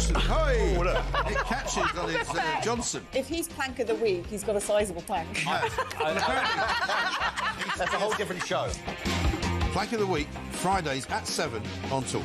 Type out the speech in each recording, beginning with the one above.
Johnson. Hey! Oh, it catches on his Johnson. If he's plank of the week, he's got a sizable plank. That's a whole different show. Plank of the week, Fridays at 7 on Talk.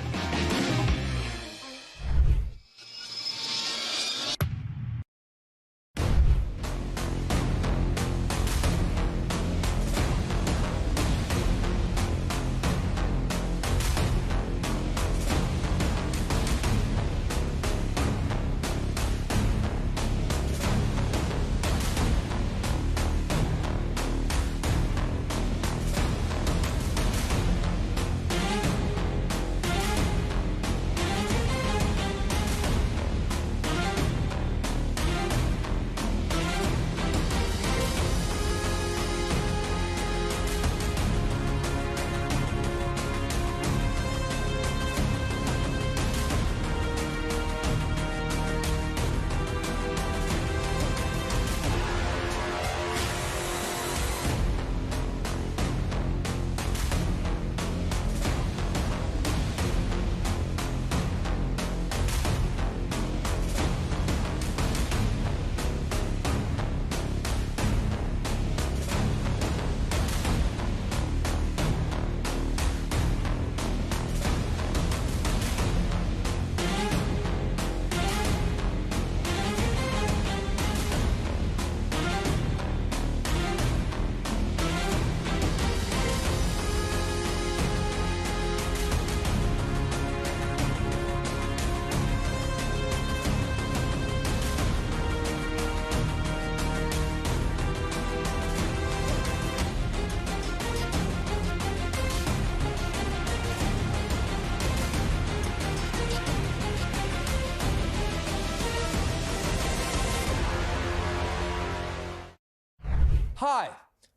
Hi,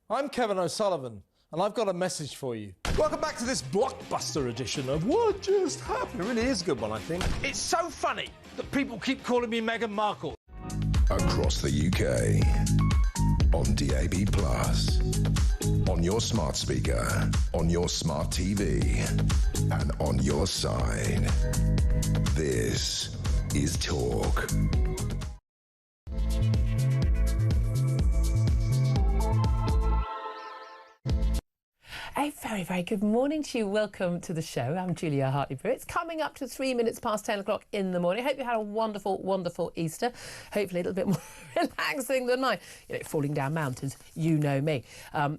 I'm Kevin O'Sullivan, and I've got a message for you. Welcome back to this blockbuster edition of What Just Happened. It really is a good one, I think. It's so funny that people keep calling me Meghan Markle. Across the UK, on DAB+, on your smart speaker, on your smart TV, and on your side. This is Talk. A very, very good morning to you. Welcome to the show. I'm Julia Hartley-Brewer. It's coming up to 3 minutes past 10 o'clock in the morning. I hope you had a wonderful, wonderful Easter. Hopefully a little bit more relaxing than mine. You know, falling down mountains, you know me.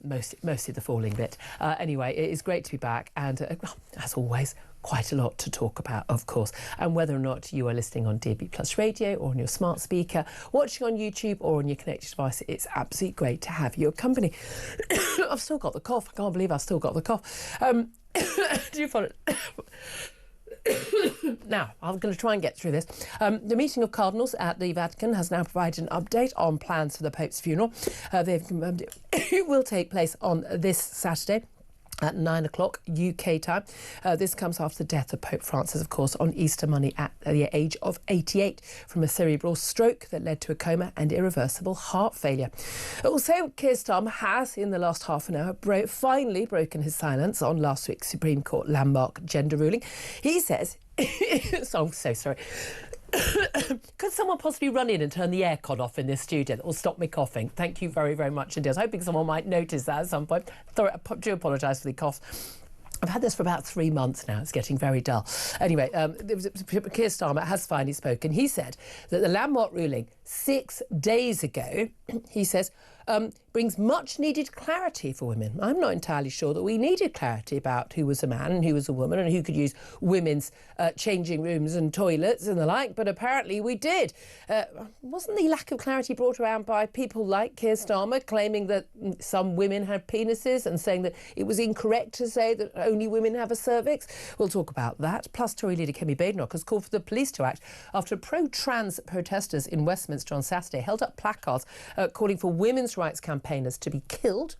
Mostly the falling bit. Anyway, it is great to be back. And as always, quite a lot to talk about, of course, and whether or not you are listening on DAB+ radio or on your smart speaker, watching on YouTube or on your connected device, it's absolutely great to have your company. I've still got the cough. I can't believe I've still got the cough. Do you follow? Now, I'm going to try and get through this. The meeting of cardinals at the Vatican has now provided an update on plans for the Pope's funeral. They've confirmed it will take place on this Saturday at 9 o'clock UK time. This comes after the death of Pope Francis, of course, on Easter Monday at the age of 88 from a cerebral stroke that led to a coma and irreversible heart failure. Also, Keir Starmer has, in the last half an hour, finally broken his silence on last week's Supreme Court landmark gender ruling. He says, so I'm so sorry. Could someone possibly run in and turn the aircon off in this studio? That will stop me coughing. Thank you very, very much indeed. I was hoping someone might notice that at some point. I do apologise for the cough. I've had this for about 3 months now. It's getting very dull. Anyway, Keir Starmer has finally spoken. He said that the landmark ruling 6 days ago, he says, brings much needed clarity for women. I'm not entirely sure that we needed clarity about who was a man and who was a woman and who could use women's changing rooms and toilets and the like, but apparently we did. Wasn't the lack of clarity brought around by people like Keir Starmer claiming that some women had penises and saying that it was incorrect to say that only women have a cervix? We'll talk about that. Plus, Tory leader Kemi Badenoch has called for the police to act after pro-trans protesters in Westminster on Saturday held up placards calling for women's rights campaigners to be killed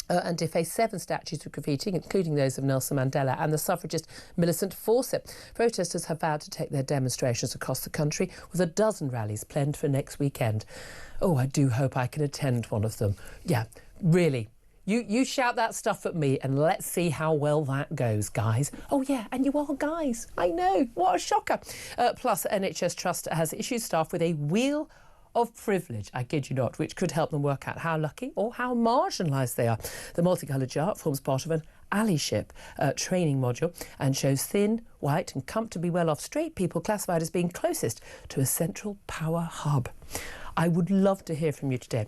and deface 7 statues of graffiti, including those of Nelson Mandela and the suffragist Millicent Fawcett. Protesters have vowed to take their demonstrations across the country, with a dozen rallies planned for next weekend. Oh, I do hope I can attend one of them. Yeah, really. You shout that stuff at me and let's see how well that goes, guys. Oh, yeah, and you are guys. I know. What a shocker. Plus, NHS Trust has issued staff with a wheel of privilege, I kid you not, which could help them work out how lucky or how marginalised they are. The multicoloured chart forms part of an allyship training module and shows thin, white and comfortably well-off straight people classified as being closest to a central power hub. I would love to hear from you today.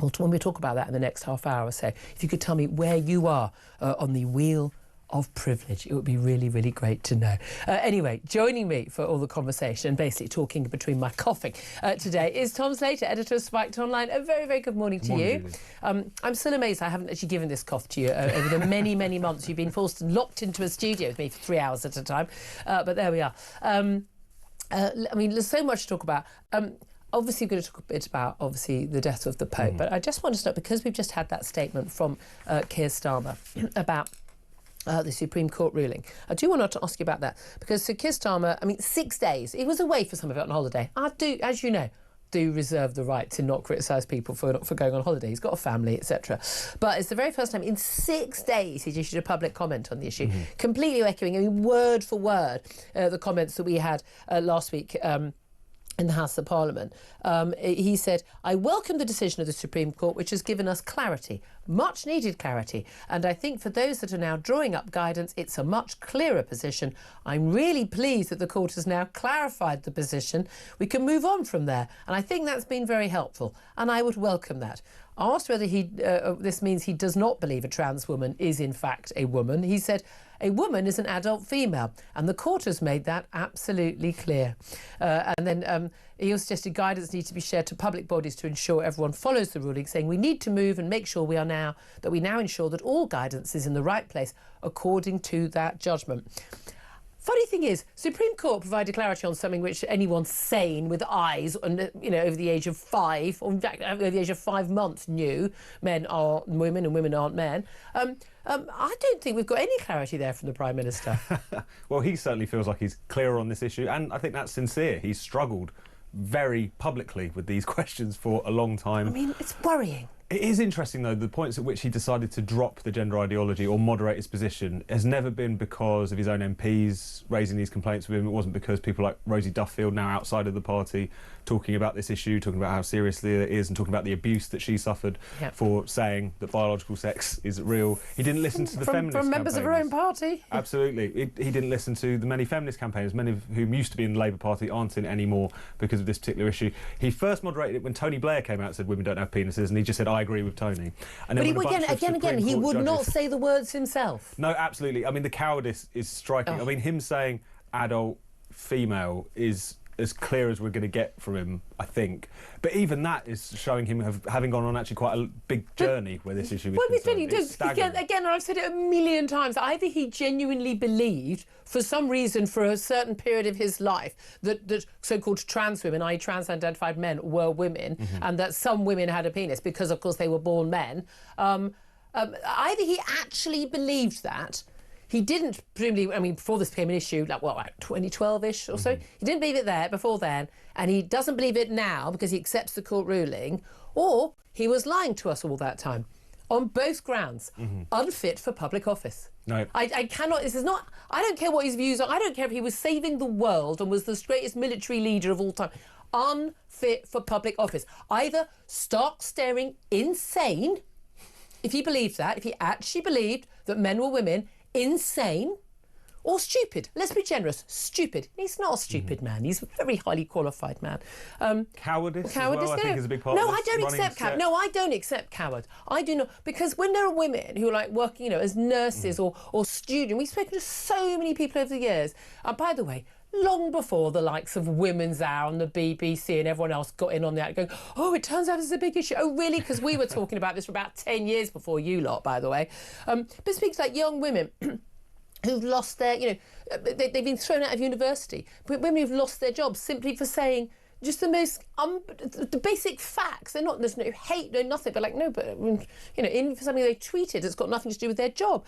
Well, when we talk about that in the next half hour or so, if you could tell me where you are on the wheel of privilege, it would be really, really great to know. Anyway, joining me for all the conversation, basically talking between my coughing today, is Tom Slater, editor of Spiked Online. A very, very good morning to you. I'm still amazed I haven't actually given this cough to you over the many, many months you've been forced and locked into a studio with me for 3 hours at a time. But there we are. I mean, there's so much to talk about. Obviously, we're going to talk a bit about, obviously, the death of the Pope. But I just want to start, because we've just had that statement from Keir Starmer about the Supreme Court ruling. I do want to ask you about that, because Sir Keir Starmer, I mean, 6 days. He was away for some of it on holiday. I do, as you know, reserve the right to not criticise people for going on holiday. He's got a family, etc. But it's the very first time in 6 days he's issued a public comment on the issue, completely echoing, I mean, word for word, the comments that we had last week in the House of Parliament. He said, I welcome the decision of the Supreme Court, which has given us clarity, much needed clarity. And I think for those that are now drawing up guidance, it's a much clearer position. I'm really pleased that the court has now clarified the position. We can move on from there. And I think that's been very helpful. And I would welcome that. Asked whether this means he does not believe a trans woman is in fact a woman, he said, a woman is an adult female, and the court has made that absolutely clear. And then he also suggested guidance needs to be shared to public bodies to ensure everyone follows the ruling, saying we need to move and make sure we now ensure that all guidance is in the right place according to that judgment. Funny thing is, Supreme Court provided clarity on something which anyone sane with eyes, and over the age of 5, or in fact over the age of 5 months, knew men are women and women aren't men. I don't think we've got any clarity there from the Prime Minister. Well, he certainly feels like he's clearer on this issue, and I think that's sincere. He's struggled very publicly with these questions for a long time. I mean, it's worrying. It is interesting, though, the points at which he decided to drop the gender ideology or moderate his position has never been because of his own MPs raising these complaints with him. It wasn't because people like Rosie Duffield, now outside of the party, talking about this issue, talking about how seriously it is and talking about the abuse that she suffered for saying that biological sex is real. He didn't listen to the feminist From members of her own party? Absolutely. He didn't listen to the many feminist campaigners, many of whom used to be in the Labour Party aren't in it anymore because of this particular issue. He first moderated it when Tony Blair came out and said women don't have penises, and he just said, I agree with Tony. And then but again, he would not say the words himself. No, absolutely. I mean, the cowardice is striking. I mean, him saying adult female is as clear as we're going to get from him, I think. But even that is showing him having gone on actually quite a big journey where this issue is concerned. Again, I've said it a million times, either he genuinely believed, for some reason, for a certain period of his life, that so-called trans women, i.e. trans-identified men, were women, and that some women had a penis because, of course, they were born men. Either he actually believed that. He didn't, presumably, I mean, before this became an issue, like 2012-ish or so, he didn't believe it before then, and he doesn't believe it now because he accepts the court ruling, or he was lying to us all that time, on both grounds, unfit for public office. No. I cannot, I don't care what his views are, I don't care if he was saving the world and was the greatest military leader of all time, unfit for public office. Either stark staring insane, if he believed that, if he actually believed that men were women, insane, or stupid. Let's be generous. Stupid. He's not a stupid man. He's a very highly qualified man. Cowardice as well, I think, is a big part of this. I don't accept coward. No, I don't accept coward. I do not. Because when there are women who are like working, as nurses or students, we've spoken to so many people over the years. By the way, long before the likes of Women's Hour and the BBC and everyone else got in on that, going, oh, it turns out it's a big issue. Oh, really? Because we were talking about this for about 10 years before you lot, by the way. But it speaks like young women who've lost their, they've been thrown out of university. But women who've lost their jobs simply for saying just the most, the basic facts. There's no hate, no nothing, but like, no, but, in for something they tweeted that's got nothing to do with their job.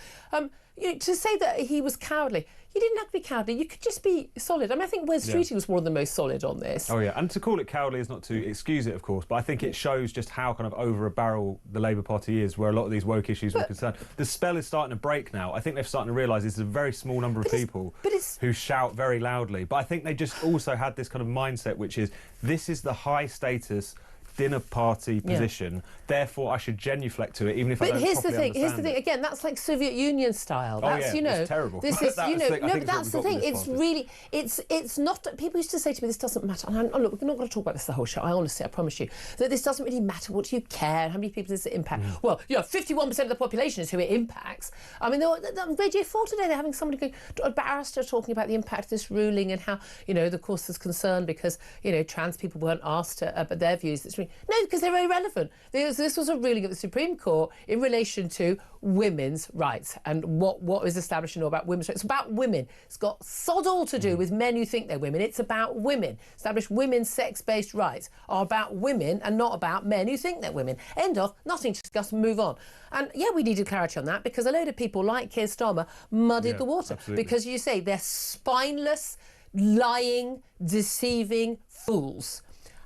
to say that he was cowardly, you didn't have to be cowardly. You could just be solid. I mean, I think Wes Streeting was one of the most solid on this. Oh, yeah. And to call it cowardly is not to excuse it, of course, but I think it shows just how kind of over a barrel the Labour Party is, where a lot of these woke issues were concerned. The spell is starting to break now. I think they're starting to realise this is a very small number of people who shout very loudly. But I think they just also had this kind of mindset, which is, this is the high status dinner party position, therefore I should genuflect to it, even if I don't properly understand it. Here's the thing, again, that's like Soviet Union style. That's, it's terrible. This is, but that's the thing, it's really, it's not, people used to say to me, this doesn't matter, and look, we're not going to talk about this the whole show, I honestly, I promise you, that this doesn't really matter, what do you care, how many people does it impact? Well, 51% of the population is who it impacts. I mean, on Radio 4 today, they're having somebody going, a barrister talking about the impact of this ruling and how, of course, there's concern because, trans people weren't asked about their views. No, because they're irrelevant. This was a ruling of the Supreme Court in relation to women's rights and what is established in law about women's rights. It's about women. It's got sod all to do with men who think they're women. It's about women. Established women's sex-based rights are about women and not about men who think they're women. End of. Nothing to discuss and move on. And yeah, we needed clarity on that because a load of people like Keir Starmer muddied the water. Absolutely. Because you say they're spineless, lying, deceiving fools.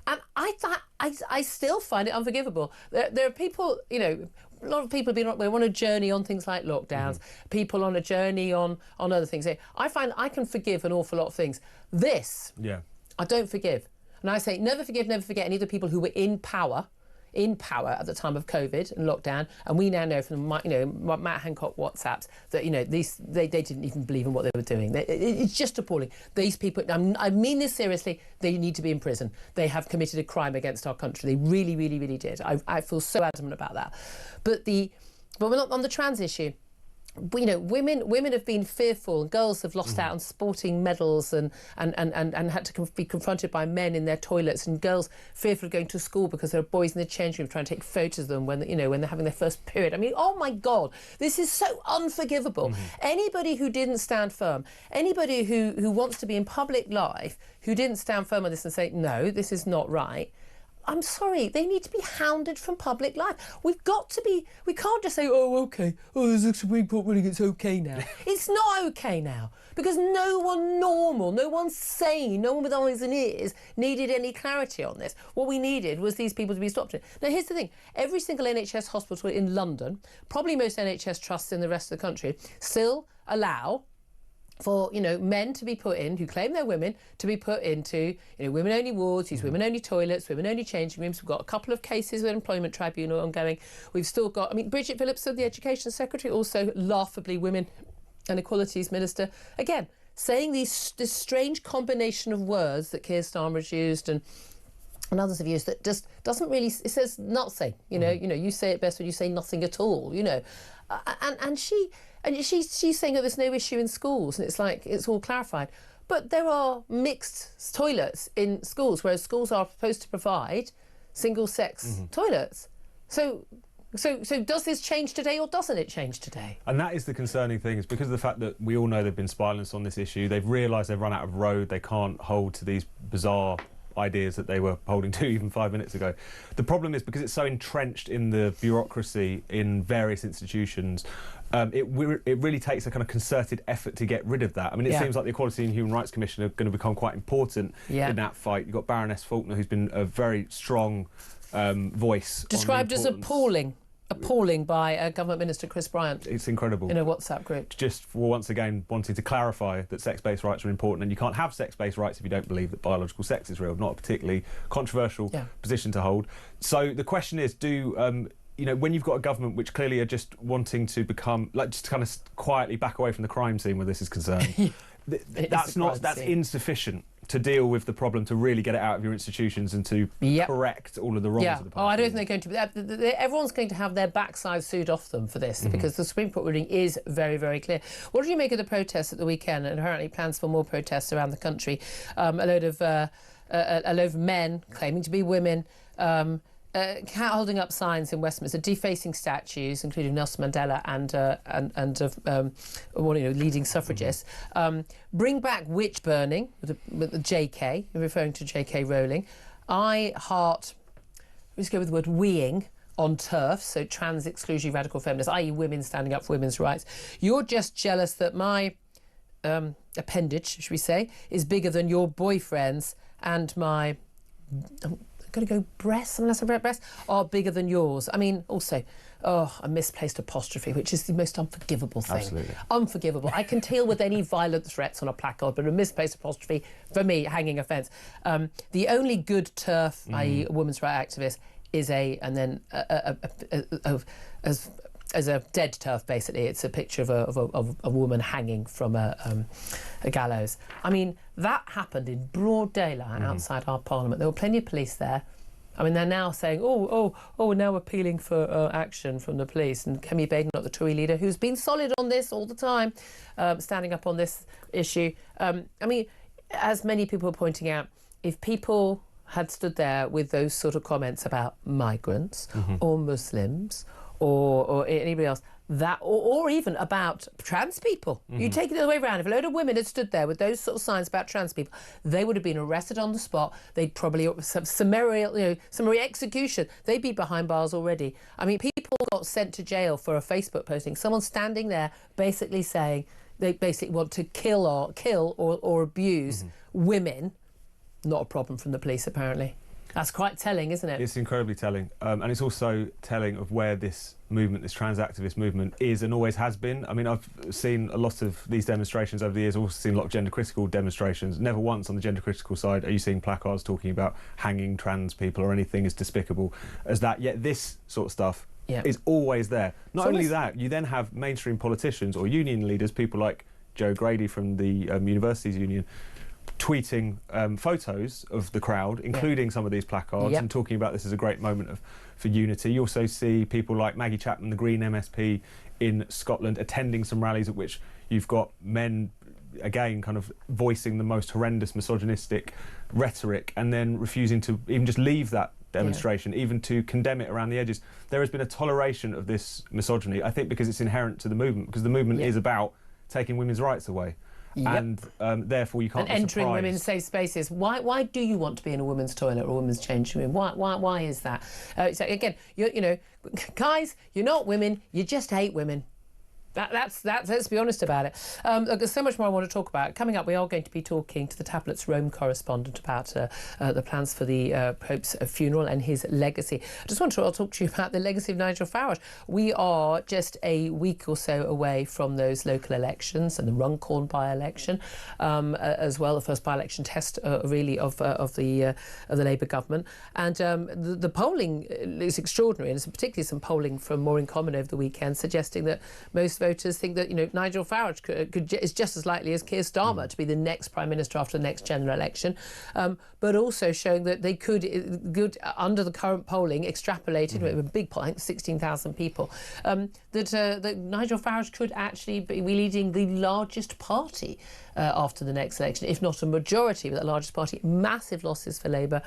And I still find it unforgivable. There are people, a lot of people have been on a journey on things like lockdowns, people on a journey on other things. I find I can forgive an awful lot of things. This, I don't forgive. And I say never forgive, never forget any of the people who were in power at the time of COVID and lockdown, and we now know from Matt Hancock WhatsApps that they didn't even believe in what they were doing. It's just appalling. These people, I mean this seriously, they need to be in prison. They have committed a crime against our country. They really, really, really did. I feel so adamant about that. But we're not on the trans issue. Women have been fearful, and girls have lost out on sporting medals and had to be confronted by men in their toilets, and girls fearful of going to school because there are boys in the changing room trying to take photos of them when they're having their first period. I mean, oh my God, this is so unforgivable. Anybody who didn't stand firm, anybody who wants to be in public life, who didn't stand firm on this and say, no, this is not right, I'm sorry, they need to be hounded from public life. We can't just say, oh, OK, there's a Supreme Court ruling, it's OK now. It's not OK now, because no one normal, no one sane, no one with eyes and ears needed any clarity on this. What we needed was these people to be stopped. Now, here's the thing. Every single NHS hospital in London, probably most NHS trusts in the rest of the country, still allow for men to be put in who claim they're women to be put into women-only wards, use women-only toilets, women-only changing rooms. We've got a couple of cases with Employment Tribunal ongoing. We've still got, Bridget Phillipson, the Education Secretary, also laughably Women and Equalities Minister, again saying this strange combination of words that Keir Starmer's used and others have used that just doesn't really. It says nothing. You say it best when you say nothing at all. And she's saying, there's no issue in schools, and it's like it's all clarified. But there are mixed toilets in schools, whereas schools are supposed to provide single-sex toilets. So does this change today or doesn't it change today? And that is the concerning thing, is because of the fact that we all know there've been violence on this issue, they've realised they've run out of road, they can't hold to these bizarre ideas that they were holding to even 5 minutes ago. The problem is, because it's so entrenched in the bureaucracy in various institutions, it really takes a kind of concerted effort to get rid of that. I mean, it seems like the Equality and Human Rights Commission are going to become quite important in that fight. You've got Baroness Faulkner, who's been a very strong voice. Described as appalling by Government Minister Chris Bryant. It's incredible. In a WhatsApp group. Just for once again wanting to clarify that sex-based rights are important, and you can't have sex-based rights if you don't believe that biological sex is real. Not a particularly controversial position to hold. So the question is, when you've got a government which clearly are just wanting to become, just kind of quietly back away from the crime scene where this is concerned, that's insufficient to deal with the problem, to really get it out of your institutions and to correct all of the wrongs of the party. I don't think they're going to be. Everyone's going to have their backside sewed off them for this, because the Supreme Court ruling is very, very clear. What did you make of the protests at the weekend, and apparently plans for more protests around the country? A load of men claiming to be women, holding up signs in Westminster, defacing statues, including Nelson Mandela and leading suffragists. Bring back witch burning with the JK, referring to JK Rowling. Let's go with the word weeing on TERF, so trans exclusionary radical feminists, i.e. women standing up for women's rights. You're just jealous that my appendage, should we say, is bigger than your boyfriend's, and my, I'm going to go breasts, unless I read breasts, are bigger than yours. I mean, also, a misplaced apostrophe, which is the most unforgivable thing. Absolutely. Unforgivable. I can deal with any violent threats on a placard, but a misplaced apostrophe, for me, hanging offence. The only good TERF, i.e. a women's rights activist, is as a dead TERF, basically. It's a picture of a woman hanging from a gallows. I mean, that happened in broad daylight outside our parliament. There were plenty of police there. I mean, they're now saying, now appealing for action from the police. And Kemi Badenoch, the Tory leader, who's been solid on this all the time, standing up on this issue. I mean, as many people are pointing out, if people had stood there with those sort of comments about migrants or Muslims or anybody else, that or even about trans people. You take it the other way around. If a load of women had stood there with those sort of signs about trans people, they would have been arrested on the spot. They'd probably have summary execution. They'd be behind bars already. I mean, people got sent to jail for a Facebook posting. Someone standing there basically saying they basically want to kill or abuse women. Not a problem from the police, apparently. That's quite telling, isn't it? It's incredibly telling. And it's also telling of where this movement, this trans activist movement, is and always has been. I mean, I've seen a lot of these demonstrations over the years, also seen a lot of gender-critical demonstrations. Never once on the gender-critical side are you seeing placards talking about hanging trans people or anything as despicable as that. Yet this sort of stuff is always there. Not only that, you then have mainstream politicians or union leaders, people like Joe Grady from the Universities Union, tweeting photos of the crowd, including some of these placards, and talking about this as a great moment for unity. You also see people like Maggie Chapman, the Green MSP in Scotland, attending some rallies at which you've got men, again, kind of voicing the most horrendous misogynistic rhetoric and then refusing to even just leave that demonstration, even to condemn it around the edges. There has been a toleration of this misogyny, I think, because it's inherent to the movement, because the movement is about taking women's rights away. And therefore you can't and be entering surprised. women's safe spaces. Why do you want to be in a women's toilet or a women's changing room? Why is that? So again, you know, guys, you're not women. You just hate women. That's let's be honest about it. Look, there's so much more I want to talk about. Coming up, we are going to be talking to the Tablet's Rome correspondent about the plans for the Pope's funeral and his legacy. I just want to talk to you about the legacy of Nigel Farage. We are just a week or so away from those local elections and the Runcorn by-election, as well, the first by-election test, really, of the Labour government. And the polling is extraordinary, and particularly some polling from More in Common over the weekend suggesting that most voters think that, you know, Nigel Farage is just as likely as Keir Starmer to be the next Prime Minister after the next general election, but also showing that they could under the current polling, extrapolated, with a big poll, I think 16,000 people, that Nigel Farage could actually be leading the largest party after the next election, if not a majority, but the largest party. Massive losses for Labour.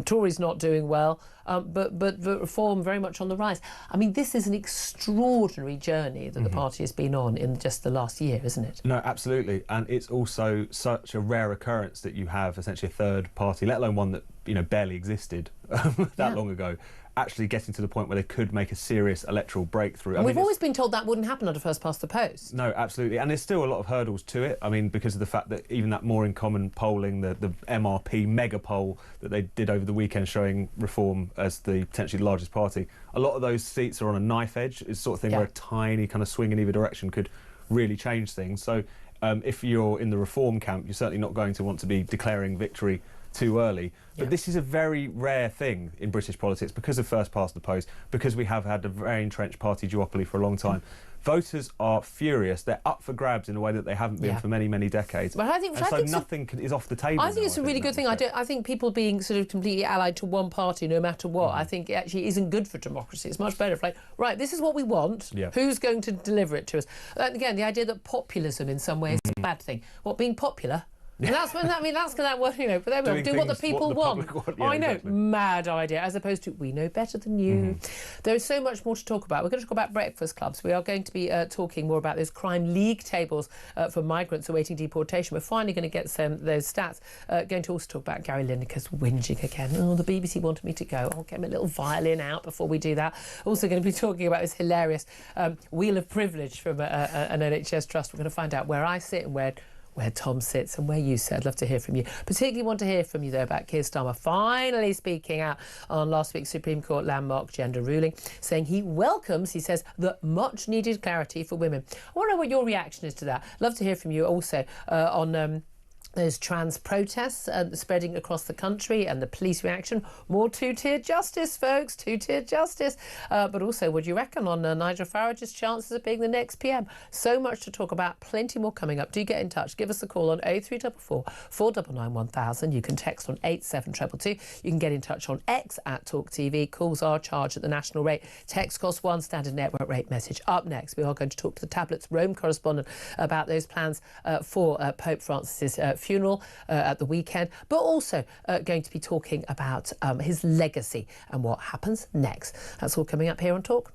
Tories not doing well, but Reform very much on the rise. I mean, this is an extraordinary journey that the party has been on in just the last year, isn't it? No, absolutely. And it's also such a rare occurrence that you have essentially a third party, let alone one that, you know, barely existed that long ago, actually getting to the point where they could make a serious electoral breakthrough. And we've always been told that wouldn't happen under first past the post. No, absolutely. And there's still a lot of hurdles to it. I mean, because of the fact that even that More in Common polling, the MRP mega poll that they did over the weekend showing Reform as the potentially largest party, a lot of those seats are on a knife edge. It's the sort of thing where a tiny kind of swing in either direction could really change things. So if you're in the Reform camp, you're certainly not going to want to be declaring victory too early. But this is a very rare thing in British politics because of first past the post, because we have had a very entrenched party duopoly for a long time. Voters are furious. They're up for grabs in a way that they haven't been for many, many decades. But I think nothing is off the table. I think it's a really good thing. I think people being sort of completely allied to one party, no matter what, I think it actually isn't good for democracy. It's much better if, like, right, this is what we want. Who's going to deliver it to us? Again, the idea that populism in some ways is a bad thing. What, being popular? And that's when that's going to work, but they will do what the people want. Yeah, I know, exactly. mad idea, as opposed to we know better than you. There is so much more to talk about. We're going to talk about breakfast clubs. We are going to be talking more about those crime league tables for migrants awaiting deportation. We're finally going to get those stats. Going to also talk about Gary Lineker's whinging again. Oh, the BBC wanted me to go. I'll get my little violin out before we do that. Also going to be talking about this hilarious wheel of privilege from an NHS trust. We're going to find out where I sit and where Tom sits and where you sit. I'd love to hear from you. Particularly want to hear from you, though, about Keir Starmer finally speaking out on last week's Supreme Court landmark gender ruling, saying he welcomes, he says, the much-needed clarity for women. I want to know what your reaction is to that. Love to hear from you also on those trans protests spreading across the country and the police reaction. More two-tiered justice, folks, two-tiered justice. But also, what do you reckon on Nigel Farage's chances of being the next PM? So much to talk about, plenty more coming up. Do get in touch. Give us a call on 0344 499 1000. You can text on 87222. You can get in touch on X at Talk TV. Calls are charged at the national rate. Text costs £1, standard network rate message. Up next, we are going to talk to the Tablet's Rome correspondent about those plans for Pope Francis's funeral at the weekend, but also going to be talking about his legacy and what happens next. That's all coming up here on Talk.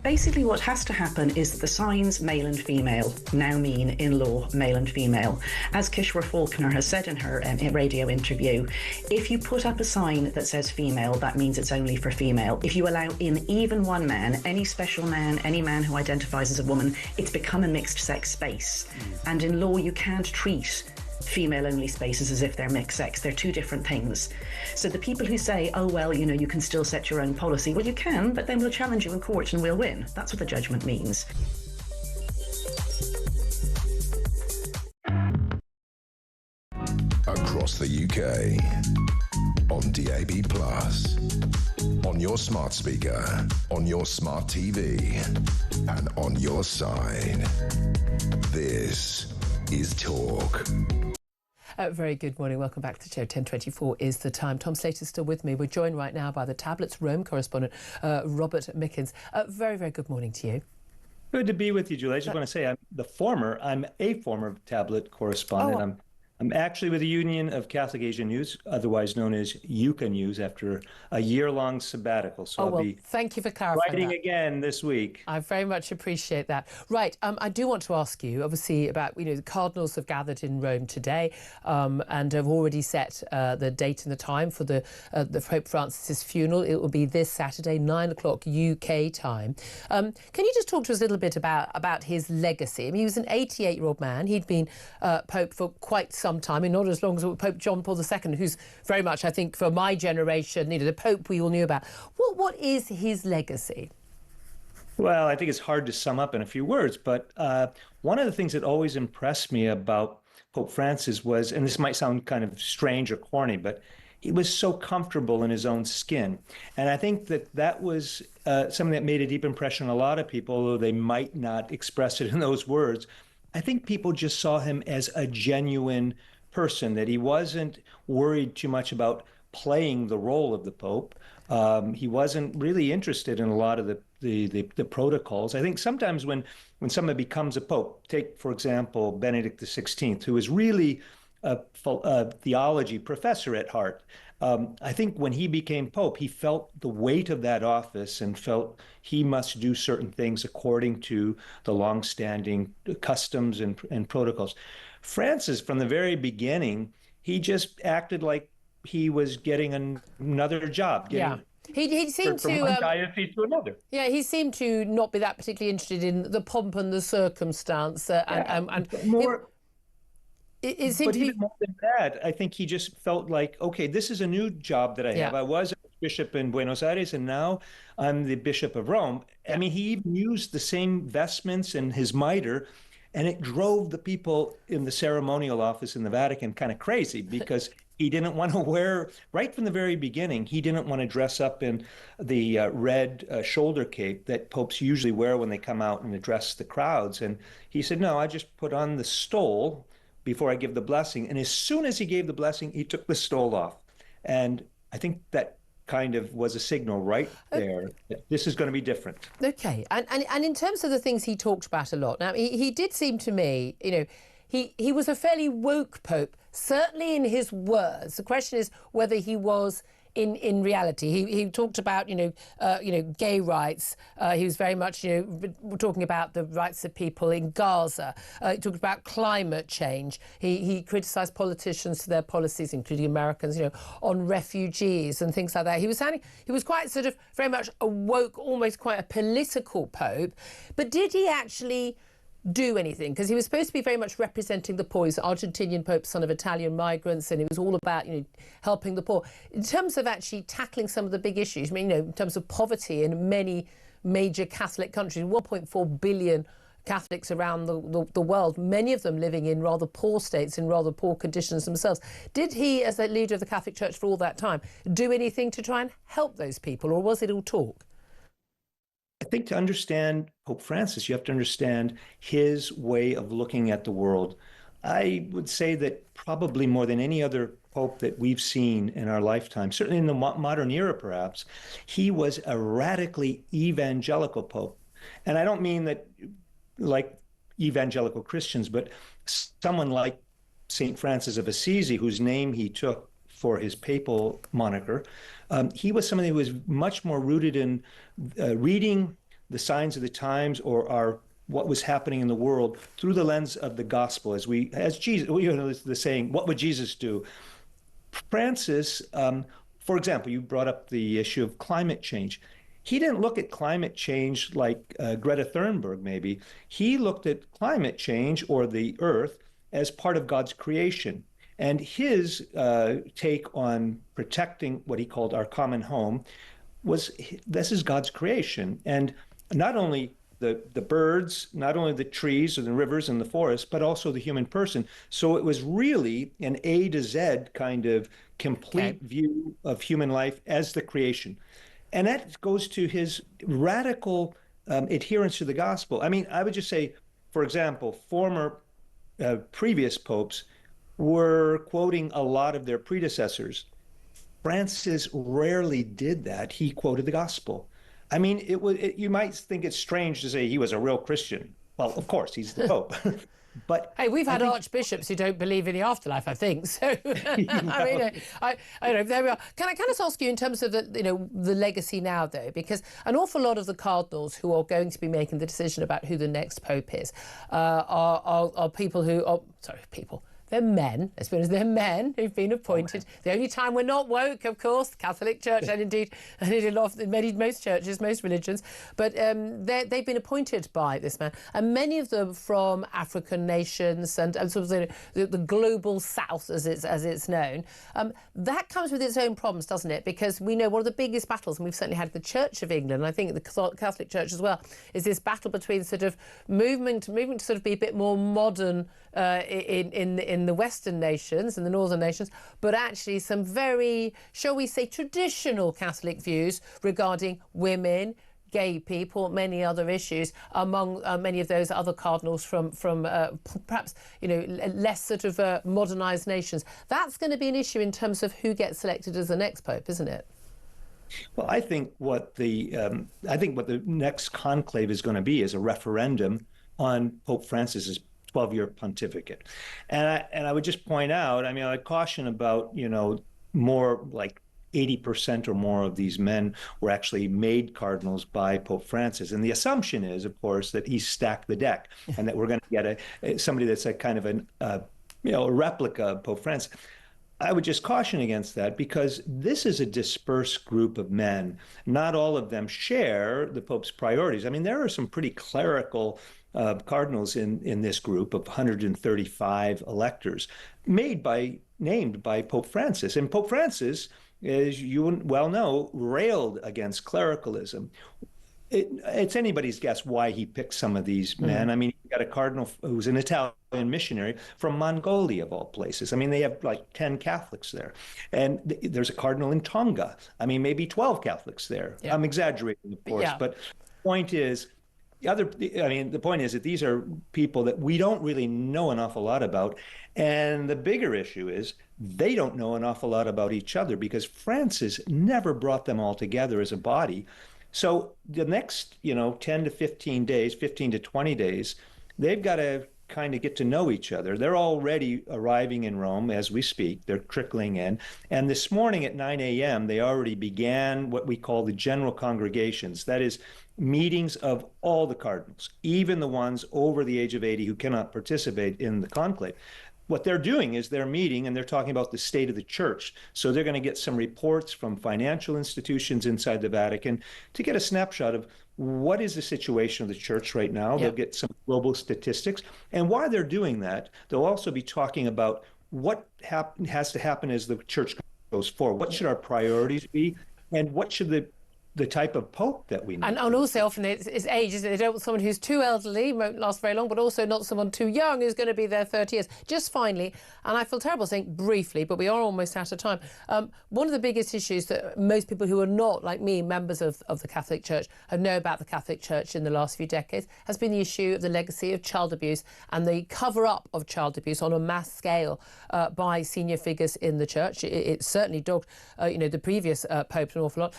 Basically what has to happen is that the signs male and female now mean in law male and female. As Kishore Falconer has said in her radio interview, if you put up a sign that says female, that means it's only for female. If you allow in even one man, any special man, any man who identifies as a woman, it's become a mixed sex space. And in law you can't treat female-only spaces as if they're mixed sex. They're two different things. So the people who say, oh, well, you can still set your own policy, well, you can, but then we'll challenge you in court and we'll win. That's what the judgment means. Across the UK, on DAB+, on your smart speaker, on your smart TV, and on your side. This is Talk. Very good morning. Welcome back to the show. 10:24 is the time. Tom Slater is still with me. We're joined right now by the Tablet's Rome correspondent, Robert Mickens. Very, very good morning to you. Good to be with you, Julie. I just want to say I'm a former Tablet correspondent. I'm actually with the Union of Catholic Asian Youth, otherwise known as UCA News, after a year-long sabbatical. So I'll be thank you for clarifying writing that. again this week. I very much appreciate that. Right, I do want to ask you, obviously, about, the cardinals have gathered in Rome today and have already set the date and the time for the Pope Francis's funeral. It will be this Saturday, 9 o'clock UK time. Can you just talk to us a little bit about his legacy? I mean, he was an 88-year-old man. He'd been Pope for quite some time, and not as long as Pope John Paul II, who's very much, I think, for my generation, the Pope we all knew about. What is his legacy? Well, I think it's hard to sum up in a few words, but one of the things that always impressed me about Pope Francis was, and this might sound kind of strange or corny, but he was so comfortable in his own skin. And I think that was something that made a deep impression on a lot of people, although they might not express it in those words. I think people just saw him as a genuine person, that he wasn't worried too much about playing the role of the Pope. He wasn't really interested in a lot of the protocols. I think sometimes when someone becomes a Pope, take, for example, Benedict XVI, who is really a theology professor at heart. I think when he became Pope, he felt the weight of that office and felt he must do certain things according to the longstanding customs and protocols. Francis, from the very beginning, he just acted like he was getting another job. He seemed from one diocese to another. Yeah, he seemed to not be that particularly interested in the pomp and the circumstance. It seemed to be... even more than that, I think he just felt like, okay, this is a new job that I have. I was a bishop in Buenos Aires, and now I'm the Bishop of Rome. I mean, he even used the same vestments and his mitre, and it drove the people in the ceremonial office in the Vatican kind of crazy, because he didn't want to wear, right from the very beginning, he didn't want to dress up in the red shoulder cape that popes usually wear when they come out and address the crowds. And he said, no, I just put on the stole before I give the blessing. And as soon as he gave the blessing, he took the stole off. And I think that kind of was a signal right there that this is going to be different. Okay. And in terms of the things he talked about a lot, now, he did seem to me, he was a fairly woke Pope, certainly in his words. The question is whether he was in reality. He talked about, gay rights. He was very much, talking about the rights of people in Gaza. He talked about climate change. He criticised politicians for their policies, including Americans, on refugees and things like that. He was quite sort of very much a woke, almost quite a political Pope. But did he actually do anything? Because he was supposed to be very much representing the poor. He's an Argentinian Pope, son of Italian migrants, and it was all about, helping the poor. In terms of actually tackling some of the big issues, I mean, in terms of poverty in many major Catholic countries, 1.4 billion Catholics around the world, many of them living in rather poor states, in rather poor conditions themselves. Did he, as the leader of the Catholic Church for all that time, do anything to try and help those people, or was it all talk? I think to understand Pope Francis, you have to understand his way of looking at the world. I would say that probably more than any other Pope that we've seen in our lifetime, certainly in the modern era perhaps, he was a radically evangelical Pope. And I don't mean that like evangelical Christians, but someone like St. Francis of Assisi, whose name he took for his papal moniker. He was somebody who was much more rooted in reading the signs of the times or what was happening in the world through the lens of the gospel. As Jesus, the saying, what would Jesus do? Francis, for example, you brought up the issue of climate change. He didn't look at climate change like Greta Thunberg, maybe. He looked at climate change or the earth as part of God's creation. And his take on protecting what he called our common home was, this is God's creation. And not only the birds, not only the trees or the rivers and the forests, but also the human person. So it was really an A to Z kind of complete view of human life as the creation. And that goes to his radical adherence to the gospel. I mean, I would just say, for example, former previous popes were quoting a lot of their predecessors. Francis rarely did that. He quoted the gospel. I mean, you might think it's strange to say he was a real Christian. Well, of course, he's the Pope. But hey, we've had I think archbishops who don't believe in the afterlife, I think. So, I mean, I don't know. There we are. Can I just ask you in terms of the legacy now, though, because an awful lot of the cardinals who are going to be making the decision about who the next pope is are people who are people. They're men, as well as they're men who've been appointed. The only time we're not woke, of course, the Catholic Church, and indeed most churches, most religions. But they've been appointed by this man, and many of them from African nations and sort of the global South, as it's known. That comes with its own problems, doesn't it? Because we know one of the biggest battles, and we've certainly had the Church of England, and I think the Catholic Church as well, is this battle between sort of movement to sort of be a bit more modern in the Western nations and the Northern nations, but actually some very, shall we say, traditional Catholic views regarding women, gay people, many other issues among many of those other cardinals from perhaps less sort of modernised nations. That's going to be an issue in terms of who gets selected as the next pope, isn't it? Well, I think what the next conclave is going to be is a referendum on Pope Francis's 12-year pontificate. And I would just point out, I mean, I caution about, more like 80% or more of these men were actually made cardinals by Pope Francis. And the assumption is, of course, that he's stacked the deck and that we're going to get somebody that's a kind of a replica of Pope Francis. I would just caution against that because this is a dispersed group of men. Not all of them share the Pope's priorities. I mean, there are some pretty clerical cardinals in this group of 135 electors named by Pope Francis. And Pope Francis, as you well know, railed against clericalism. It's anybody's guess why he picked some of these men. I mean, you got a cardinal who's an Italian missionary from Mongolia, of all places. I mean, they have like 10 Catholics there. And there's a cardinal in Tonga. I mean, maybe 12 Catholics there. Yeah. I'm exaggerating, of course. Yeah. But the point is, the point is that these are people that we don't really know an awful lot about. And the bigger issue is they don't know an awful lot about each other because Francis never brought them all together as a body. So the next, 10 to 15 days, 15 to 20 days, they've got to kind of get to know each other. They're already arriving in Rome as we speak. They're trickling in. And this morning at 9 a.m., they already began what we call the general congregations. That is meetings of all the cardinals, even the ones over the age of 80 who cannot participate in the conclave. What they're doing is they're meeting and they're talking about the state of the church. So they're going to get some reports from financial institutions inside the Vatican to get a snapshot of what is the situation of the church right now. They'll get some global statistics. And while they're doing that, they'll also be talking about what has to happen as the church goes forward. What should our priorities be? And what should the type of pope that we need. And also often it's age, isn't it? They don't want someone who's too elderly, won't last very long, but also not someone too young who's going to be there 30 years. Just finally, and I feel terrible saying briefly, but we are almost out of time. One of the biggest issues that most people who are not, like me, members of the Catholic Church, know about the Catholic Church in the last few decades has been the issue of the legacy of child abuse and the cover-up of child abuse on a mass scale by senior figures in the Church. It certainly dogged, the previous Pope an awful lot.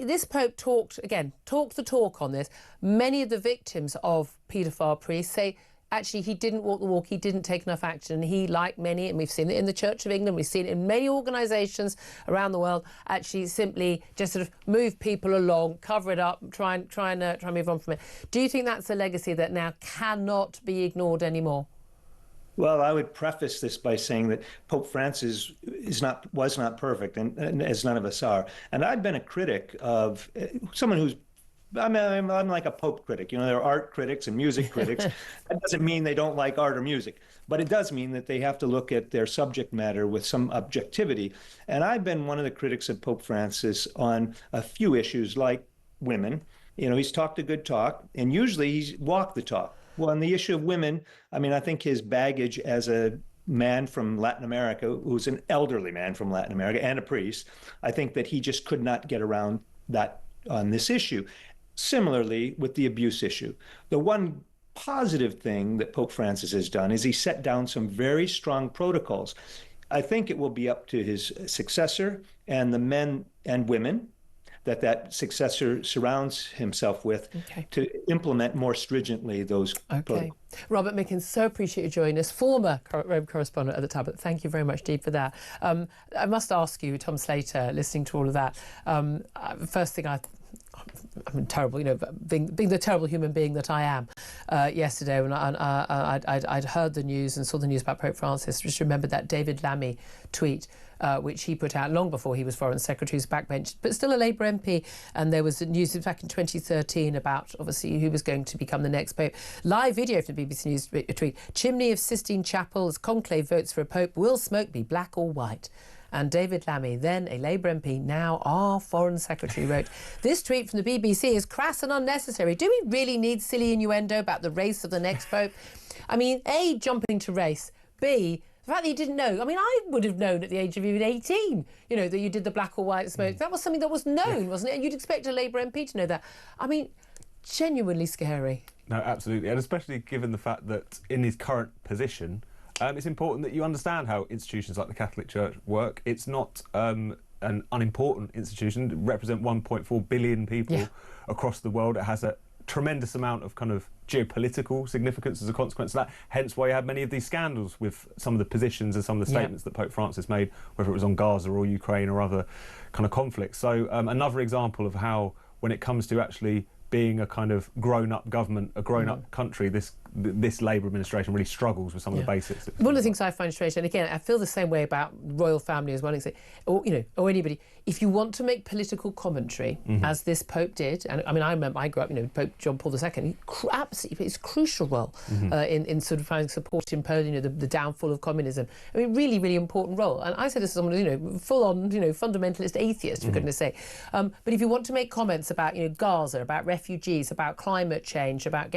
This Pope talked the talk on this. Many of the victims of paedophile priests say actually he didn't walk the walk, he didn't take enough action. And he, like many, and we've seen it in the Church of England, we've seen it in many organisations around the world, actually simply just sort of move people along, cover it up, try and move on from it. Do you think that's a legacy that now cannot be ignored anymore? Well, I would preface this by saying that Pope Francis was not perfect, and as none of us are. And I've been a critic of someone who's, I'm like a Pope critic. There are art critics and music critics. That doesn't mean they don't like art or music, but it does mean that they have to look at their subject matter with some objectivity. And I've been one of the critics of Pope Francis on a few issues like women. He's talked a good talk, and usually he's walked the talk. Well, on the issue of women, I think his baggage as a man from Latin America, who's an elderly man from Latin America and a priest, I think that he just could not get around that on this issue. Similarly, with the abuse issue, the one positive thing that Pope Francis has done is he set down some very strong protocols. I think it will be up to his successor and the men and women that successor surrounds himself with to implement more stringently those protocols. Robert Mickens, so appreciate you joining us, former Rome correspondent at the Tablet. Thank you very much, Dee, for that. I must ask you, Tom Slater, listening to all of that, first thing I'm terrible, being the terrible human being that I am. Yesterday, when I'd heard the news and saw the news about Pope Francis, just remembered that David Lammy tweet, which he put out long before he was Foreign Secretary, who's backbench, but still a Labour MP. And there was news back in 2013 about, obviously, who was going to become the next Pope. Live video from the BBC News tweet, chimney of Sistine Chapel as conclave votes for a Pope. Will smoke be black or white? And David Lammy, then a Labour MP, now our Foreign Secretary, wrote, this tweet from the BBC is crass and unnecessary. Do we really need silly innuendo about the race of the next Pope? I mean, A, jumping to race, B, the fact that you didn't know. I mean, I would have known at the age of even 18, that you did the black or white smoke. That was something that was known, wasn't it? And you'd expect a Labour MP to know that. I mean, genuinely scary. No, absolutely. And especially given the fact that in his current position, it's important that you understand how institutions like the Catholic Church work. It's not an unimportant institution. It represents 1.4 billion people across the world. It has a tremendous amount of kind of geopolitical significance as a consequence of that. Hence why you had many of these scandals with some of the positions and some of the statements that Pope Francis made, whether it was on Gaza or Ukraine or other kind of conflicts. So another example of how, when it comes to actually being a kind of grown-up government, a grown-up country, this Labour administration really struggles with some of the basics. One of the things I find strange, and again, I feel the same way about royal family as well, or anybody, if you want to make political commentary, as this Pope did, and I mean, I remember I grew up, Pope John Paul II, absolutely, it's a crucial role in sort of finding support in Poland, the downfall of communism. I mean, really, really important role. And I say this as someone, full-on, fundamentalist atheist, for goodness sake. But if you want to make comments about, Gaza, about refugees, about climate change, about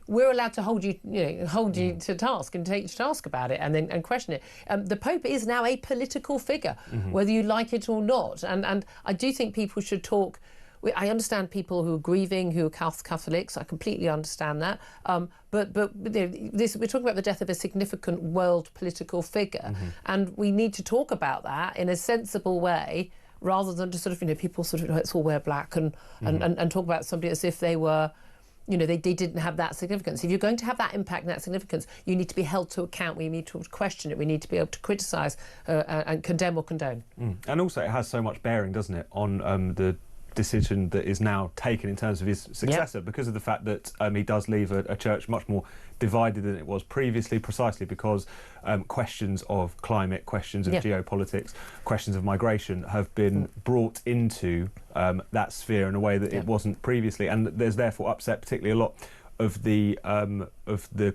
we're allowed to hold you to task and take you to task about it and question it. The Pope is now a political figure, whether you like it or not. And I do think people should talk. I understand people who are grieving, who are Catholics. I completely understand that. But we're talking about the death of a significant world political figure, and we need to talk about that in a sensible way, rather than just sort of people sort of let's all wear black and talk about somebody as if they were. They didn't have that significance. If you're going to have that impact and that significance, you need to be held to account. We need to question it. We need to be able to criticise and condemn or condone. And also it has so much bearing, doesn't it, on the decision that is now taken in terms of his successor, because of the fact that he does leave a church much more divided than it was previously, precisely because questions of climate, questions of geopolitics, questions of migration have been brought into that sphere in a way that it wasn't previously, and there's therefore upset particularly a lot of the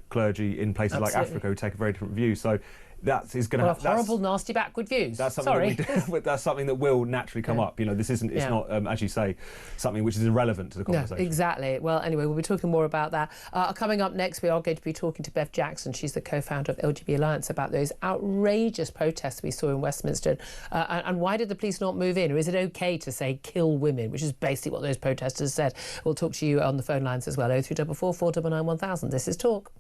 clergy in places like Africa who take a very different view. So that is going to have horrible, nasty backward views. That's something that's something that will naturally come up. This isn't. It's not, as you say, something which is irrelevant to the conversation. No, exactly. Well, anyway, we'll be talking more about that. Coming up next, we are going to be talking to Bev Jackson. She's the co-founder of LGBT Alliance, about those outrageous protests we saw in Westminster, and why did the police not move in? Or is it okay to say kill women, which is basically what those protesters said? We'll talk to you on the phone lines as well. 0344 499 1000. This is Talk.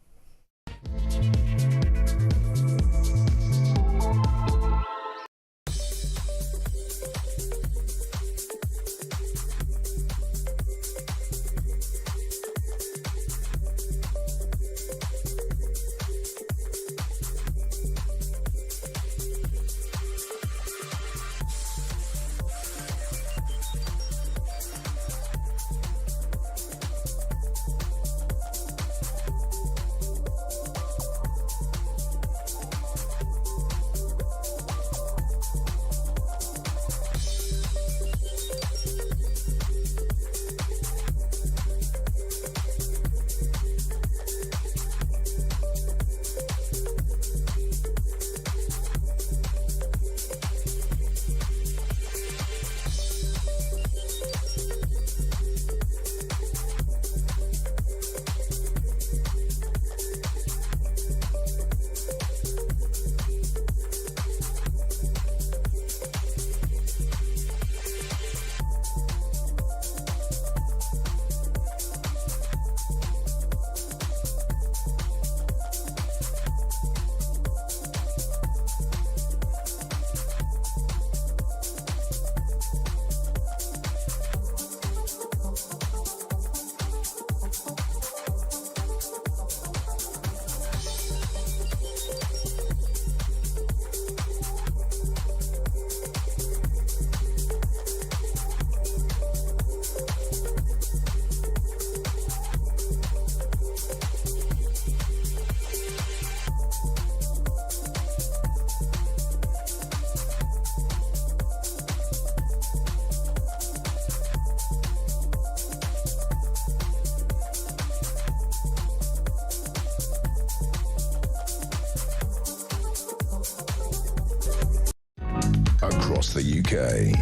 the UK.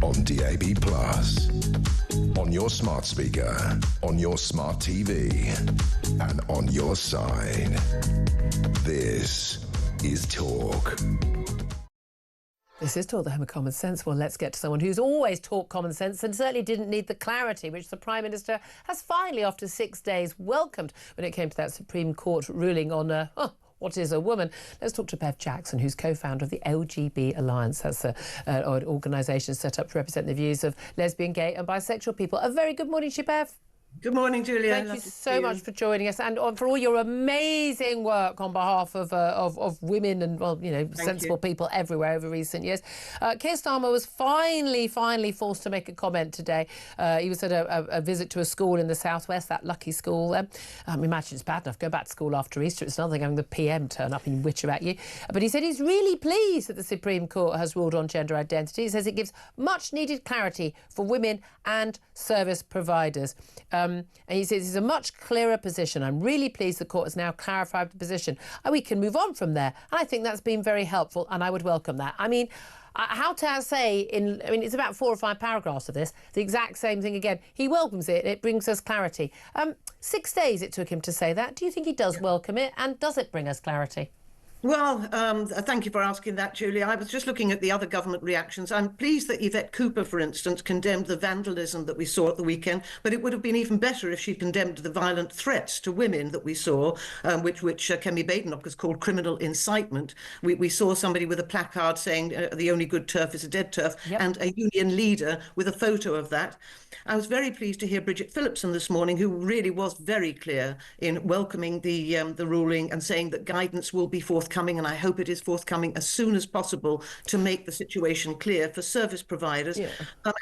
On DAB+, on your smart speaker, on your smart TV, and on your side. This is Talk. This is Talk, the home of common sense. Well, let's get to someone who's always talked common sense and certainly didn't need the clarity which the Prime Minister has finally, after 6 days, welcomed when it came to that Supreme Court ruling on what is a woman. Let's talk to Bev Jackson, who's co-founder of the LGB Alliance. That's an organisation set up to represent the views of lesbian, gay and bisexual people. A very good morning to you, Bev. Good morning, Julia. Thank you so much for joining us and for all your amazing work on behalf of women and, well, you know, sensible people everywhere over recent years. Keir Starmer was finally forced to make a comment today. He was at a visit to a school in the southwest, that lucky school there. Imagine it's bad enough going back to school after Easter. It's another thing having the PM turn up and witcher at you. But he said he's really pleased that the Supreme Court has ruled on gender identity. He says it gives much needed clarity for women and service providers. And he says it's a much clearer position. I'm really pleased the court has now clarified the position. And we can move on from there. And I think that's been very helpful, and I would welcome that. I mean, how to say it's about 4 or 5 paragraphs of this, the exact same thing again. He welcomes it, and it brings us clarity. 6 days it took him to say that. Do you think he does welcome it, and does it bring us clarity? Well, thank you for asking that, Julia. I was just looking at the other government reactions. I'm pleased that Yvette Cooper, for instance, condemned the vandalism that we saw at the weekend, but it would have been even better if she condemned the violent threats to women that we saw, which Kemi Badenoch has called criminal incitement. We saw somebody with a placard saying the only good turf is a dead turf, and a union leader with a photo of that. I was very pleased to hear Bridget Phillipson this morning, who really was very clear in welcoming the ruling and saying that guidance will be forthcoming, and I hope it is forthcoming as soon as possible to make the situation clear for service providers.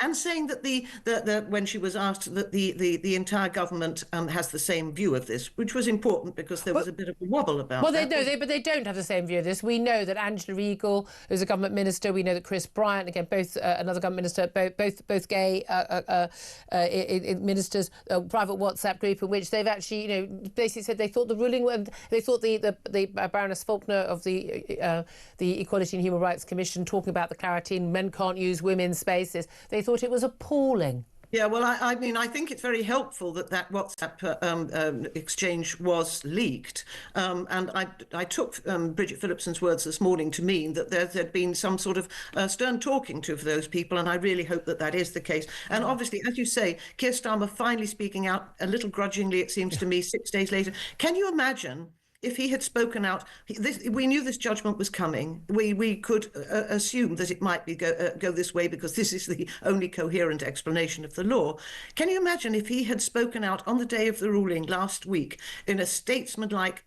And saying that when she was asked that the entire government has the same view of this, which was important because there was a bit of a wobble about that. But they don't have the same view of this. We know that Angela Regal, who's a government minister, we know that Chris Bryant, again, both another government minister, both gay ministers, a private WhatsApp group in which they've actually, basically said they thought the ruling, they thought the Baroness Faulkner of the Equality and Human Rights Commission talking about the clarity and men can't use women's spaces, they thought it was appalling. Yeah, well, I mean, I think it's very helpful that WhatsApp exchange was leaked. And I took Bridget Phillipson's words this morning to mean that there'd been some sort of stern talking to for those people, and I really hope that is the case. And obviously, as you say, Keir Starmer finally speaking out a little grudgingly, it seems to me, 6 days later. Can you imagine if he had spoken out? We knew this judgment was coming. We could assume that it might go this way because this is the only coherent explanation of the law. Can you imagine if he had spoken out on the day of the ruling last week in a statesmanlike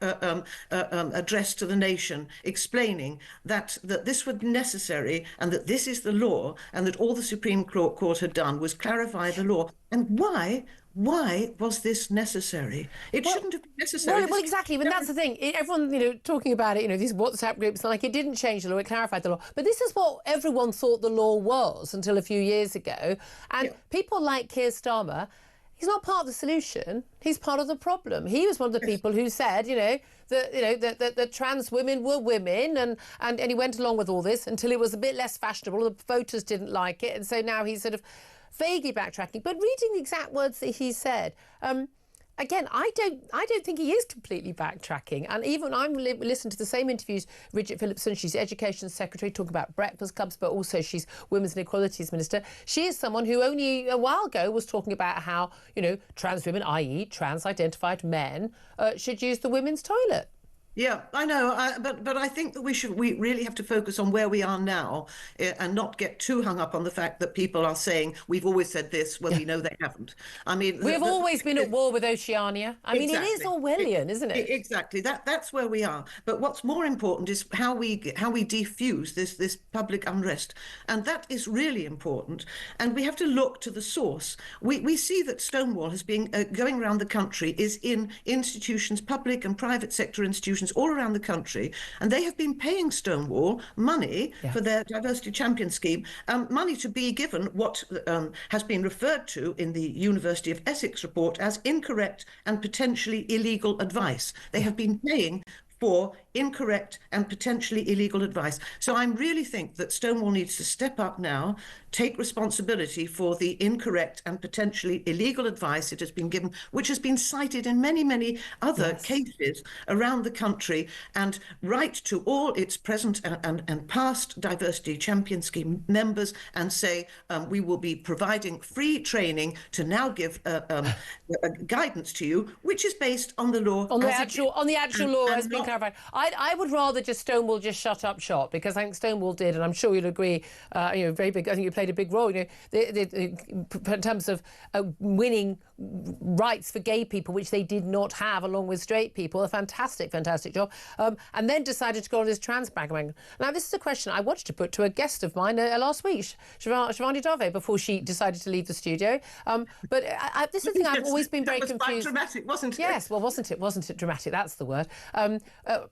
address to the nation, explaining that this was necessary and that this is the law and that all the Supreme Court had done was clarify the law? And why was this necessary? It shouldn't have been necessary. Well, exactly. But that's the thing. Everyone, talking about it, these WhatsApp groups, like, it didn't change the law, it clarified the law. But this is what everyone thought the law was until a few years ago. And people like Keir Starmer, he's not part of the solution. He's part of the problem. He was one of the people who said, that trans women were women, and he went along with all this until it was a bit less fashionable. The voters didn't like it, and so now he's sort of vaguely backtracking. But reading the exact words that he said, again, I don't think he is completely backtracking. And even I'm listening to the same interviews. Bridget Phillipson, she's Education Secretary, talking about breakfast clubs, but also she's Women's and Equalities Minister. She is someone who only a while ago was talking about how, trans women, i.e. trans-identified men, should use the women's toilet. Yeah, I know, but I think that we really have to focus on where we are now and not get too hung up on the fact that people are saying we've always said this when we know they haven't. I mean, we've always been at war with Oceania. I mean, it is Orwellian, isn't it? Exactly. That's where we are. But what's more important is how we defuse this public unrest, and that is really important. And we have to look to the source. We see that Stonewall has been going around the country, is in institutions, public and private sector institutions all around the country, and they have been paying Stonewall money for their diversity champion scheme, money to be given what has been referred to in the University of Essex report as incorrect and potentially illegal advice. They have been paying for incorrect and potentially illegal advice. So I really think that Stonewall needs to step up now, take responsibility for the incorrect and potentially illegal advice it has been given, which has been cited in many, many other cases around the country, and write to all its present and past diversity champion scheme members and say, we will be providing free training to now give guidance to you, which is based on the law. On the actual law has been clarified. I would rather just Stonewall just shut up shop, because I think Stonewall did, and I'm sure you'll agree, very big. I think you played a big role. In terms of winning rights for gay people, which they did not have, along with straight people. A fantastic job. And then decided to go on this trans bandwagon. Now, this is a question I wanted to put to a guest of mine last week, Shivani Dave, before she decided to leave the studio. But this is the thing I've always been very confused. Quite dramatic, wasn't it? Yes, well, wasn't it dramatic? That's the word.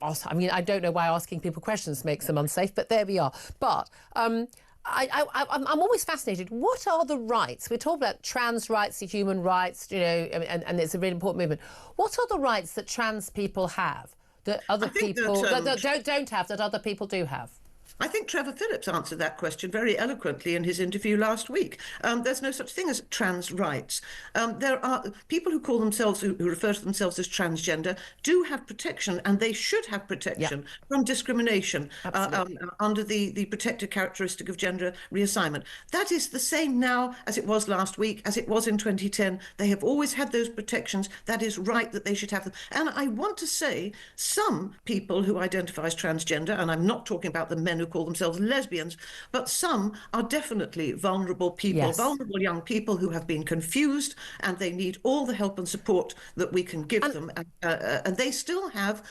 Also, I mean, I don't know why asking people questions makes them unsafe, but there we are. But I'm always fascinated. What are the rights? We're talking about trans rights, the human rights, and it's a really important movement. What are the rights that trans people have that other people don't have, that other people do have? I think Trevor Phillips answered that question very eloquently in his interview last week. There's no such thing as trans rights. There are people who call themselves, who refer to themselves as transgender, do have protection, and they should have protection from discrimination under the protected characteristic of gender reassignment. That is the same now as it was last week, as it was in 2010. They have always had those protections. That is right that they should have them. And I want to say some people who identify as transgender, and I'm not talking about the men who call themselves lesbians, but some are definitely vulnerable people, vulnerable young people who have been confused, and they need all the help and support that we can give them. And they still have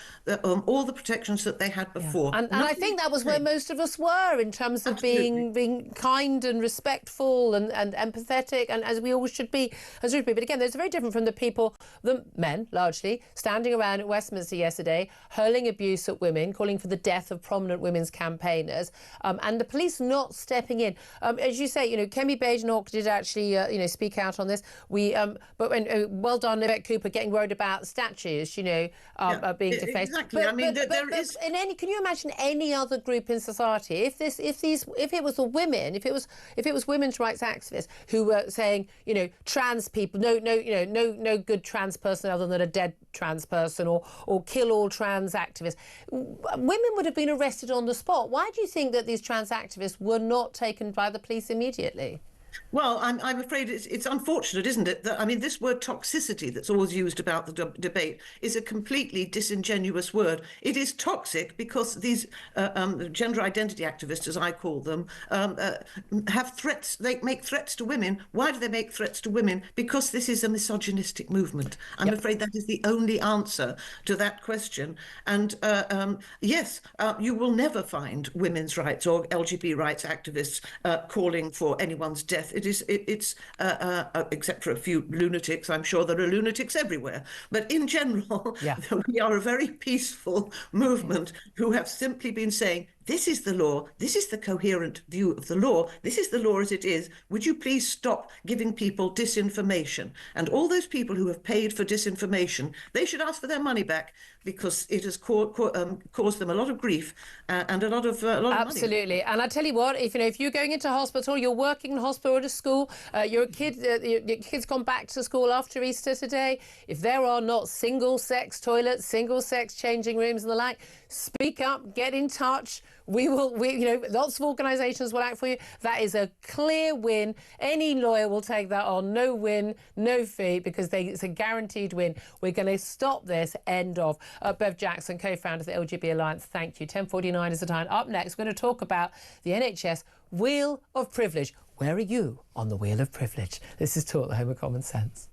all the protections that they had before. And I think that was where most of us were, in terms of being kind and respectful and empathetic, and as we always should be. But again, those are very different from the people, the men largely, standing around at Westminster yesterday, hurling abuse at women, calling for the death of prominent women's campaigners. And the police not stepping in. As you say, Kemi Badenoch did actually, speak out on this. But well done, Yvette Cooper, getting worried about statues, being defaced. Exactly. Can you imagine any other group in society if it was the women, if it was women's rights activists who were saying, trans people, no good trans person other than a dead trans person, or kill all trans activists, women would have been arrested on the spot. Why do you think that these trans activists were not taken by the police immediately? Well, I'm afraid it's unfortunate, isn't it? This word toxicity that's always used about the debate is a completely disingenuous word. It is toxic because these gender identity activists, as I call them, have threats. They make threats to women. Why do they make threats to women? Because this is a misogynistic movement. I'm afraid that is the only answer to that question. And yes, you will never find women's rights or LGBT rights activists calling for anyone's death. It's except for a few lunatics. I'm sure there are lunatics everywhere. But in general, we are a very peaceful movement who have simply been saying, this is the law. This is the coherent view of the law. This is the law as it is. Would you please stop giving people disinformation? And all those people who have paid for disinformation, they should ask for their money back, because it has caused them a lot of grief and a lot of money. Absolutely. And I tell you what, if you're going into hospital, you're working in hospital or at a school, your kid's gone back to school after Easter today, if there are not single-sex toilets, single-sex changing rooms and the like, speak up, get in touch. Lots of organisations will act for you. That is a clear win. Any lawyer will take that on. No win, no fee, because it's a guaranteed win. We're going to stop this. End of. Bev Jackson, co-founder of the LGBT Alliance, thank you. 10:49 is the time. Up next, we're going to talk about the NHS Wheel of Privilege. Where are you on the Wheel of Privilege? This is Talk, the Home of Common Sense.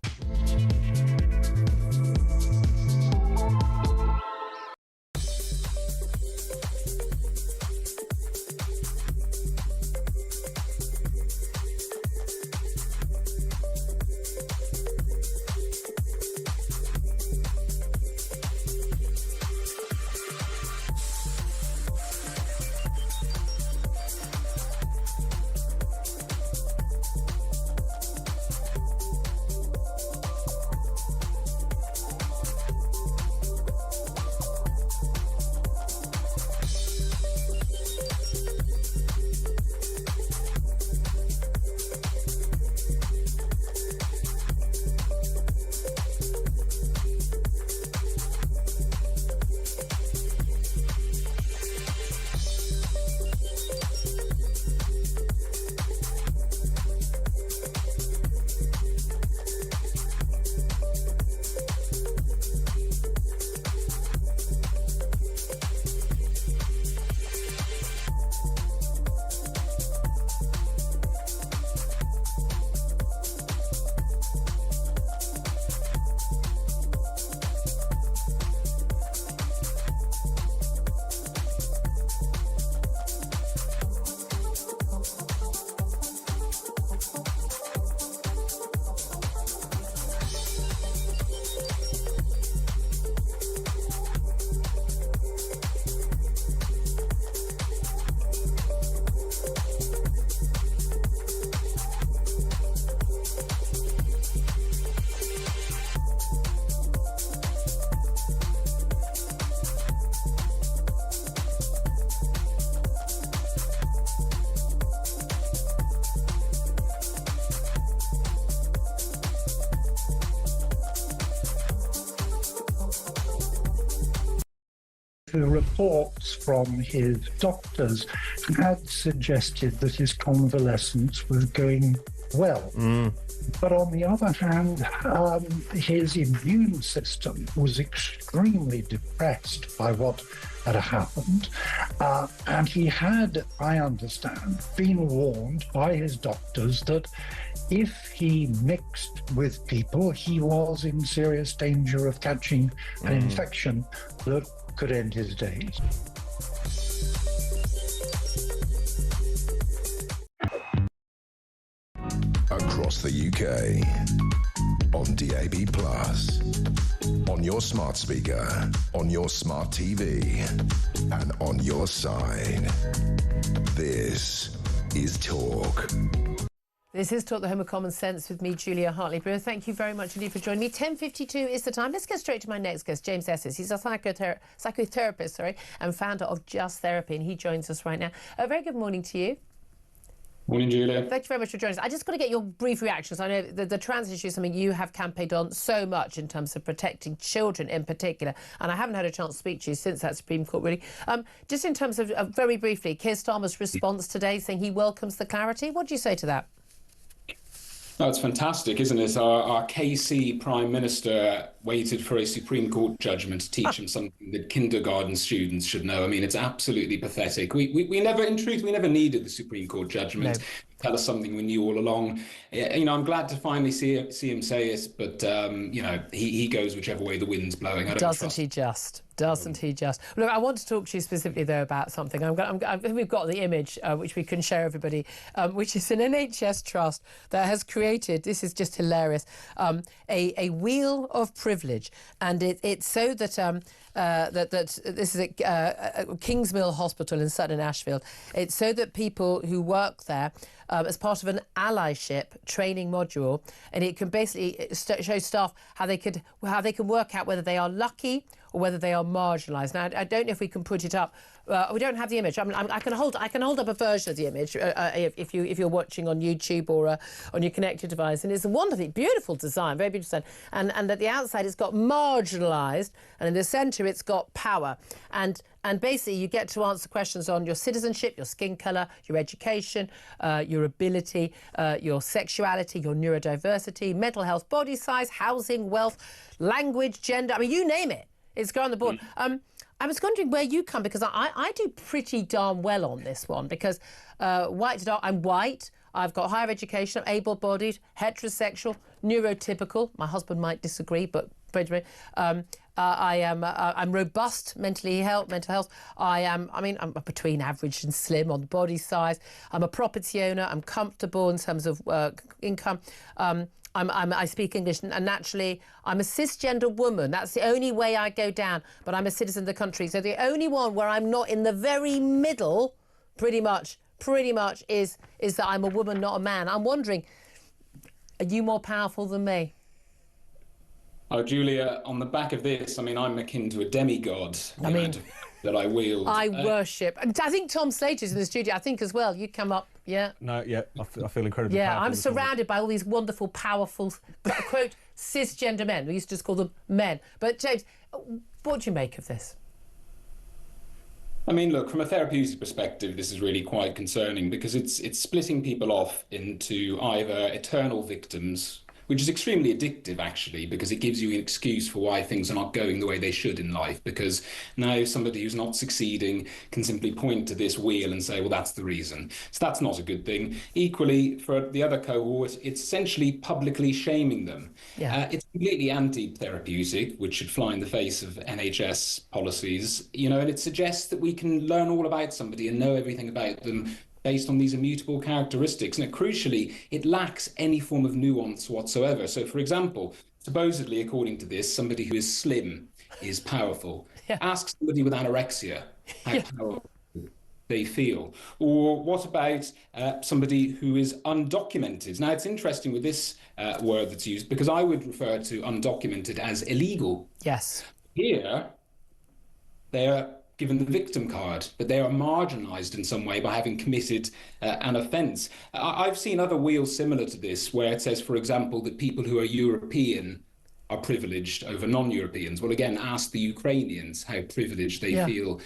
The reports from his doctors had suggested that his convalescence was going well. But on the other hand, his immune system was extremely depressed by what had happened. And he had, I understand, been warned by his doctors that if he mixed with people, he was in serious danger of catching an infection that could end his days. Across the UK, on DAB+, on your smart speaker, on your smart TV, and on your side. This is Talk. This is Talk, the Home of Common Sense, with me, Julia Hartley-Brewer. Thank you very much indeed for joining me. 10:52 is the time. Let's get straight to my next guest, James Esses. He's a psychotherapist, and founder of Just Therapy, and he joins us right now. A very good morning to you. Morning, Julia. Thank you very much for joining us. I just got to get your brief reactions. I know the trans issue is something you have campaigned on so much in terms of protecting children in particular, and I haven't had a chance to speak to you since that Supreme Court ruling. Just in terms of, very briefly, Keir Starmer's response today saying he welcomes the clarity. What do you say to that? That's fantastic, isn't it? Our KC Prime Minister waited for a Supreme Court judgment to teach him something that kindergarten students should know. I mean, it's absolutely pathetic. We never, in truth, we never needed the Supreme Court judgment. No. Tell us something we knew all along. You know, I'm glad to finally see him say it, but, you know, he goes whichever way the wind's blowing. Doesn't he just? Look, I want to talk to you specifically, though, about something. We've got the image, which we can share everybody, which is an NHS trust that has created, this is just hilarious, a wheel of privilege. And it's so that that this is at Kingsmill Hospital in Sutton, Ashfield. It's so that people who work there, as part of an allyship training module, and it can basically show staff how they can work out whether they are lucky or whether they are marginalised. Now, I don't know if we can put it up. We don't have the image. I can hold up a version of the image if you're watching on YouTube or on your connected device. And it's a wonderfully beautiful design, very beautiful design. And at the outside, it's got marginalised, and in the centre, it's got power. And basically, you get to answer questions on your citizenship, your skin colour, your education, your ability, your sexuality, your neurodiversity, mental health, body size, housing, wealth, language, gender. I mean, you name it. It's got on the board. I was wondering where you come, because I do pretty darn well on this one, because white to dark, I'm white, I've got higher education, I'm able-bodied, heterosexual, neurotypical. My husband might disagree, but I'm robust mental health. I'm between average and slim on the body size. I'm a property owner. I'm comfortable in terms of income. I speak English, and naturally, I'm a cisgender woman. That's the only way I go down, but I'm a citizen of the country. So the only one where I'm not in the very middle, pretty much, is that I'm a woman, not a man. I'm wondering, are you more powerful than me? Oh, Julia, on the back of this, I mean, I'm akin to a demigod. That I wield. I worship. And I think Tom Slater's in the studio, I think, as well. You come up, yeah? No, yeah, I feel incredibly powerful. Yeah, I'm surrounded by all these wonderful, powerful, quote, cisgender men. We used to just call them men. But, James, what do you make of this? I mean, look, from a therapeutic perspective, this is really quite concerning, because it's splitting people off into either eternal victims, which is extremely addictive, actually, because it gives you an excuse for why things are not going the way they should in life, because now somebody who's not succeeding can simply point to this wheel and say, well, that's the reason. So that's not a good thing. Equally, for the other cohort, it's essentially publicly shaming them. Yeah. It's completely anti-therapeutic, which should fly in the face of NHS policies, you know, and it suggests that we can learn all about somebody and know everything about them based on these immutable characteristics. And crucially, it lacks any form of nuance whatsoever. So, for example, supposedly, according to this, somebody who is slim is powerful. Yeah. Ask somebody with anorexia how powerful they feel. Or what about somebody who is undocumented? Now, it's interesting with this word that's used, because I would refer to undocumented as illegal. Yes. Here, they're given the victim card, but they are marginalised in some way by having committed an offence. I've seen other wheels similar to this, where it says, for example, that people who are European are privileged over non-Europeans. Well, again, ask the Ukrainians how privileged they feel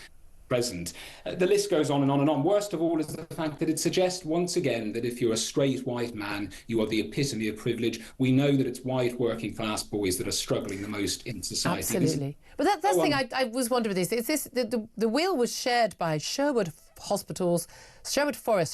present. The list goes on and on and on. Worst of all is the fact that it suggests once again that if you're a straight white man, you are the epitome of privilege. We know that it's white working class boys that are struggling the most in society. Absolutely. But that's the thing I was wondering with this. Is this the wheel was shared by Sherwood Forest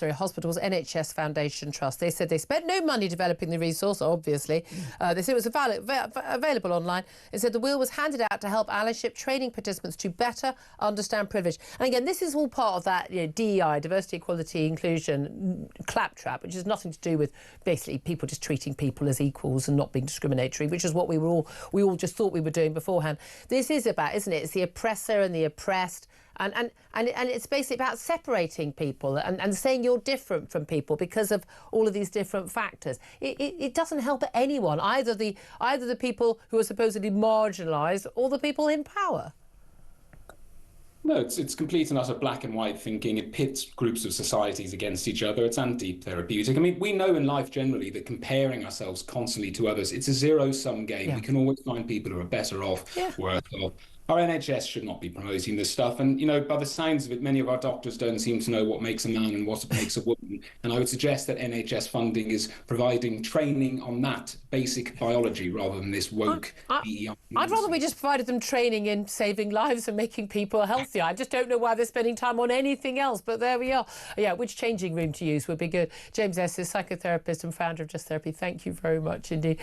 Hospitals NHS Foundation Trust. They said they spent no money developing the resource, obviously. They said it was available online. It said the wheel was handed out to help allyship training participants to better understand privilege. And again, this is all part of that DEI, diversity, equality, inclusion, claptrap, which has nothing to do with basically people just treating people as equals and not being discriminatory, which is what we all just thought we were doing beforehand. This is about, isn't it? It's the oppressor and the oppressed. And it's basically about separating people and saying you're different from people because of all of these different factors. It doesn't help anyone, either the people who are supposedly marginalised or the people in power. No, it's complete and utter black and white thinking. It pits groups of societies against each other. It's anti-therapeutic. I mean, we know in life generally that comparing ourselves constantly to others, it's a zero-sum game. We can always find people who are better off, worse off. Our NHS should not be promoting this stuff. And, by the sounds of it, many of our doctors don't seem to know what makes a man and what makes a woman. And I would suggest that NHS funding is providing training on that basic biology rather than this woke DEI. I'd rather we just provided them training in saving lives and making people healthier. I just don't know why they're spending time on anything else, but there we are. Yeah, which changing room to use would be good. James Esses, psychotherapist and founder of Just Therapy, thank you very much indeed.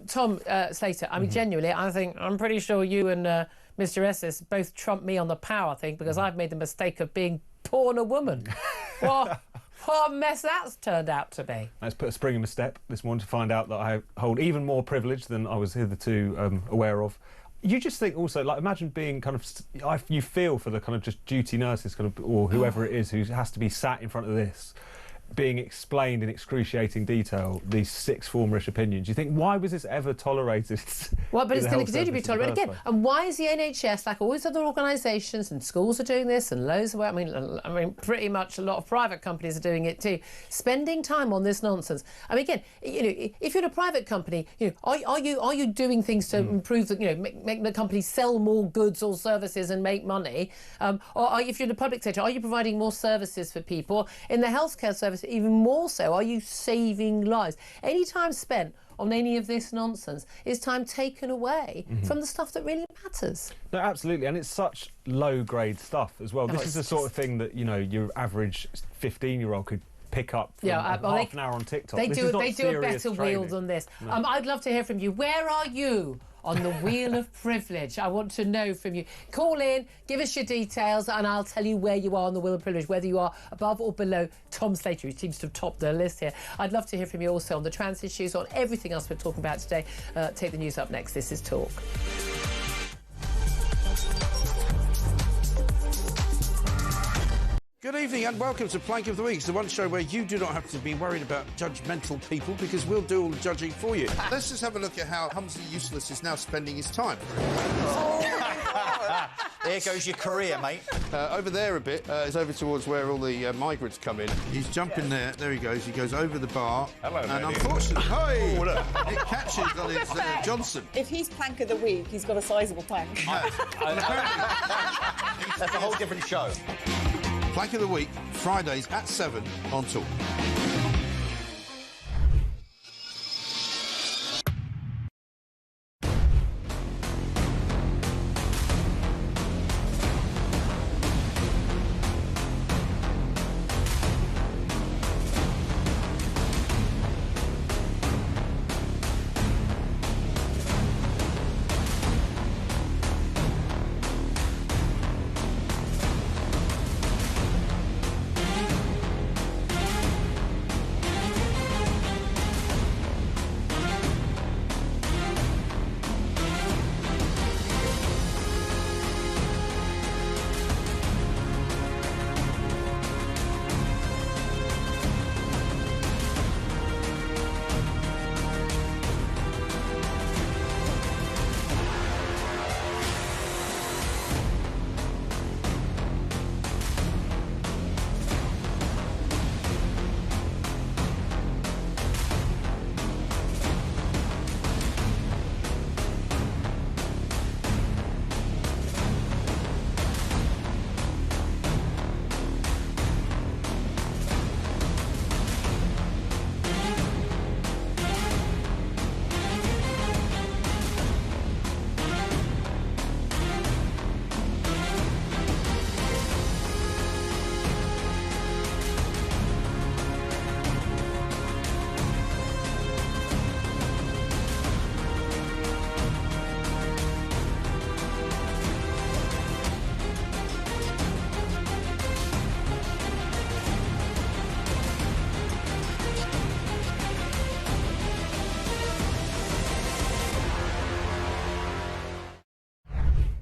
Tom Slater, I mean, genuinely, I'm pretty sure you and Mr. Esses both trump me on the power thing because I've made the mistake of being born a woman. What a mess that's turned out to be. Let's put a spring in my step this morning to find out that I hold even more privilege than I was hitherto aware of. You just think also, like, imagine being kind of, you feel for the kind of just duty nurses kind of, or whoever it is who has to be sat in front of this, being explained in excruciating detail these sixth formerish opinions. You think, why was this ever tolerated? Well, but it's going to continue to be tolerated again. And why is the NHS, like all these other organisations, and schools are doing this, and loads of, I mean, pretty much a lot of private companies are doing it too, spending time on this nonsense. I mean, again, if you're in a private company, are you doing things to improve the, make the company sell more goods or services and make money? Or if you're in the public sector, are you providing more services for people? In the healthcare service, even more so, are you saving lives? Any time spent on any of this nonsense is time taken away from the stuff that really matters. No, absolutely, and it's such low-grade stuff as well. This is the sort of thing that, your average 15-year-old could pick up from half an hour on TikTok. They do a better wheel than this. No. I'd love to hear from you. Where are you on the wheel of privilege? I want to know from you. Call in, give us your details, and I'll tell you where you are on the wheel of privilege, whether you are above or below Tom Slater, who seems to have topped the list here. I'd love to hear from you also on the trans issues, on everything else we're talking about today. Take the news up next. This is Talk. Good evening and welcome to Plank of the Week. It's the one show where you do not have to be worried about judgmental people because we'll do all the judging for you. Let's just have a look at how Humsley Useless is now spending his time. There goes your career, mate. Over there a bit is over towards where all the migrants come in. He's jumping there. There he goes. He goes over the bar. Hello, and lady. Unfortunately, it catches on his Johnson. If he's Plank of the Week, he's got a sizable plank. That's a whole different show. Plank of the Week, Fridays at 7 on Talk.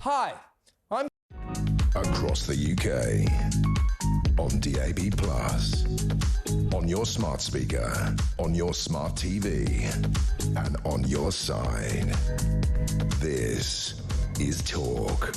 Hi, I'm... Across the UK, on DAB+, on your smart speaker, on your smart TV, and on your side. This is Talk.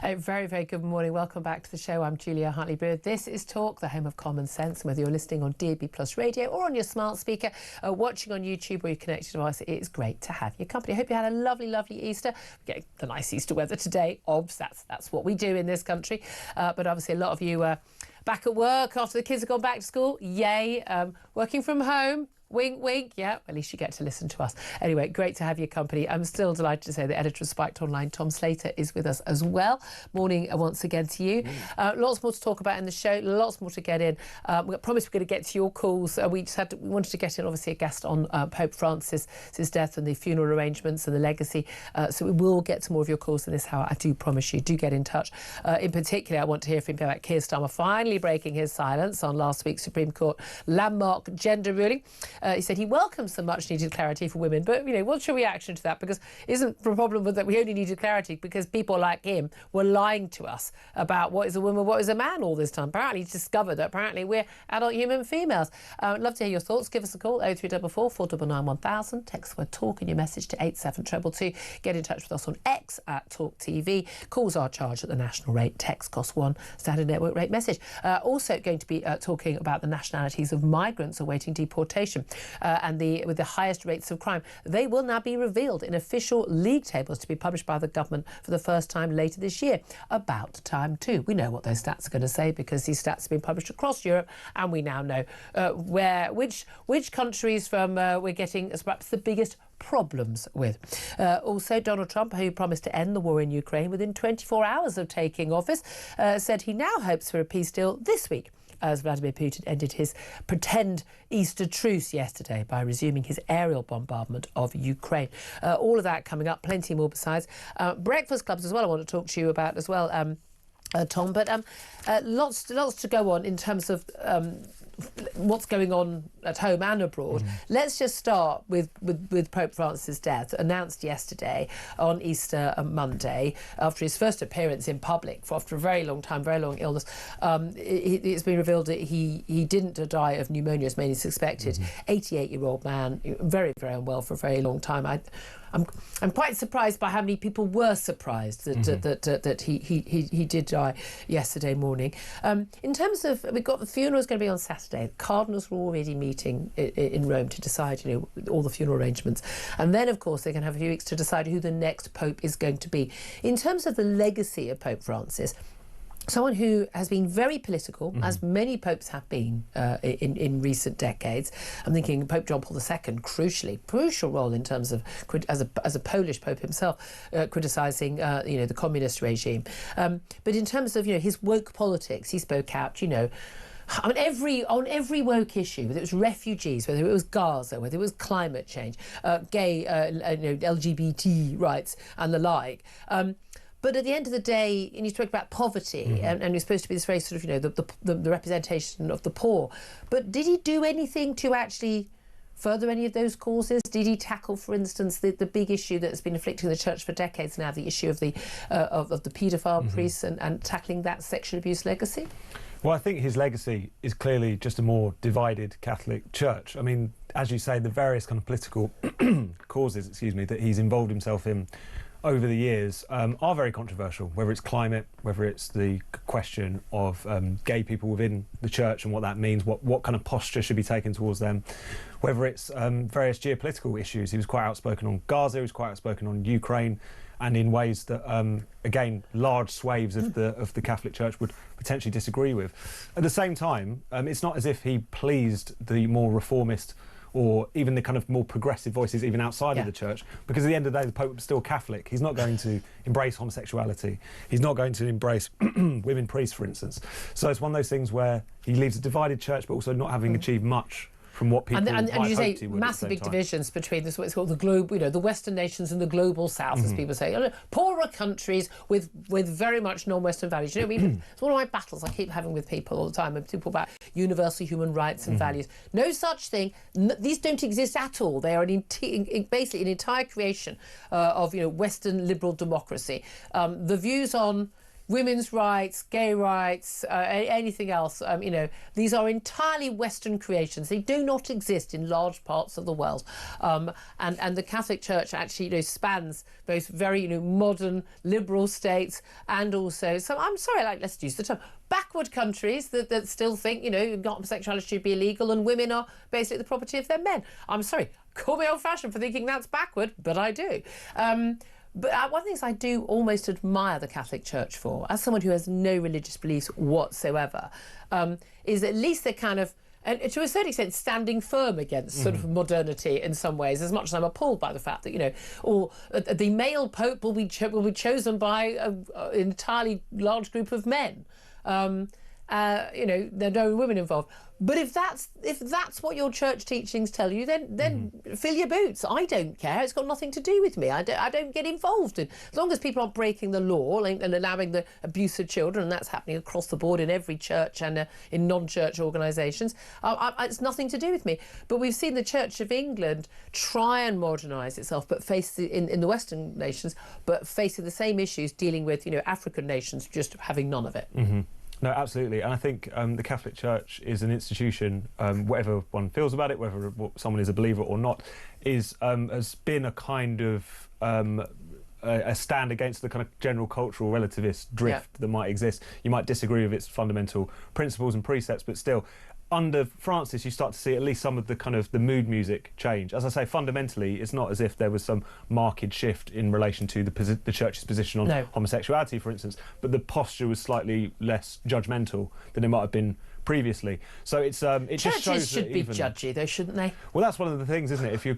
A very, very good morning. Welcome back to the show. I'm Julia Hartley-Brewer. This is Talk, the home of common sense. Whether you're listening on DAB+ radio or on your smart speaker, watching on YouTube or your connected device, it is great to have your company. I hope you had a lovely, lovely Easter. We're getting the nice Easter weather today. Obvs, that's what we do in this country. But obviously a lot of you back at work after the kids have gone back to school. Yay. Working from home. Wink, wink. Yeah, at least you get to listen to us. Anyway, great to have your company. I'm still delighted to say the editor of Spiked Online, Tom Slater, is with us as well. Morning once again to you. Lots more to talk about in the show, lots more to get in. We promised we're going to get to your calls. We wanted to get in, obviously, a guest on Pope Francis' death and the funeral arrangements and the legacy. So we will get to more of your calls in this hour. I do promise you. Do get in touch. In particular, I want to hear from you about Keir Starmer finally breaking his silence on last week's Supreme Court landmark gender ruling. He said he welcomes the much-needed clarity for women. But, you know, what's your reaction to that? Because isn't the problem with that we only needed clarity because people like him were lying to us about what is a woman, what is a man all this time. Apparently he's discovered that apparently we're adult human females. I'd love to hear your thoughts. Give us a call, 0344 499 1000. Text the word TALK in your message to 87222. Get in touch with us on X at Talk TV. Calls are charged at the national rate. Text costs £1. Standard network rate message. Also going to be talking about the nationalities of migrants awaiting deportation. And with the highest rates of crime. They will now be revealed in official league tables to be published by the government for the first time later this year. About time too. We know what those stats are going to say because these stats have been published across Europe, and we now know which countries from we're getting as perhaps the biggest problems with. Also, Donald Trump, who promised to end the war in Ukraine within 24 hours of taking office, said he now hopes for a peace deal this week, as Vladimir Putin ended his pretend Easter truce yesterday by resuming his aerial bombardment of Ukraine. All of that coming up, plenty more besides. Breakfast clubs as well I want to talk to you about as well, Tom, but lots to go on in terms of what's going on at home and abroad. Let's just start with Pope Francis' death, announced yesterday on Easter Monday, after his first appearance in public after a very long time, very long illness. It's been revealed that he didn't die of pneumonia as many suspected. 88-year-old man, very, very unwell for a very long time. I'm quite surprised by how many people were surprised that he did die yesterday morning. In terms of, we've got the funeral is going to be on Saturday. The cardinals were already meeting in Rome to decide, all the funeral arrangements, and then of course they're going to have a few weeks to decide who the next pope is going to be. In terms of the legacy of Pope Francis, someone who has been very political, as many popes have been in recent decades. I'm thinking Pope John Paul II, crucial role in terms of, as a Polish pope himself, criticising the communist regime. But in terms of his woke politics, he spoke out, on every woke issue, whether it was refugees, whether it was Gaza, whether it was climate change, gay, LGBT rights and the like. But at the end of the day, and you spoke about poverty, and you're supposed to be this very sort of, the representation of the poor. But did he do anything to actually further any of those causes? Did he tackle, for instance, the big issue that's been afflicting the church for decades now, the issue of the paedophile priests and tackling that sexual abuse legacy? Well, I think his legacy is clearly just a more divided Catholic Church. I mean, as you say, the various kind of political causes, that he's involved himself in over the years are very controversial, whether it's climate, whether it's the question of gay people within the church and what that means, what kind of posture should be taken towards them, whether it's various geopolitical issues. He was quite outspoken on Gaza, he was quite outspoken on Ukraine, and in ways that, again, large swathes of the Catholic Church would potentially disagree with. At the same time, it's not as if he pleased the more reformist or even the kind of more progressive voices even outside of the church, because at the end of the day, the Pope is still Catholic. He's not going to embrace homosexuality. He's not going to embrace women priests, for instance. So it's one of those things where he leaves a divided church, but also not having achieved much from what people and might you hope say he would. massive big divisions between this, what's called the globe, the Western nations and the global South, as people say. Poorer countries with very much non-Western values. It's one of my battles I keep having with people all the time, and people about universal human rights and values. No such thing. These don't exist at all. They are basically an entire creation of Western liberal democracy. The views on women's rights, gay rights, anything else, these are entirely Western creations. They do not exist in large parts of the world. And the Catholic Church actually spans both very modern liberal states and also, so I'm sorry, let's use the term, backward countries that still think, homosexuality should be illegal and women are basically the property of their men. I'm sorry, call me old-fashioned for thinking that's backward, but I do. But one of the things I do almost admire the Catholic Church for, as someone who has no religious beliefs whatsoever, is at least they're kind of, and to a certain extent, standing firm against sort of modernity in some ways, as much as I'm appalled by the fact that, or the male pope will be chosen by an entirely large group of men. There are no women involved. But if that's what your church teachings tell you, then fill your boots. I don't care. It's got nothing to do with me. I don't get involved in. As long as people aren't breaking the law and allowing the abuse of children, and that's happening across the board in every church and in non-church organisations, it's nothing to do with me. But we've seen the Church of England try and modernise itself, but in the Western nations, but facing the same issues, dealing with African nations, just having none of it. No, absolutely. And I think the Catholic Church is an institution, whatever one feels about it, whether someone is a believer or not, has been a kind of a stand against the kind of general cultural relativist drift that might exist. You might disagree with its fundamental principles and precepts, but still, under Francis, you start to see at least some of the kind of the mood music change. As I say, fundamentally, it's not as if there was some marked shift in relation to the Church's position on homosexuality, for instance, but the posture was slightly less judgmental than it might have been previously. So it just shows churches should be judgy, though, shouldn't they? Well, that's one of the things, isn't it? If you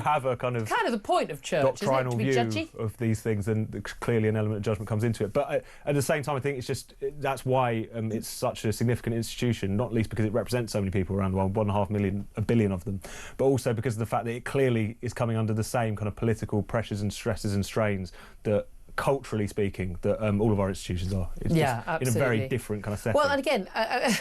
have a kind of the point of church, doctrinal isn't it, to be view judgy? of these things, then clearly an element of judgment comes into it. But at the same time, I think that's why it's such a significant institution, not least because it represents so many people around the world, 1.5 million, 1 billion of them, but also because of the fact that it clearly is coming under the same kind of political pressures and stresses and strains that, culturally speaking, that all of our institutions are. It's just absolutely. in a very different kind of setting. Well, and again, I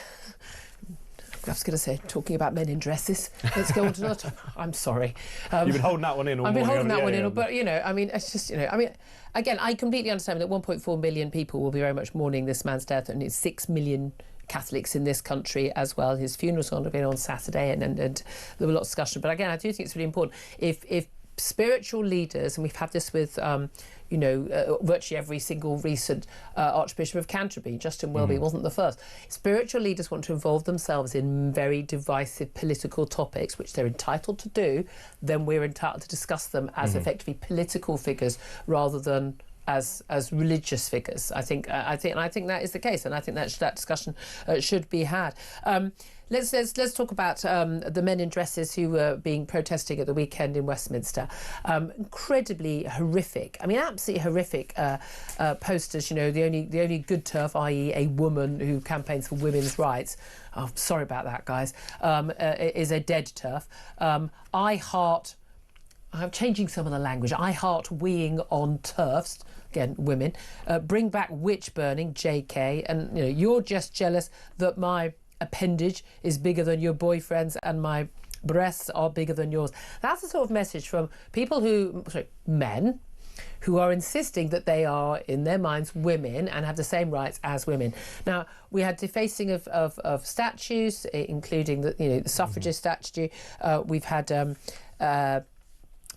was going to say, talking about men in dresses. Let's go on to another topic. I'm sorry. You've been holding that one in all morning. I've been holding that one in, but it's just, again, I completely understand that 1.4 million people will be very much mourning this man's death, and it's 6 million Catholics in this country as well. His funeral's going to be on Saturday, and there was a lot of discussion. But again, I do think it's really important if spiritual leaders, and we've had this with virtually every single recent Archbishop of Canterbury, Justin Welby wasn't the first. Spiritual leaders want to involve themselves in very divisive political topics, which they're entitled to do, then we're entitled to discuss them as effectively political figures rather than as religious figures. I think that is the case, and I think that discussion should be had. Let's talk about the men in dresses who were protesting at the weekend in Westminster. Incredibly horrific. I mean, absolutely horrific posters. The only good TERF, i.e., a woman who campaigns for women's rights. Oh, sorry about that, guys. Is a dead TERF. I'm changing some of the language. I heart weeing on TERFs. Again, women. Bring back witch burning, JK. And you're just jealous that my appendage is bigger than your boyfriend's and my breasts are bigger than yours. That's the sort of message from people men who are insisting that they are, in their minds, women and have the same rights as women. Now, we had defacing of statues, including the suffragist statue. We've had some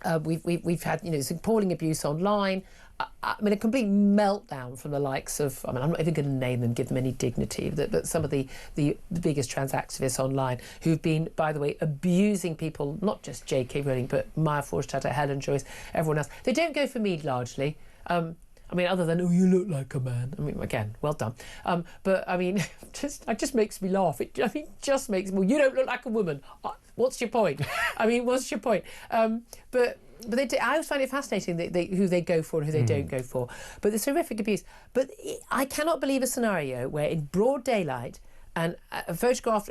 appalling abuse online. I mean, a complete meltdown from the likes of, I'm not even going to name them, give them any dignity, but some of the biggest trans activists online who've been, by the way, abusing people, not just J.K. Rowling, but Maya Forstater, Helen Joyce, everyone else. They don't go for me largely. Other than, you look like a man. I mean, again, well done. But, I mean, it just makes me laugh. It just makes me, you don't look like a woman. What's your point? What's your point? But I always find it fascinating who they go for and who they don't go for. But there's horrific abuse. But I cannot believe a scenario where in broad daylight and photographed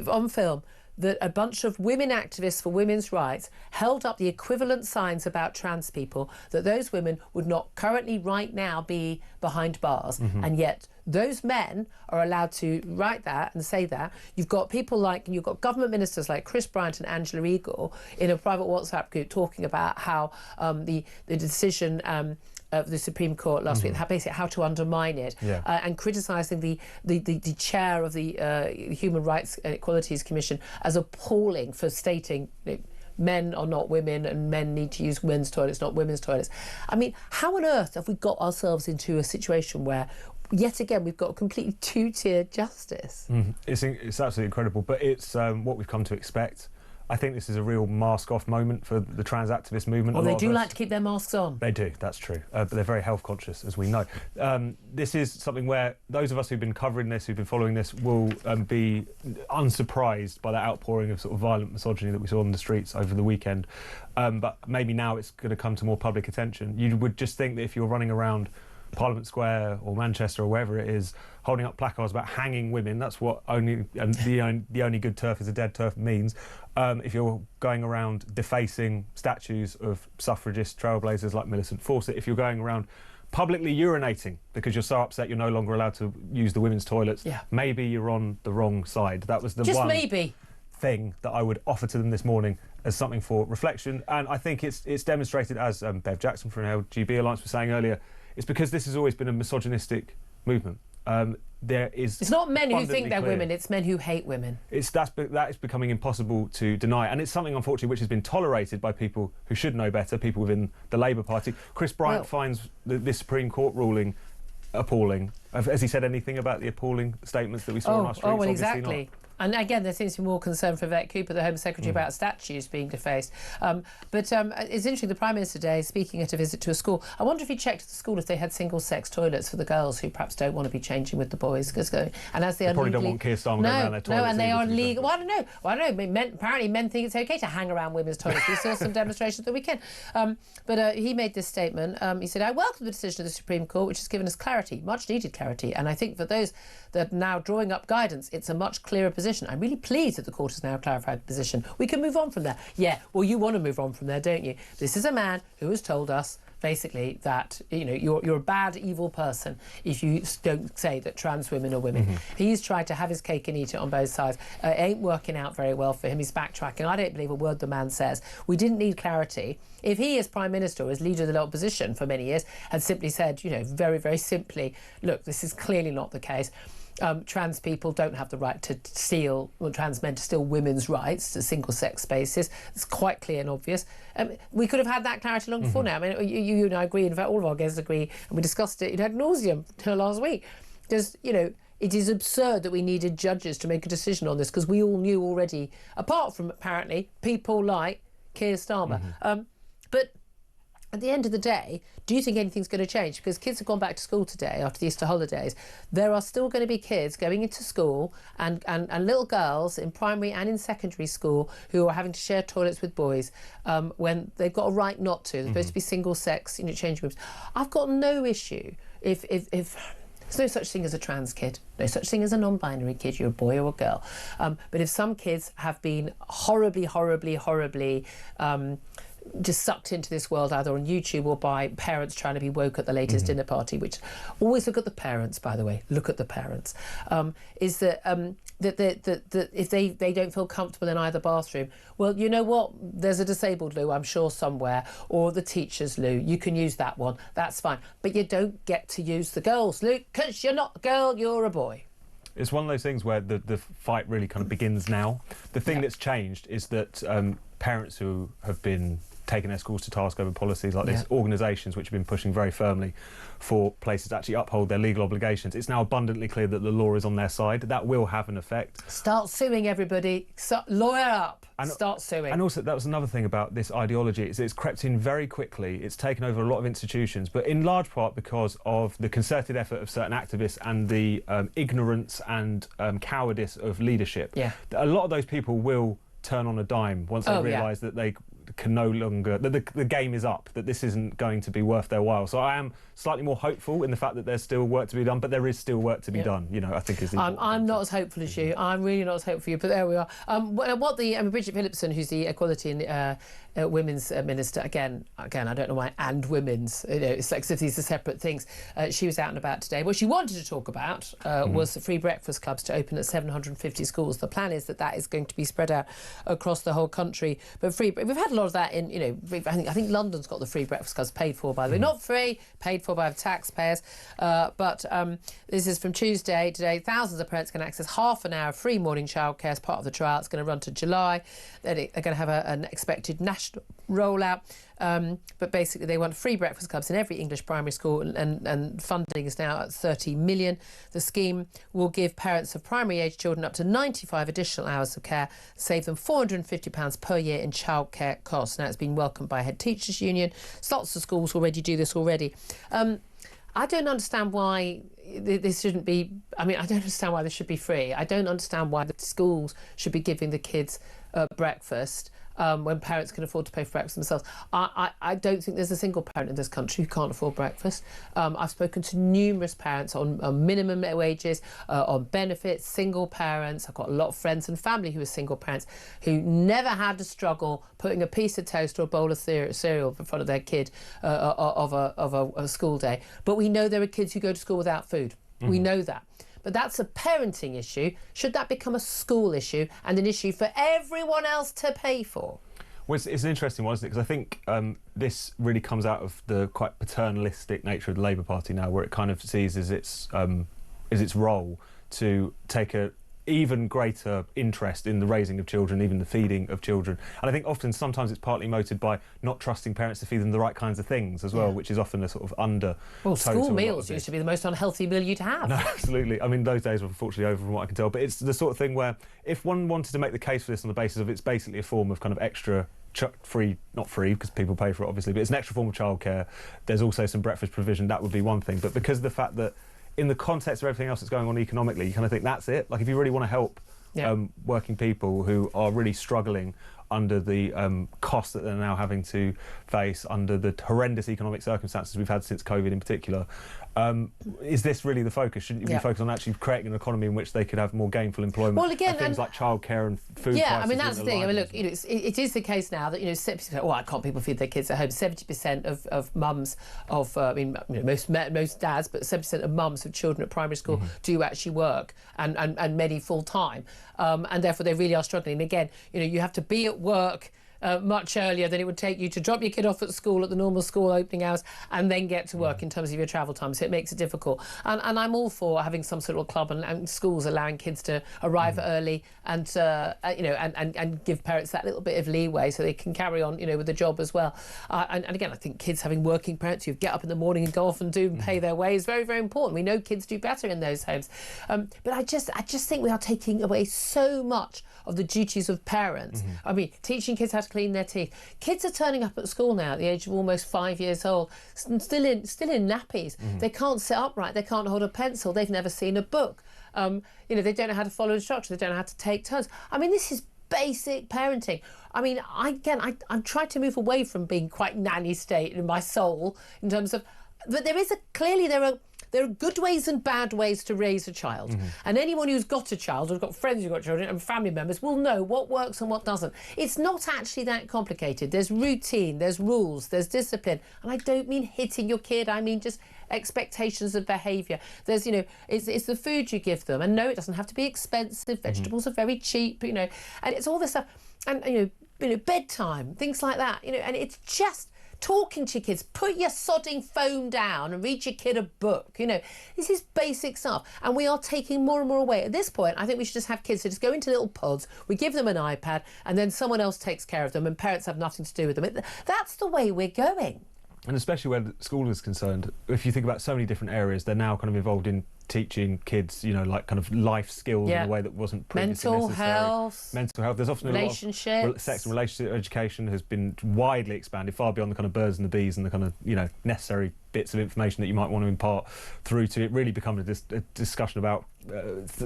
on film, that a bunch of women activists for women's rights held up the equivalent signs about trans people, that those women would not currently right now be behind bars. And yet those men are allowed to write that and say that. You've got people like, you've got government ministers like Chris Bryant and Angela Eagle in a private WhatsApp group talking about how the decision of the Supreme Court last week, basically how to undermine it, and criticising the chair of the Human Rights and Equalities Commission as appalling for stating men are not women and men need to use men's toilets, not women's toilets. I mean, how on earth have we got ourselves into a situation where yet again we've got a completely two-tier justice? It's absolutely incredible, but it's what we've come to expect. I think this is a real mask-off moment for the trans activist movement. Well, they do like to keep their masks on. They do, that's true. But they're very health conscious, as we know. This is something where those of us who've been covering this, who've been following this, will be unsurprised by that outpouring of sort of violent misogyny that we saw on the streets over the weekend. But maybe now it's going to come to more public attention. You would just think that if you're running around Parliament Square or Manchester or wherever it is, holding up placards about hanging women, that's what the only good turf is a dead turf means. If you're going around defacing statues of suffragist trailblazers like Millicent Fawcett, if you're going around publicly urinating because you're so upset you're no longer allowed to use the women's toilets, maybe you're on the wrong side. That was the one thing that I would offer to them this morning as something for reflection. And I think it's demonstrated, as Bev Jackson from the LGB Alliance was saying earlier, it's because this has always been a misogynistic movement. It's not men who think they're women, it's men who hate women. That is becoming impossible to deny, and it's something, unfortunately, which has been tolerated by people who should know better, people within the Labour Party. Chris Bryant finds this Supreme Court ruling appalling. Has he said anything about the appalling statements that we saw on our streets? Oh, well, exactly. And again, there seems to be more concern for Yvette Cooper, the Home Secretary, about statues being defaced. But it's interesting, the Prime Minister today, speaking at a visit to a school, I wonder if he checked at the school if they had single-sex toilets for the girls who perhaps don't want to be changing with the boys. And as they probably don't want Keir Starmer going around their toilets. No, and they are legal. Well, I don't know. Apparently men think it's OK to hang around women's toilets. We saw some demonstrations at the weekend. But he made this statement. He said, I welcome the decision of the Supreme Court, which has given us clarity, much-needed clarity. And I think for those that are now drawing up guidance, it's a much clearer position. I'm really pleased that the court has now clarified the position. We can move on from there. Yeah, well, you want to move on from there, don't you? This is a man who has told us, basically, that you're a bad, evil person if you don't say that trans women are women. He's tried to have his cake and eat it on both sides. It ain't working out very well for him. He's backtracking. I don't believe a word the man says. We didn't need clarity. If he, as Prime Minister, or as leader of the opposition for many years, had simply said, very, very simply, look, this is clearly not the case. Trans people don't have the right to steal, or trans men to steal women's rights to single-sex spaces. It's quite clear and obvious. We could have had that clarity long before now. I mean, you and I agree, in fact, all of our guests agree, and we discussed it ad nauseum last week. Because, it is absurd that we needed judges to make a decision on this, because we all knew already, apart from, apparently, people like Keir Starmer. But at the end of the day, do you think anything's going to change? Because kids have gone back to school today after the Easter holidays. There are still going to be kids going into school and little girls in primary and in secondary school who are having to share toilets with boys when they've got a right not to. They're supposed to be single-sex, changing rooms. I've got no issue if there's no such thing as a trans kid, no such thing as a non-binary kid, you're a boy or a girl. But if some kids have been horribly just sucked into this world, either on YouTube or by parents trying to be woke at the latest dinner party, which always look at the parents, by the way, look at the parents, is that if they don't feel comfortable in either bathroom, well, you know what, there's a disabled loo, I'm sure, somewhere, or the teacher's loo, you can use that one, that's fine, but you don't get to use the girls' loo because you're not a girl, you're a boy. It's one of those things where the fight really kind of begins now. The thing that's changed is that parents who have been taking their schools to task over policies like this, organisations which have been pushing very firmly for places to actually uphold their legal obligations, it's now abundantly clear that the law is on their side. That will have an effect. Start suing, everybody. Lawyer up. Start suing. And also, that was another thing about this ideology, is it's crept in very quickly. It's taken over a lot of institutions, but in large part because of the concerted effort of certain activists and the ignorance and cowardice of leadership. A lot of those people will turn on a dime once they realise that can no longer, that the game is up, that this isn't going to be worth their while. So I am slightly more hopeful in the fact that there's still work to be done, but there is still work to be done, you know, I think is the I'm not as hopeful as you. I'm really not as hopeful for you, but there we are. Bridget Phillipson, who's the Equality and Women's Minister, again, I don't know why, and Women's, you know, it's like as if these are separate things. She was out and about today. What she wanted to talk about was the free breakfast clubs to open at 750 schools. The plan is that is going to be spread out across the whole country. But we've had a lot of that in, you know, I think London's got the free breakfast clubs paid for, by the way. Not free, paid for by the taxpayers. But this is from Tuesday today. Thousands of parents can access half an hour of free morning childcare as part of the trial. It's going to run to July. They're going to have an expected national rollout. But basically they want free breakfast clubs in every English primary school, and funding is now at 30 million. The scheme will give parents of primary age children up to 95 additional hours of care, save them £450 per year in childcare costs. Now, it's been welcomed by Head Teachers Union. Lots of schools already do this already. I don't understand why this shouldn't be, I don't understand why this should be free. I don't understand why the schools should be giving the kids breakfast when parents can afford to pay for breakfast themselves. I don't think there's a single parent in this country who can't afford breakfast. I've spoken to numerous parents on minimum wages, on benefits, single parents. I've got a lot of friends and family who are single parents who never had to struggle putting a piece of toast or a bowl of cereal in front of their kid of a school day. But we know there are kids who go to school without food. We know that. But that's a parenting issue. Should that become a school issue and an issue for everyone else to pay for? Well, it's an interesting one, isn't it? Because I think this really comes out of the quite paternalistic nature of the Labour Party now, where it kind of sees as its role to take a even greater interest in the raising of children, even the feeding of children. And I think often, sometimes it's partly motivated by not trusting parents to feed them the right kinds of things as well, which is often a sort of under. Well, school meals used to be the most unhealthy meal you'd have. No, absolutely. I mean, those days were unfortunately over from what I can tell. But it's the sort of thing where if one wanted to make the case for this on the basis of it's basically a form of kind of extra free, not free because people pay for it obviously, but it's an extra form of childcare. There's also some breakfast provision, that would be one thing. But because of the fact that in the context of everything else that's going on economically, you kind of think that's it. Like, if you really want to help working people who are really struggling under the costs that they're now having to face, under the horrendous economic circumstances we've had since COVID in particular, is this really the focus? Shouldn't you be focused on actually creating an economy in which they could have more gainful employment? Well, again, and things like childcare and food yeah, prices. I mean, that's the thing. I mean, look, you know, it is the case now that, you know, 70%, why can't people feed their kids at home? 70% of mums most dads, but 70% of mums of children at primary school do actually work, and many full time, and therefore they really are struggling. And again, you know, you have to be at work much earlier than it would take you to drop your kid off at school at the normal school opening hours and then get to work in terms of your travel time, so it makes it difficult. And I'm all for having some sort of club and schools allowing kids to arrive early and you know, and give parents that little bit of leeway so they can carry on, you know, with the job as well. And again, I think kids having working parents who get up in the morning and go off and do and pay their way is very, very important. We know kids do better in those homes. But I just think we are taking away so much of the duties of parents. I mean, teaching kids how to clean their teeth. Kids are turning up at school now at the age of almost 5 years old, still in nappies. They can't sit upright. They can't hold a pencil. They've never seen a book. You know, they don't know how to follow instructions. They don't know how to take turns. I mean, this is basic parenting. I mean, I'm trying to move away from being quite nanny state in my soul in terms of, but there are good ways and bad ways to raise a child. And anyone who's got a child, or got friends who've got children and family members, will know what works and what doesn't. It's not actually that complicated. There's routine, there's rules, there's discipline. And I don't mean hitting your kid, I mean just expectations of behaviour. There's, you know, it's the food you give them. And no, it doesn't have to be expensive. Vegetables are very cheap, you know, and it's all this stuff. And, you know, bedtime, things like that, you know, and it's just talking to your kids. Put your sodding phone down and read your kid a book. You know, this is basic stuff. And we are taking more and more away. At this point, I think we should just have kids who just go into little pods, we give them an iPad, and then someone else takes care of them, and parents have nothing to do with them. That's the way we're going. And especially where the school is concerned, if you think about so many different areas, they're now kind of involved in teaching kids, you know, like kind of life skills in a way that wasn't previously necessary. Mental health. There's often relationships. A lot of sex and relationship education has been widely expanded, far beyond the kind of birds and the bees and the kind of, you know, necessary bits of information that you might want to impart through to it really becoming a discussion about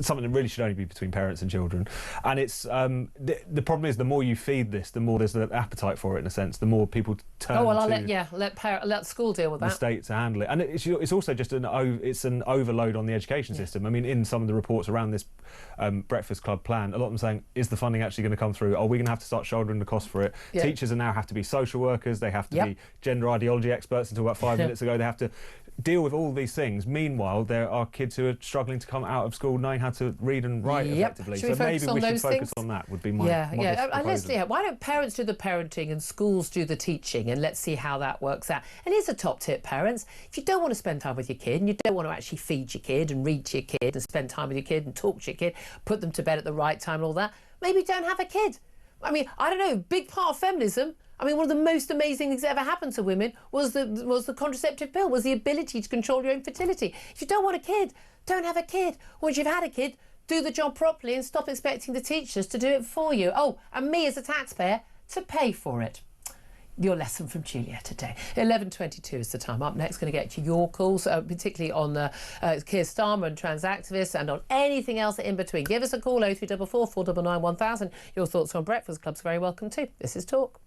something that really should only be between parents and children. And it's the problem is the more you feed this, the more there's an appetite for it, in a sense. The more people turn Oh, well, to let school deal with the that. state to handle it. And it's also just an overload on the education system. I mean, in some of the reports around this Breakfast Club plan, a lot of them saying, is the funding actually going to come through? Are we going to have to start shouldering the cost for it? Yeah. Teachers now have to be social workers. They have to be gender ideology experts until about 5 minutes ago. They have to deal with all these things. Meanwhile, there are kids who are struggling to come out of school knowing how to read and write effectively. So maybe we should focus on that, would be my proposal. Why don't parents do the parenting and schools do the teaching, and let's see how that works out. And here's a top tip, parents. If you don't want to spend time with your kid and you don't want to actually feed your kid and read to your kid and spend time with your kid and talk to your kid, put them to bed at the right time and all that, maybe don't have a kid. I mean, I don't know, big part of feminism. I mean, one of the most amazing things that ever happened to women was the contraceptive pill, was the ability to control your own fertility. If you don't want a kid, don't have a kid. Once you've had a kid, do the job properly and stop expecting the teachers to do it for you. Oh, and me as a taxpayer to pay for it. Your lesson from Julia today. 11:22 is the time. Up next, going to get to your calls, particularly on Keir Starmer and trans activists, and on anything else in between. Give us a call, 0344 499 1000. Your thoughts on Breakfast Club's very welcome too. This is Talk.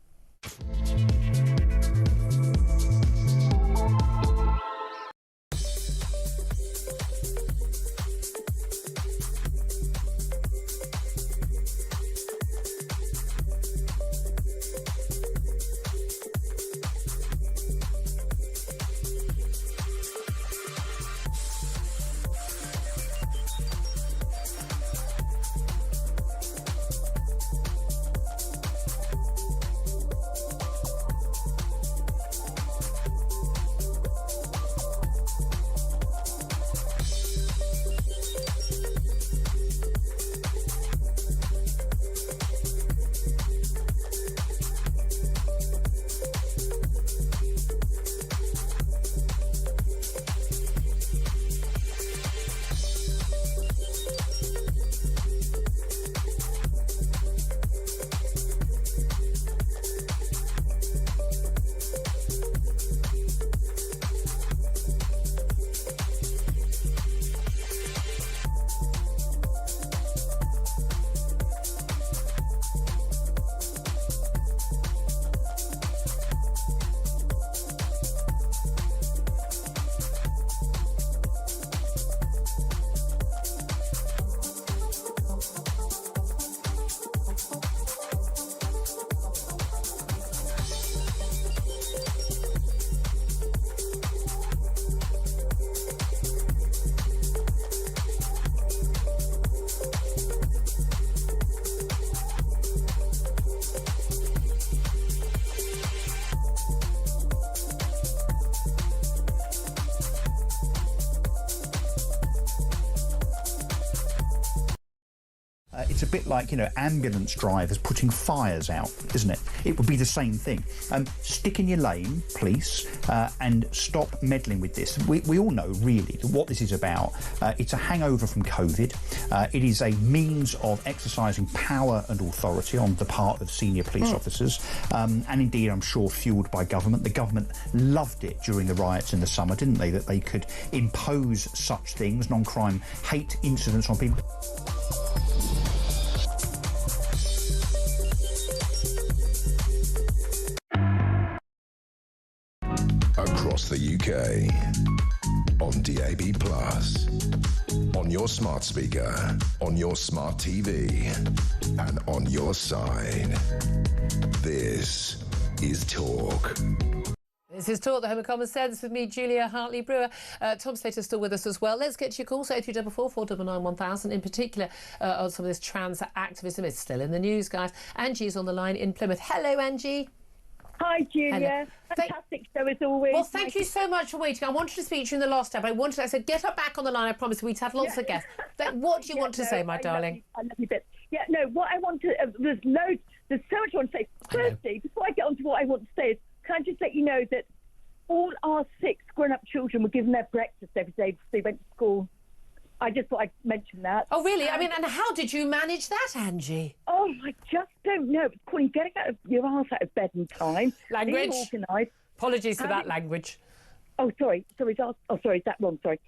It's a bit like, ambulance drivers putting fires out, isn't it? It would be the same thing. Stick in your lane, police, and stop meddling with this. We all know, really, what this is about. It's a hangover from COVID. It is a means of exercising power and authority on the part of senior police officers, and indeed, I'm sure, fuelled by government. The government loved it during the riots in the summer, didn't they? That they could impose such things, non-crime hate incidents on people. Across the UK, on DAB+, on your smart speaker, on your smart TV, and on your side. This is Talk. This is Talk, the home of common sense, with me, Julia Hartley-Brewer. Tom Slater still with us as well. Let's get to your calls, 0344 499 1000, in particular on some of this trans activism. It's still in the news, guys. Angie's on the line in Plymouth. Hello, Angie. Hi, Julia. Hello. Fantastic show as always. Well, thank you so much for waiting. I wanted to speak to you in the last time. I said, get her back on the line. I promise we'd have lots of guests. What do you want to say, my darling? I love you bits. Yeah, no, what I want to... there's so much I want to say. Firstly, before I get on to what I want to say, is can I just let you know that all our 6 grown-up children were given their breakfast every day before they went to school. I just thought I'd mention that. Oh, really? I mean, and how did you manage that, Angie? Oh, I just don't know. It's calling getting out of your arse out of bed in time. Language. Being organised. Apologies for that language. Oh, sorry, is that wrong? Sorry.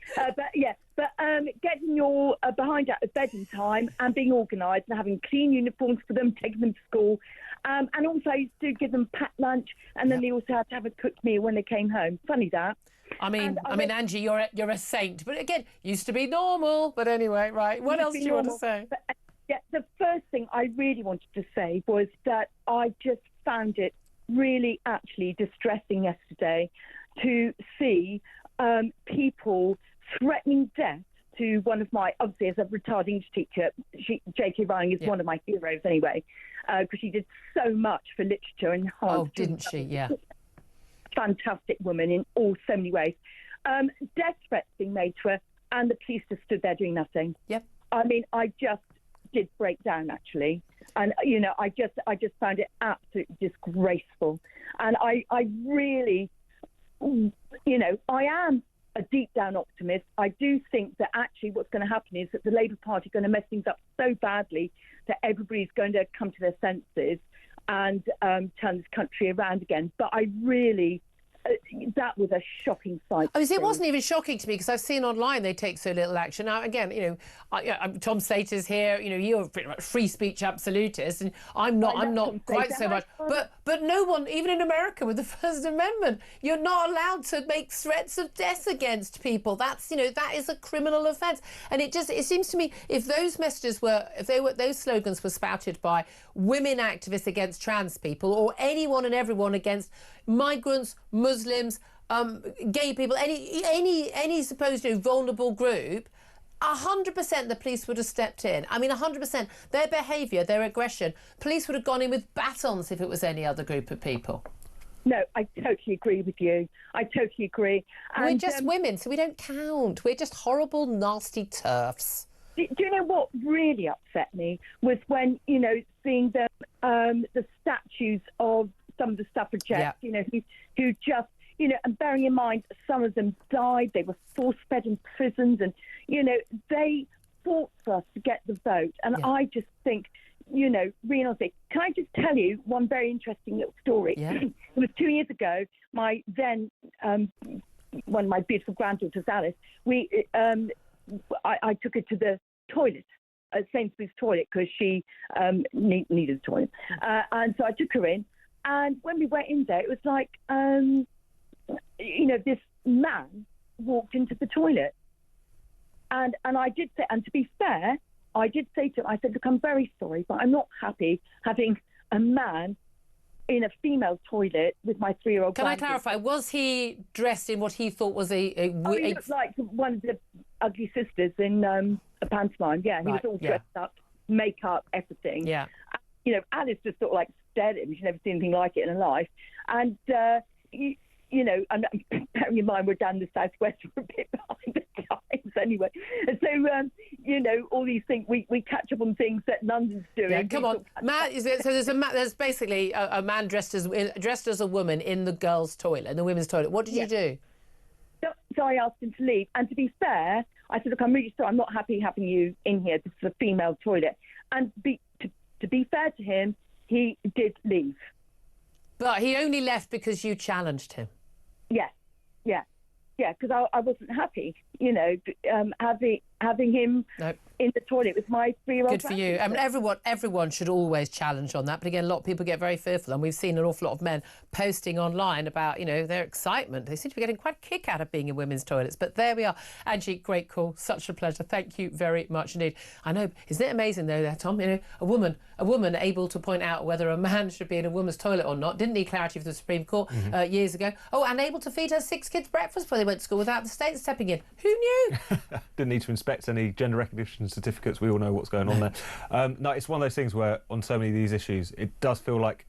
Getting your behind out of bed in time and being organised and having clean uniforms for them, taking them to school, and also I used to give them packed lunch, and then they also had to have a cooked meal when they came home. Funny that. I mean, Angie, you're a saint, but again, used to be normal. But anyway, right? What else do you want to say? But, the first thing I really wanted to say was that I just found it really actually distressing yesterday to see people threatening death to one of my, obviously as a retired English teacher, J.K. Rowling is one of my heroes anyway, because she did so much for literature and Oh, didn't she? Yeah. Fantastic woman in so many ways. Death threats being made to her, and the police just stood there doing nothing. Yep. I mean, I just did break down actually, and I just found it absolutely disgraceful, and I really, I am a deep down optimist. I do think that actually what's going to happen is that the Labour Party are going to mess things up so badly that everybody's going to come to their senses and turn this country around again. But I really, that was a shocking sight. I mean, it wasn't even shocking to me because I've seen online they take so little action. Now, again, Tom Slater's here. You're pretty much free speech absolutist, and I'm not quite so much. But no one, even in America with the First Amendment, you're not allowed to make threats of death against people. That's that is a criminal offence. And it seems to me if those messages those slogans were spouted by women activists against trans people or anyone and everyone against migrants, Muslims, gay people, any supposed vulnerable group, 100% the police would have stepped in. I mean, 100%. Their behaviour, their aggression, police would have gone in with batons if it was any other group of people. No, I totally agree with you. I totally agree. And we're just women, so we don't count. We're just horrible, nasty TERFs. Do you know what really upset me was when, seeing the statues of some of the suffragettes, who just, and bearing in mind, some of them died, they were force-fed in prisons, and, they fought for us to get the vote. And I just think, really honestly, can I just tell you one very interesting little story? Yeah. It was 2 years ago, my then, one of my beautiful granddaughters, Alice, I took her to the toilet, Sainsbury's toilet, because she needed a toilet. And so I took her in. And when we went in there, it was like, this man walked into the toilet. And I did say, and to be fair, I did say to him, I said, look, I'm very sorry, but I'm not happy having a man in a female toilet with my 3-year-old. Can I clarify? Was he dressed in what he thought was he looked like one of the ugly sisters in a pantomime. Yeah, he was all dressed up, makeup, everything. Yeah. Alice just sort of like stared at him. She'd never seen anything like it in her life. And, and bearing in mind we're down the southwest, we're a bit behind the times anyway. And so, all these things, we catch up on things that London's doing. Yeah, come on. There's basically a man dressed as a woman in the girls' toilet, in the women's toilet. What did you do? So I asked him to leave. And to be fair, I said, look, I'm really sorry. I'm not happy having you in here. This is a female toilet. And to be fair to him, he did leave. But he only left because you challenged him. Yeah, because I wasn't happy, having him in the toilet with my 3-year-old. Good for you. I mean, everyone should always challenge on that. But again, a lot of people get very fearful, and we've seen an awful lot of men posting online about, their excitement. They seem to be getting quite a kick out of being in women's toilets. But there we are. Angie, great call. Such a pleasure. Thank you very much indeed. I know, isn't it amazing though, there, Tom? A woman able to point out whether a man should be in a woman's toilet or not. Didn't need clarity for the Supreme Court years ago. Oh, and able to feed her 6 kids breakfast before they went to school without the state stepping in. Who knew? Didn't need to inspect any gender recognition certificates. We all know what's going on there. No, it's one of those things where on so many of these issues, it does feel like,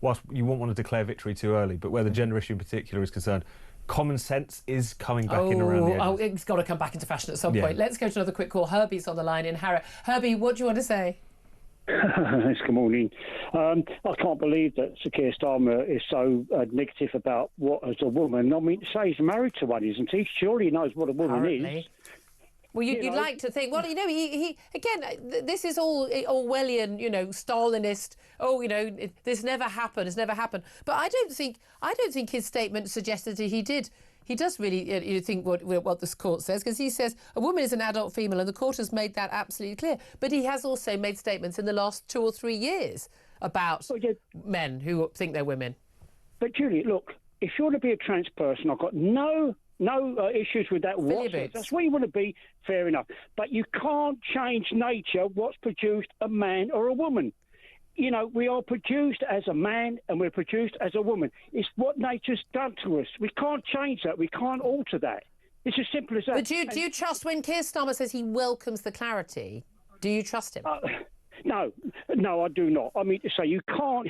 whilst you won't want to declare victory too early, but where the gender issue in particular is concerned, common sense is coming back in around the edges. Oh, it's got to come back into fashion at some point. Let's go to another quick call. Herbie's on the line in Harrow. Herbie, what do you want to say? Good morning. I can't believe that Sir Keir Starmer is so negative about what as a woman. I mean, to say he's married to one, isn't he? Surely he knows what a woman is. Well, you'd like to think. Well, he again. This is all Orwellian, Stalinist. This never happened. It's never happened. But I don't think his statement suggested that he did he does really you think what this court says, because he says a woman is an adult female, and the court has made that absolutely clear. But he has also made statements in the last 2 or 3 years about men who think they're women. But Julia, look, if you want to be a trans person, I've got no issues with that whatsoever. That's what you want to be, fair enough. But you can't change nature, what's produced a man or a woman. You know, we are produced as a man and we're produced as a woman. It's what nature's done to us. We can't change that. We can't alter that. It's as simple as that. But do you trust when Keir Starmer says he welcomes the clarity? Do you trust him? No, I do not. I mean, to say you can't.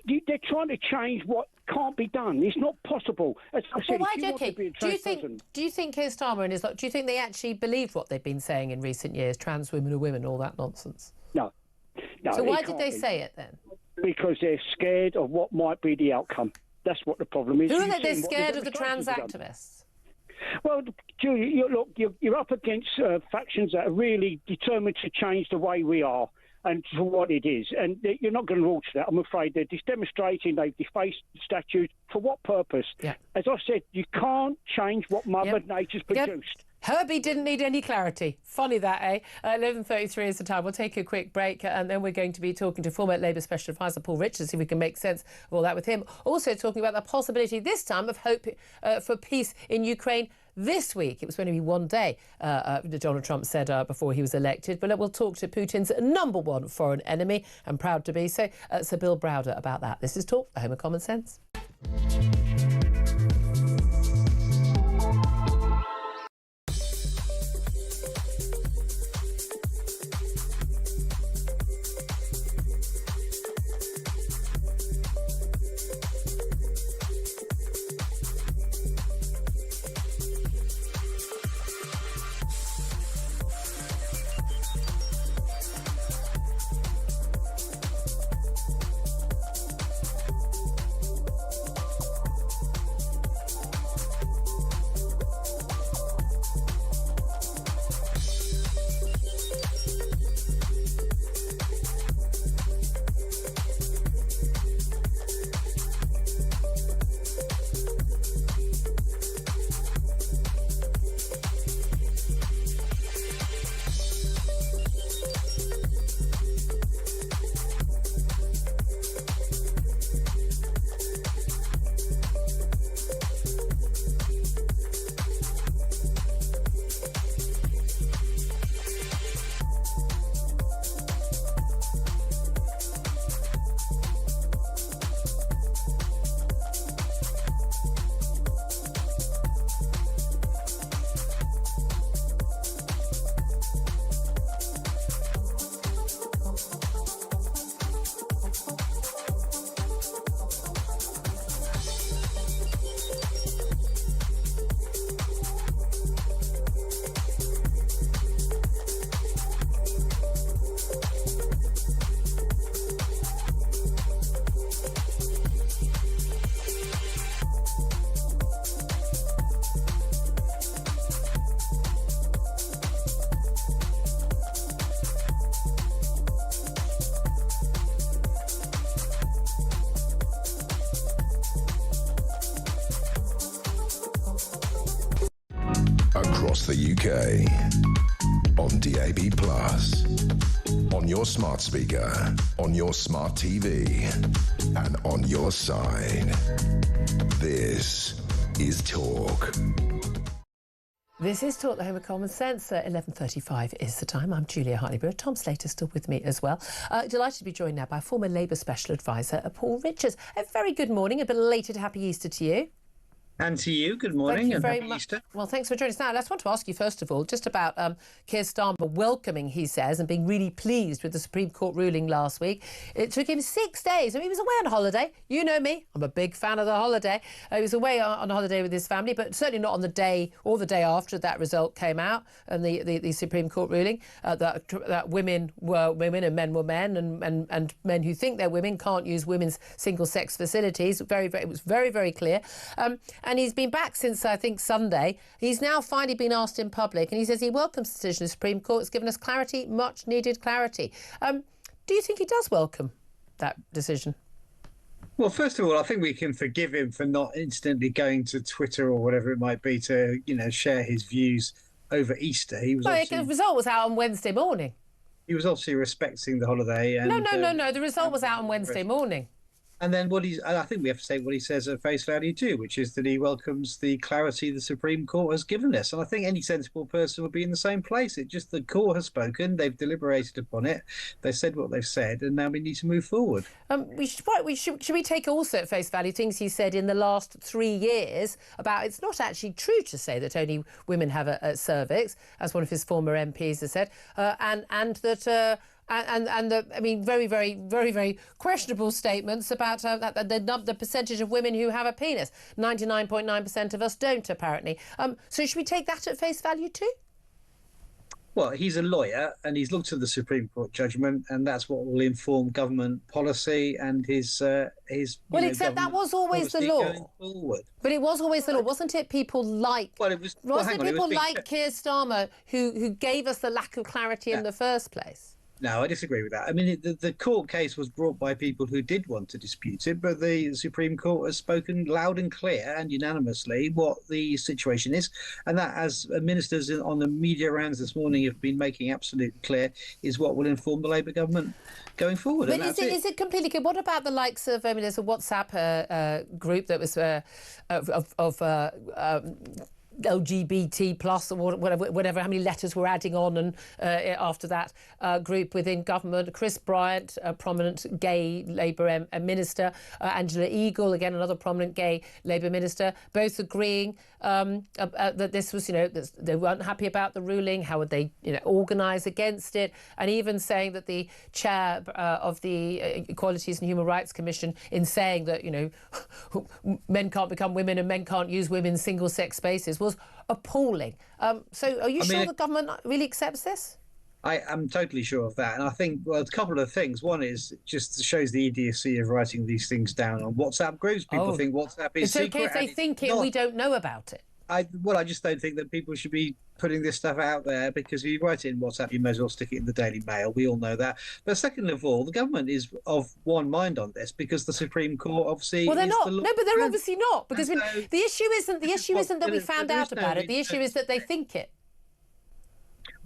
They're trying to change what can't be done. It's not possible. As I said, do you think Keir Starmer and his lot? Do you think they actually believed what they've been saying in recent years? Trans women are women, all that nonsense. No. So why did they say it then? Because they're scared of what might be the outcome. That's what the problem is. Who are they? They're scared of the trans activists. Well, Julia, you're up against factions that are really determined to change the way we are and for what it is. And you're not going to alter that, I'm afraid. They're just demonstrating they've defaced the statute. For what purpose? Yeah. As I said, you can't change what Mother Nature's produced. Herbie didn't need any clarity. Funny that, eh? 11:33 is the time. We'll take a quick break, and then we're going to be talking to former Labour Special Advisor Paul Richards, see if we can make sense of all that with him. Also talking about the possibility this time of hope for peace in Ukraine this week. It was going to be one day, Donald Trump said before he was elected. But we'll talk to Putin's #1 foreign enemy, and proud to be so, Sir Bill Browder, about that. This is Talk, the home of common sense. Across the UK, on DAB+, on your smart speaker, on your smart TV, and on your side. This is Talk. This is Talk, the home of common sense. 11:35 is the time. I'm Julia Hartley-Brewer. Tom Slater still with me as well. Delighted to be joined now by former Labour Special Advisor Paul Richards. A very good morning, a belated happy Easter to you. And to you, good morning and happy Easter. Well, thanks for joining us. Now, I just want to ask you, first of all, just about Keir Starmer welcoming, he says, and being really pleased with the Supreme Court ruling last week. It took him 6 days. I mean, he was away on holiday. You know me. I'm a big fan of the holiday. He was away on holiday with his family, but certainly not on the day or the day after that result came out and the Supreme Court ruling that women were women and men were men, and men who think they're women can't use women's single-sex facilities. It was very, very clear. And he's been back since, I think, Sunday. He's now finally been asked in public, and he says he welcomes the decision of the Supreme Court. It's given us clarity, much-needed clarity. Do you think he does welcome that decision? Well, first of all, I think we can forgive him for not instantly going to Twitter or whatever it might be to, share his views over Easter. The result was out on Wednesday morning. He was obviously respecting the holiday. And, no. The result was out on Wednesday morning. And then I think we have to say what he says at face value too, which is that he welcomes the clarity the Supreme Court has given us. And I think any sensible person would be in the same place. It just the court has spoken, they've deliberated upon it, they said what they've said, and now we need to move forward. Should we take also at face value things he said in the last 3 years about it's not actually true to say that only women have a cervix, as one of his former MPs has said, and that. Very, very, very, very questionable statements about the percentage of women who have a penis. 99.9% of us don't, apparently. So should we take that at face value too? Well, he's a lawyer and he's looked at the Supreme Court judgment, and that's what will inform government policy and his. Well, except that was always the law. But it was always the law, wasn't it? People like Keir Starmer who gave us the lack of clarity in the first place. No, I disagree with that. I mean, the court case was brought by people who did want to dispute it, but the Supreme Court has spoken loud and clear and unanimously what the situation is, and that, as ministers on the media rounds this morning have been making absolutely clear, is what will inform the Labour government going forward. But is it completely good? What about the likes of, there's a WhatsApp group that was LGBT plus or whatever, how many letters we're adding on, and after that group within government, Chris Bryant, a prominent gay Labour minister, Angela Eagle, again another prominent gay Labour minister, both agreeing that this was, they weren't happy about the ruling. How would they, organise against it? And even saying that the chair of the Equalities and Human Rights Commission, in saying that, men can't become women and men can't use women's single-sex spaces, was appalling. So are you sure the government really accepts this? I am totally sure of that. And I think, a couple of things. One is just shows the idiocy of writing these things down on WhatsApp groups. People think WhatsApp is secret. It's okay if they think it and we don't know about it. I just don't think that people should be putting this stuff out there, because if you write it in WhatsApp, you may as well stick it in the Daily Mail. We all know that. But second of all, the government is of one mind on this, because the Supreme Court obviously. Well, they're not. No, but they're obviously not, because the issue isn't that we found out about it. The issue is that they think it.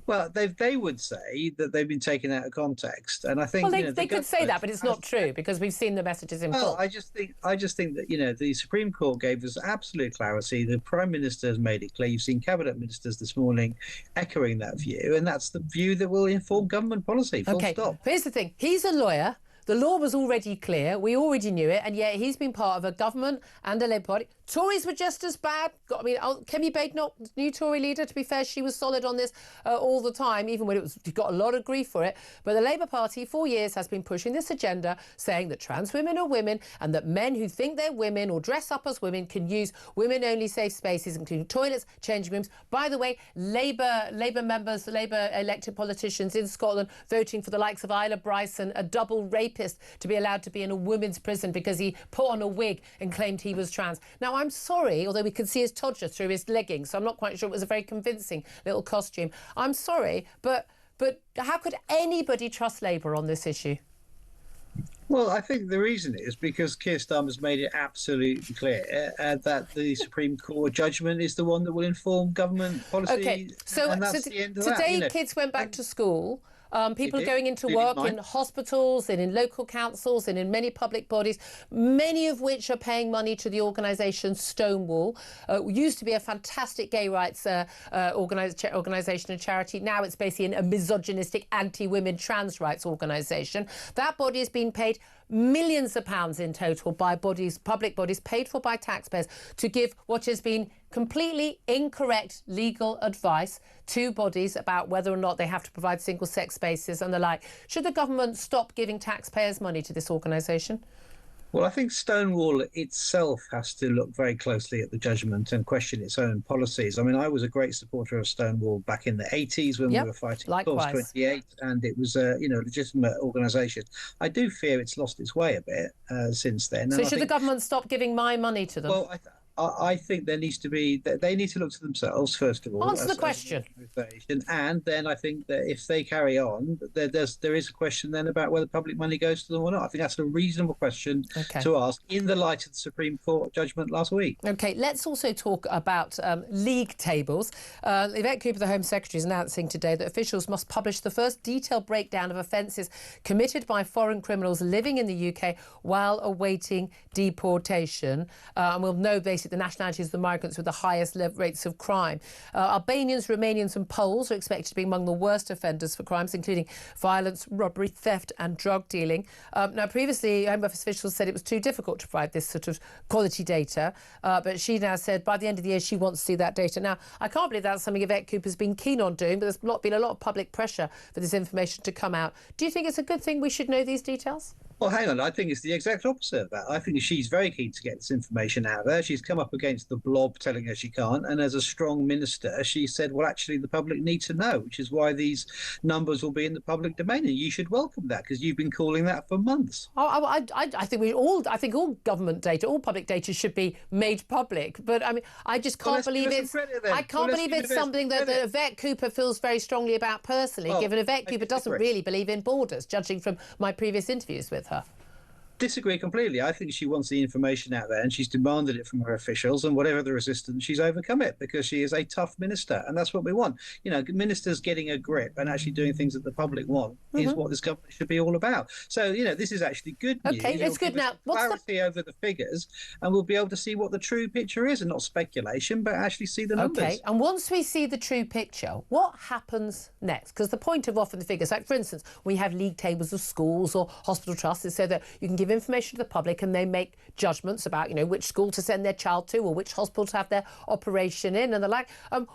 Well, they would say that they've been taken out of context, and I think they could say that, but it's not true, because we've seen the messages in full. I just think that the Supreme Court gave us absolute clarity. The Prime Minister has made it clear. You've seen cabinet ministers this morning echoing that view, and that's the view that will inform government policy. Full stop. Here's the thing: he's a lawyer. The law was already clear. We already knew it, and yet he's been part of a government and a Labour Party. Tories were just as bad. Kemi Badenoch, new Tory leader, to be fair, she was solid on this all the time, even when got a lot of grief for it. But the Labour Party, 4 years, has been pushing this agenda, saying that trans women are women, and that men who think they're women or dress up as women can use women-only safe spaces, including toilets, changing rooms. By the way, Labour members, Labour elected politicians in Scotland voting for the likes of Isla Bryson, a double rapist, to be allowed to be in a women's prison because he put on a wig and claimed he was trans. Now, I'm sorry, although we could see his todger through his leggings, so I'm not quite sure it was a very convincing little costume. I'm sorry, but how could anybody trust Labour on this issue? Well, I think the reason is because Keir Starmer's made it absolutely clear that the Supreme Court judgment is the one that will inform government policy. Okay, so today kids went back to school. People are going into work in hospitals and in local councils and in many public bodies, many of which are paying money to the organisation Stonewall. Used to be a fantastic gay rights organisation and charity. Now it's basically a misogynistic anti-women trans rights organisation. That body has been paid millions of pounds in total by public bodies paid for by taxpayers, to give what has been completely incorrect legal advice to bodies about whether or not they have to provide single-sex spaces and the like. Should the government stop giving taxpayers money to this organisation? Well, I think Stonewall itself has to look very closely at the judgment and question its own policies. I mean, I was a great supporter of Stonewall back in the 80s when we were fighting Clause 28, and it was a legitimate organisation. I do fear it's lost its way a bit since then. So should the government stop giving my money to them? Well, I think there needs to be, they need to look to themselves first of all. Answer the question. And then I think that if they carry on, there is a question then about whether public money goes to them or not. I think that's a reasonable question to ask in the light of the Supreme Court judgment last week. OK, let's also talk about league tables. Yvette Cooper, the Home Secretary, is announcing today that officials must publish the first detailed breakdown of offences committed by foreign criminals living in the UK while awaiting deportation. And we'll know basically the nationalities of the migrants with the highest rates of crime. Albanians, Romanians and Poles are expected to be among the worst offenders for crimes, including violence, robbery, theft and drug dealing. Now, previously, Home Office officials said it was too difficult to provide this sort of quality data, but she now said by the end of the year she wants to see that data. Now, I can't believe that's something Yvette Cooper's been keen on doing, but there's been a lot of public pressure for this information to come out. Do you think it's a good thing we should know these details? Well, hang on. I think it's the exact opposite of that. I think she's very keen to get this information out there. She's come up against the blob telling her she can't. And as a strong minister, she said, well, actually, the public need to know, which is why these numbers will be in the public domain. And you should welcome that because you've been calling that for months. I think all government data, all public data should be made public. But I mean, I just can't believe it's something that Yvette Cooper feels very strongly about personally, given Yvette Cooper doesn't really believe in borders, judging from my previous interviews with her. Disagree completely. I think she wants the information out there and she's demanded it from her officials, and whatever the resistance, she's overcome it because she is a tough minister, and that's what we want. You know, ministers getting a grip and actually doing things that the public want is what this government should be all about. So, you know, this is actually good news. Okay, it's good now. What's clarity over the figures, and we'll be able to see what the true picture is, and not speculation, but actually see the numbers. Okay, and once we see the true picture, what happens next? Because the point of often the figures, like for instance, we have league tables of schools or hospital trusts, is so that you can give information to the public and they make judgments about, you know, which school to send their child to or which hospital to have their operation in and the like.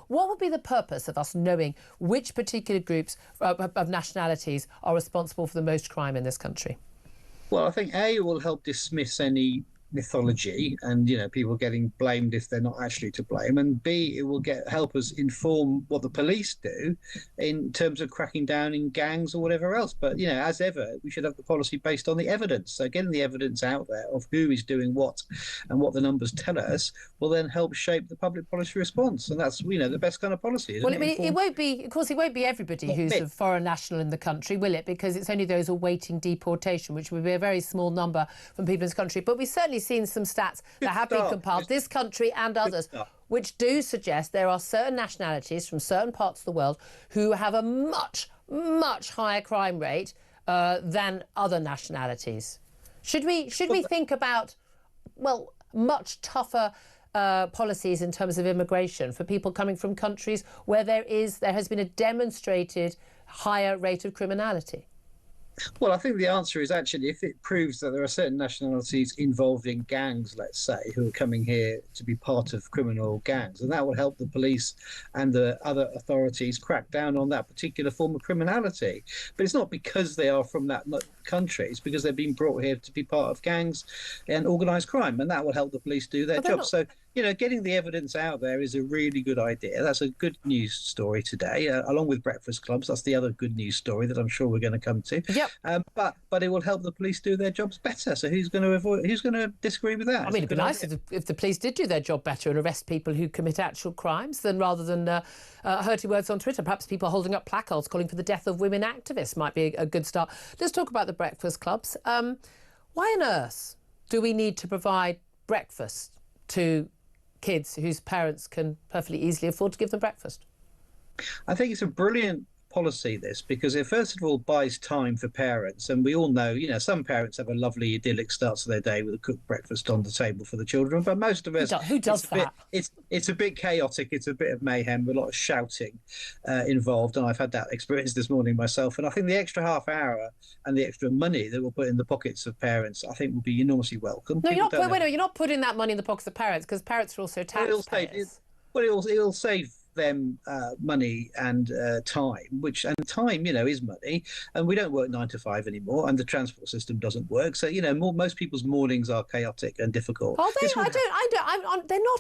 What would be the purpose of us knowing which particular groups of nationalities are responsible for the most crime in this country? Well, I think A, it will help dismiss any mythology and, you know, people getting blamed if they're not actually to blame, and B, it will help us inform what the police do in terms of cracking down in gangs or whatever else. But, you know, as ever, we should have the policy based on the evidence. So getting the evidence out there of who is doing what and what the numbers tell us will then help shape the public policy response, and that's, you know, the best kind of policy, isn't it? Well, I mean, it won't be, of course, it won't be everybody who's a foreign national in the country, will it? Because it's only those awaiting deportation, which will be a very small number from people in this country. But we've certainly seen some stats that have been compiled, this country and others, which do suggest there are certain nationalities from certain parts of the world who have a much, much higher crime rate than other nationalities. Should we think about, well, much tougher policies in terms of immigration for people coming from countries where there has been a demonstrated higher rate of criminality? Well, I think the answer is actually if it proves that there are certain nationalities involved in gangs, let's say, who are coming here to be part of criminal gangs, and that will help the police and the other authorities crack down on that particular form of criminality. But it's not because they are from that country, it's because they've been brought here to be part of gangs and organised crime, and that will help the police do their job. So, you know, getting the evidence out there is a really good idea. That's a good news story today, along with breakfast clubs. That's the other good news story that I'm sure we're going to come to. Yep. But it will help the police do their jobs better. So who's going to disagree with that? I mean, it'd be nice if the police did do their job better and arrest people who commit actual crimes, then rather than hurty words on Twitter. Perhaps people holding up placards calling for the death of women activists might be a good start. Let's talk about the breakfast clubs. Why on earth do we need to provide breakfast to kids whose parents can perfectly easily afford to give them breakfast? I think it's a brilliant policy, this, because it first of all buys time for parents, and we all know, you know, some parents have a lovely idyllic start to their day with a cooked breakfast on the table for the children, but most of us, who does that? It's a bit chaotic, it's a bit of mayhem, a lot of shouting involved, and I've had that experience this morning myself. And I think the extra half hour and the extra money that we'll put in the pockets of parents, I think will be enormously welcome. No, you're not putting that money in the pockets of parents, because parents are also taxpayers. It'll save them money and time, time, you know, is money, and we don't work 9 to 5 anymore, and the transport system doesn't work. So, you know, most people's mornings are chaotic and difficult. Oh, they're not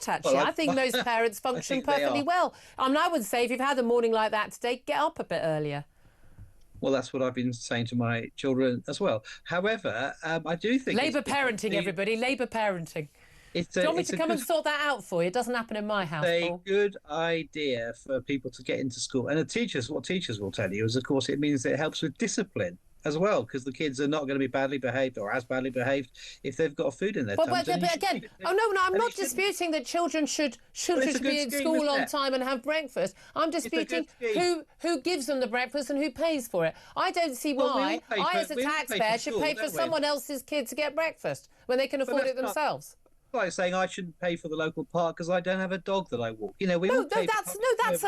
actually. Well, I think most parents function perfectly well. I mean, I would say if you've had a morning like that today, get up a bit earlier. Well, that's what I've been saying to my children as well. However, I do think Labour parenting, everybody, Labour parenting. Do you want me to come and sort that out for you? It doesn't happen in my house, Paul. It's a good idea for people to get into school. And what teachers will tell you is, of course, it means that it helps with discipline as well, because the kids are not going to be badly behaved or as badly behaved if they've got food in their tummies. But again, I'm not disputing that children should be in school on time and have breakfast. I'm disputing who gives them the breakfast and who pays for it. I don't see why I, as a taxpayer, should pay for someone else's kid to get breakfast when they can afford it themselves. Like saying I shouldn't pay for the local park because I don't have a dog that I walk. That's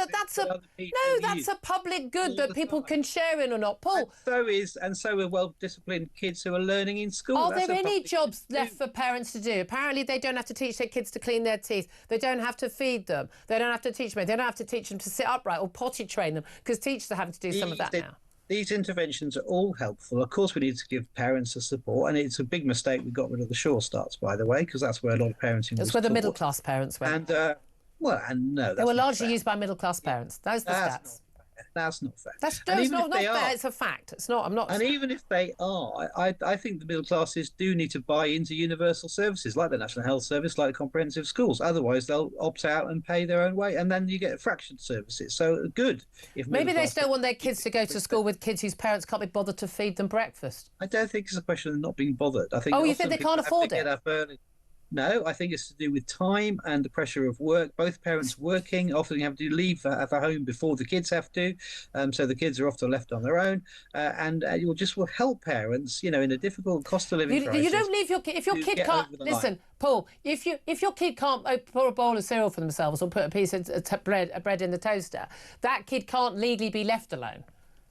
a public good that people can share in or not, Paul. And so are well-disciplined kids who are learning in school. Are there any jobs left for parents to do? Apparently, they don't have to teach their kids to clean their teeth. They don't have to feed them. They don't have to teach them. They don't have to teach them to sit upright or potty train them, because teachers are having to do some of that now. These interventions are all helpful. Of course, we need to give parents the support, and it's a big mistake we got rid of the Sure Starts, by the way, because that's where a lot of parenting. That's where the middle-class parents went. They were largely used by middle-class parents. Those are the stats. That's not fair. It's not fair. It's a fact. It's not. I'm not. And even if they are, I think the middle classes do need to buy into universal services like the National Health Service, like the comprehensive schools. Otherwise, they'll opt out and pay their own way, and then you get fractured services. So good. If maybe they still want their kids to go to school with kids whose parents can't be bothered to feed them breakfast. I don't think it's a question of not being bothered. I think. Oh, you think they can't afford it? No, I think it's to do with time and the pressure of work. Both parents working, often have to leave the home before the kids have to, so the kids are often left on their own. And you will help parents, in a difficult cost of living crisis. You don't leave your kid if your kid can't listen, Paul. If your kid can't pour a bowl of cereal for themselves or put a piece of bread in the toaster, that kid can't legally be left alone.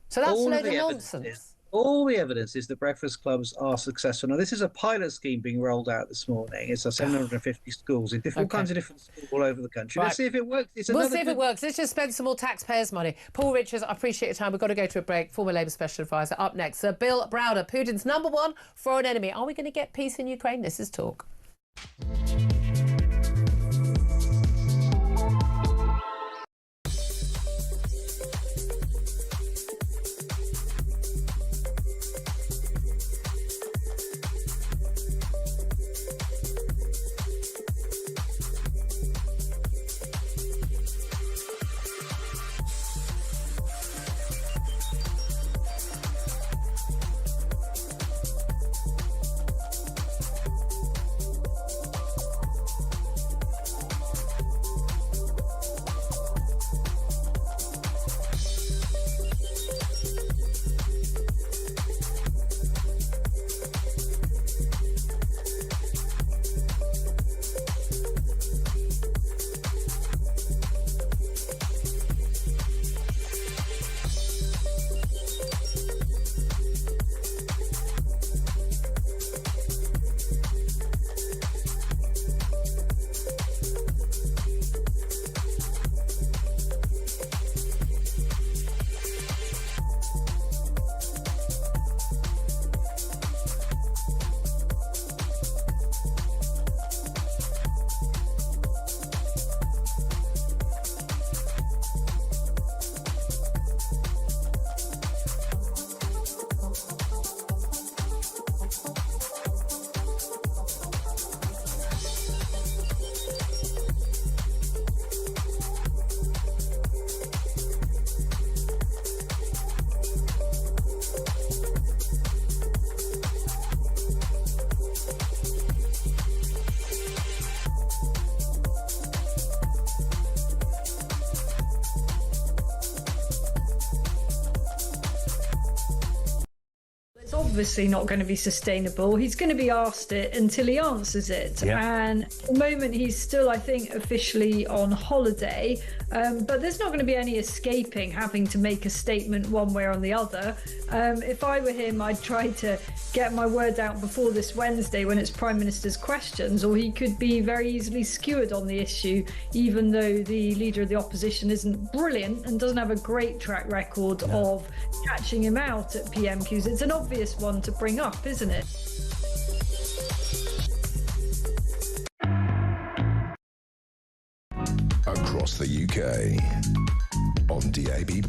So that's a load of nonsense. All the evidence is that breakfast clubs are successful. Now, this is a pilot scheme being rolled out this morning. It's 750 schools in all kinds of different schools all over the country. Right. Let's see if it works. We'll see if it works. Let's just spend some more taxpayers' money. Paul Richards, I appreciate your time. We've got to go to a break. Former Labour Special Advisor. Up next, Sir Bill Browder, Putin's #1 foreign enemy. Are we going to get peace in Ukraine? This is Talk. Obviously not going to be sustainable. He's going to be asked it until he answers it. Yeah. And at the moment he's still, I think, officially on holiday, but there's not going to be any escaping having to make a statement one way or the other. If I were him, I'd try to get my word out before this Wednesday when it's Prime Minister's questions, or he could be very easily skewered on the issue, even though the leader of the opposition isn't brilliant and doesn't have a great track record of catching him out at PMQs. It's an obvious one to bring up, isn't it? Across the UK, on DAB+,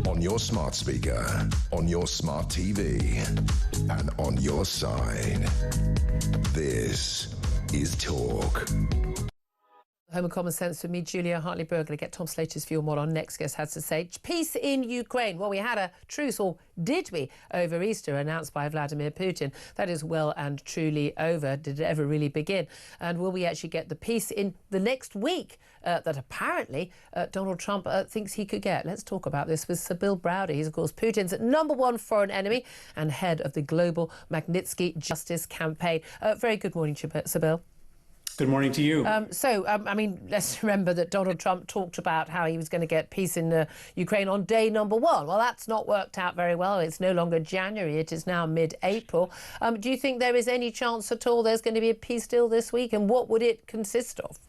on your smart speaker, on your smart TV, and on your side. This is talk. Home and Common Sense with me, Julia Hartley-Brewer. Going to get Tom Slater's view on what our next guest has to say. Peace in Ukraine. Well, we had a truce, or did we, over Easter, announced by Vladimir Putin. That is well and truly over. Did it ever really begin? And will we actually get the peace in the next week that apparently Donald Trump thinks he could get? Let's talk about this with Sybil Browder. He's, of course, Putin's #1 foreign enemy and head of the global Magnitsky Justice Campaign. Very good morning, Sybil. Good morning to you. I mean, let's remember that Donald Trump talked about how he was going to get peace in Ukraine on day #1. Well, that's not worked out very well. It's no longer January. It is now mid-April. Do you think there is any chance at all there's going to be a peace deal this week? And what would it consist of?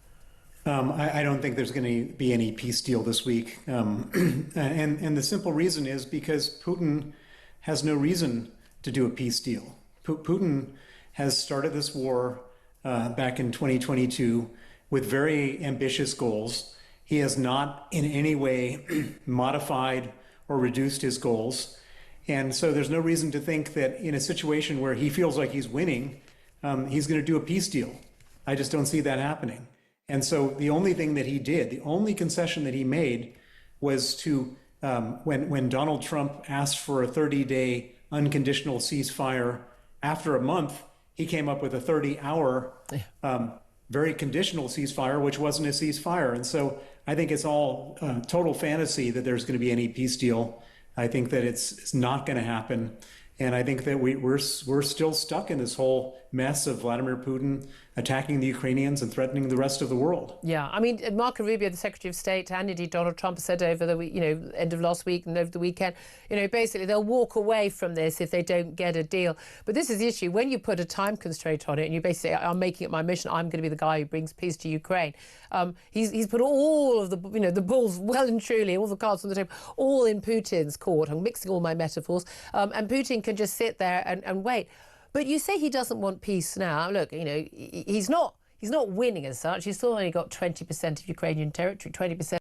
I don't think there's going to be any peace deal this week. And the simple reason is because Putin has no reason to do a peace deal. Putin has started this war back in 2022 with very ambitious goals. He has not in any way modified or reduced his goals. And so there's no reason to think that in a situation where he feels like he's winning, he's going to do a peace deal. I just don't see that happening. And so the only thing that he did, the only concession that he made was to, when Donald Trump asked for a 30-day unconditional ceasefire, after a month, he came up with a 30-hour, very conditional ceasefire, which wasn't a ceasefire. And so I think it's all total fantasy that there's going to be any peace deal. I think that it's not going to happen. And I think that we're still stuck in this whole mess of Vladimir Putin attacking the Ukrainians and threatening the rest of the world. Yeah, I mean, Marco Rubio, the Secretary of State, and indeed Donald Trump said over the end of last week and over the weekend, basically they'll walk away from this if they don't get a deal. But this is the issue. When you put a time constraint on it and you basically say, I'm making it my mission, I'm going to be the guy who brings peace to Ukraine. He's put all of the, the balls well and truly, all the cards on the table, all in Putin's court. I'm mixing all my metaphors. And Putin can just sit there and wait. But you say he doesn't want peace now. Look, he's not winning as such. He's still only got 20% of Ukrainian territory, 20%.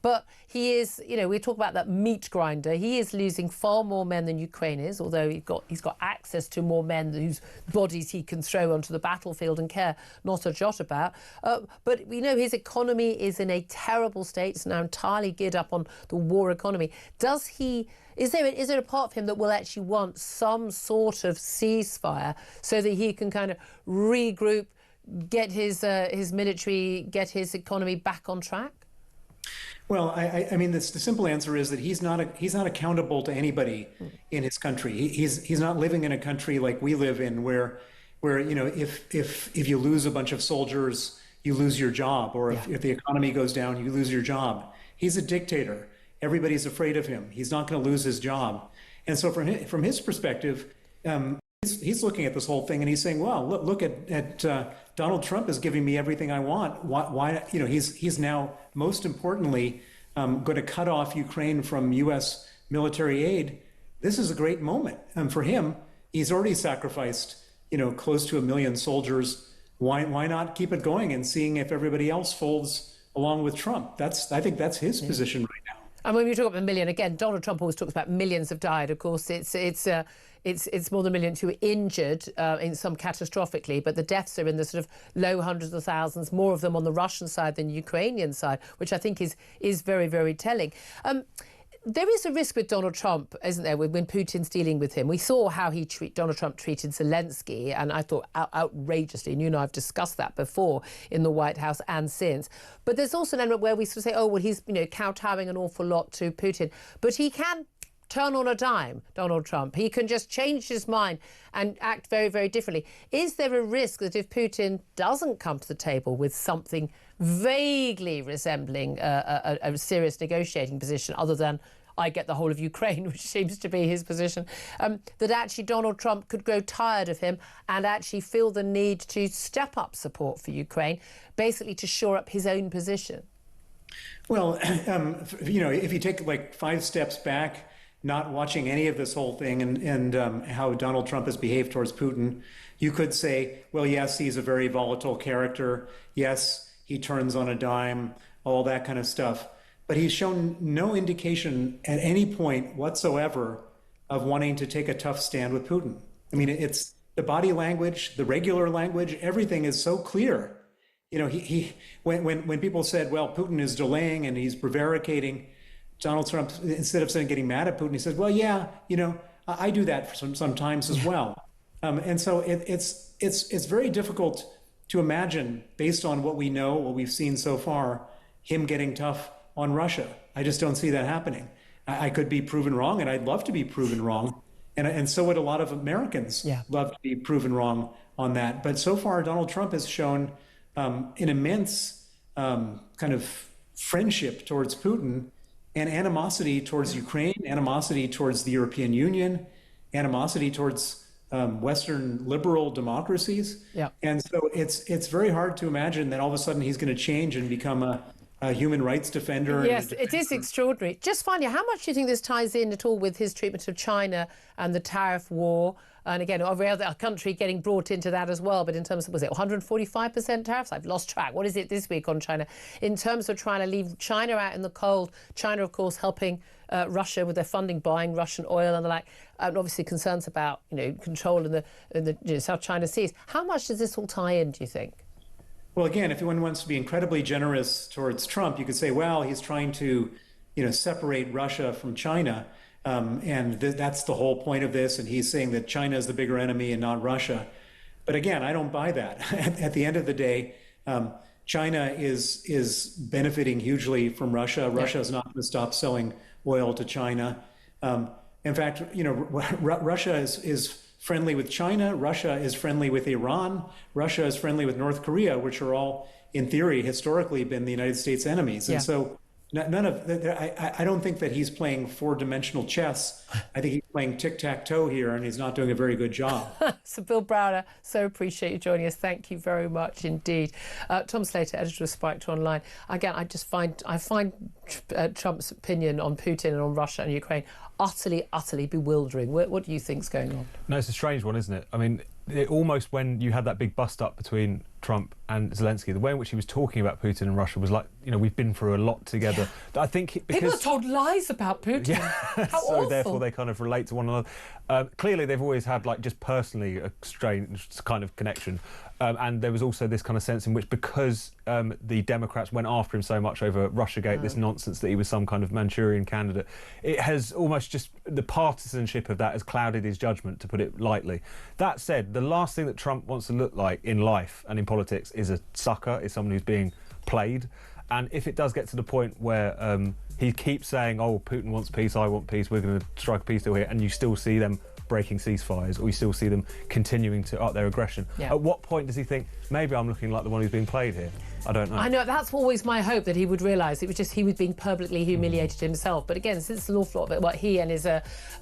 But he is, we talk about that meat grinder. He is losing far more men than Ukraine is, although he's got access to more men whose bodies he can throw onto the battlefield and care not a jot about. But we know his economy is in a terrible state. It's now entirely geared up on the war economy. Is there a part of him that will actually want some sort of ceasefire so that he can kind of regroup, get his military, get his economy back on track? Well, I mean, the simple answer is that he's not accountable to anybody in his country. He's not living in a country like we live in, where if you lose a bunch of soldiers, you lose your job, or if the economy goes down, you lose your job. He's a dictator. Everybody's afraid of him. He's not going to lose his job. And so from his perspective, he's looking at this whole thing and he's saying, well, look at Donald Trump is giving me everything I want. Why he's now, most importantly, going to cut off Ukraine from U.S. military aid. This is a great moment. And for him, he's already sacrificed, close to 1 million soldiers. Why not keep it going and seeing if everybody else folds along with Trump? I think that's his position right now. And when you talk about 1 million, again, Donald Trump always talks about millions have died. Of course, it's more than millions who are injured, in some catastrophically, but the deaths are in the sort of low hundreds of thousands, more of them on the Russian side than the Ukrainian side, which I think is very, very telling. There is a risk with Donald Trump, isn't there, when Putin's dealing with him? We saw how Donald Trump treated Zelensky, and I thought outrageously, and you and I have discussed that before in the White House and since. But there's also an element where we sort of say, oh, well, he's kowtowing an awful lot to Putin. But he can turn on a dime, Donald Trump. He can just change his mind and act very, very differently. Is there a risk that if Putin doesn't come to the table with something vaguely resembling a serious negotiating position, other than I get the whole of Ukraine, which seems to be his position, that actually Donald Trump could grow tired of him and actually feel the need to step up support for Ukraine, basically to shore up his own position? Well, if you take like 5 steps back, not watching any of this whole thing and how Donald Trump has behaved towards Putin, you could say, well, yes, he's a very volatile character. Yes, he turns on a dime, all that kind of stuff. But he's shown no indication at any point whatsoever of wanting to take a tough stand with Putin. I mean, it's the body language, the regular language, everything is so clear. You know, when people said, well, Putin is delaying and he's prevaricating, Donald Trump, instead of saying getting mad at Putin, he said, well, yeah, you know, I do that sometimes as well. And so it's very difficult to imagine, based on what we know, what we've seen so far, him getting tough on Russia. I just don't see that happening. I could be proven wrong, and I'd love to be proven wrong. And so would a lot of Americans love to be proven wrong on that. But so far, Donald Trump has shown an immense kind of friendship towards Putin and animosity towards Ukraine, animosity towards the European Union, animosity towards Western liberal democracies. Yeah. And so it's very hard to imagine that all of a sudden he's going to change and become a human rights defender. Yes, it is extraordinary. Just finally, how much do you think this ties in at all with his treatment of China and the tariff war? And again, every other country getting brought into that as well. But in terms of, was it 145% tariffs? I've lost track. What is it this week on China? In terms of trying to leave China out in the cold, China, of course, helping Russia with their funding, buying Russian oil and the like, and obviously concerns about, you know, control in the South China Seas. How much does this all tie in, do you think? Well, again, if anyone wants to be incredibly generous towards Trump, you could say, well, he's trying to, you know, separate Russia from China. And that's the whole point of this. And he's saying that China is the bigger enemy and not Russia. But again, I don't buy that. At the end of the day, China is benefiting hugely from Russia. Russia is not going to stop selling oil to China. In fact, you know, Russia is friendly with China. Russia is friendly with Iran. Russia is friendly with North Korea, which are all, in theory, historically been the United States enemies. And so none of I don't think that he's playing four-dimensional chess. I think he's playing tic-tac-toe here, and he's not doing a very good job. So Bill Browder, so appreciate you joining us. Thank you very much indeed. Tom Slater, editor of Spiked Online. Again, I find Trump's opinion on Putin and on Russia and Ukraine utterly bewildering. What do you think's going on? No, it's a strange one, isn't it? I mean, almost when you had that big bust-up between Trump and Zelensky, the way in which he was talking about Putin and Russia was like, you know, we've been through a lot together. I think because people are told lies about Putin. Yeah, How so awful. therefore they kind of relate to one another. Clearly, they've always had, like, just personally a strange kind of connection. And there was also this kind of sense in which, because the Democrats went after him so much over Russiagate, this nonsense that he was some kind of Manchurian candidate, it has almost just, the partisanship of that has clouded his judgment, to put it lightly. That said, the last thing that Trump wants to look like in life and in politics is a sucker, is someone who's being played. And if it does get to the point where he keeps saying, oh, Putin wants peace, I want peace, we're going to strike a peace deal here, and you still see them breaking ceasefires, or you still see them continuing to up their aggression. At what point does he think, maybe I'm looking like the one who's being played here? I don't know. I know, that's always my hope, that he would realise it was just he was being publicly humiliated himself. But again, since an awful lot of it, what he and his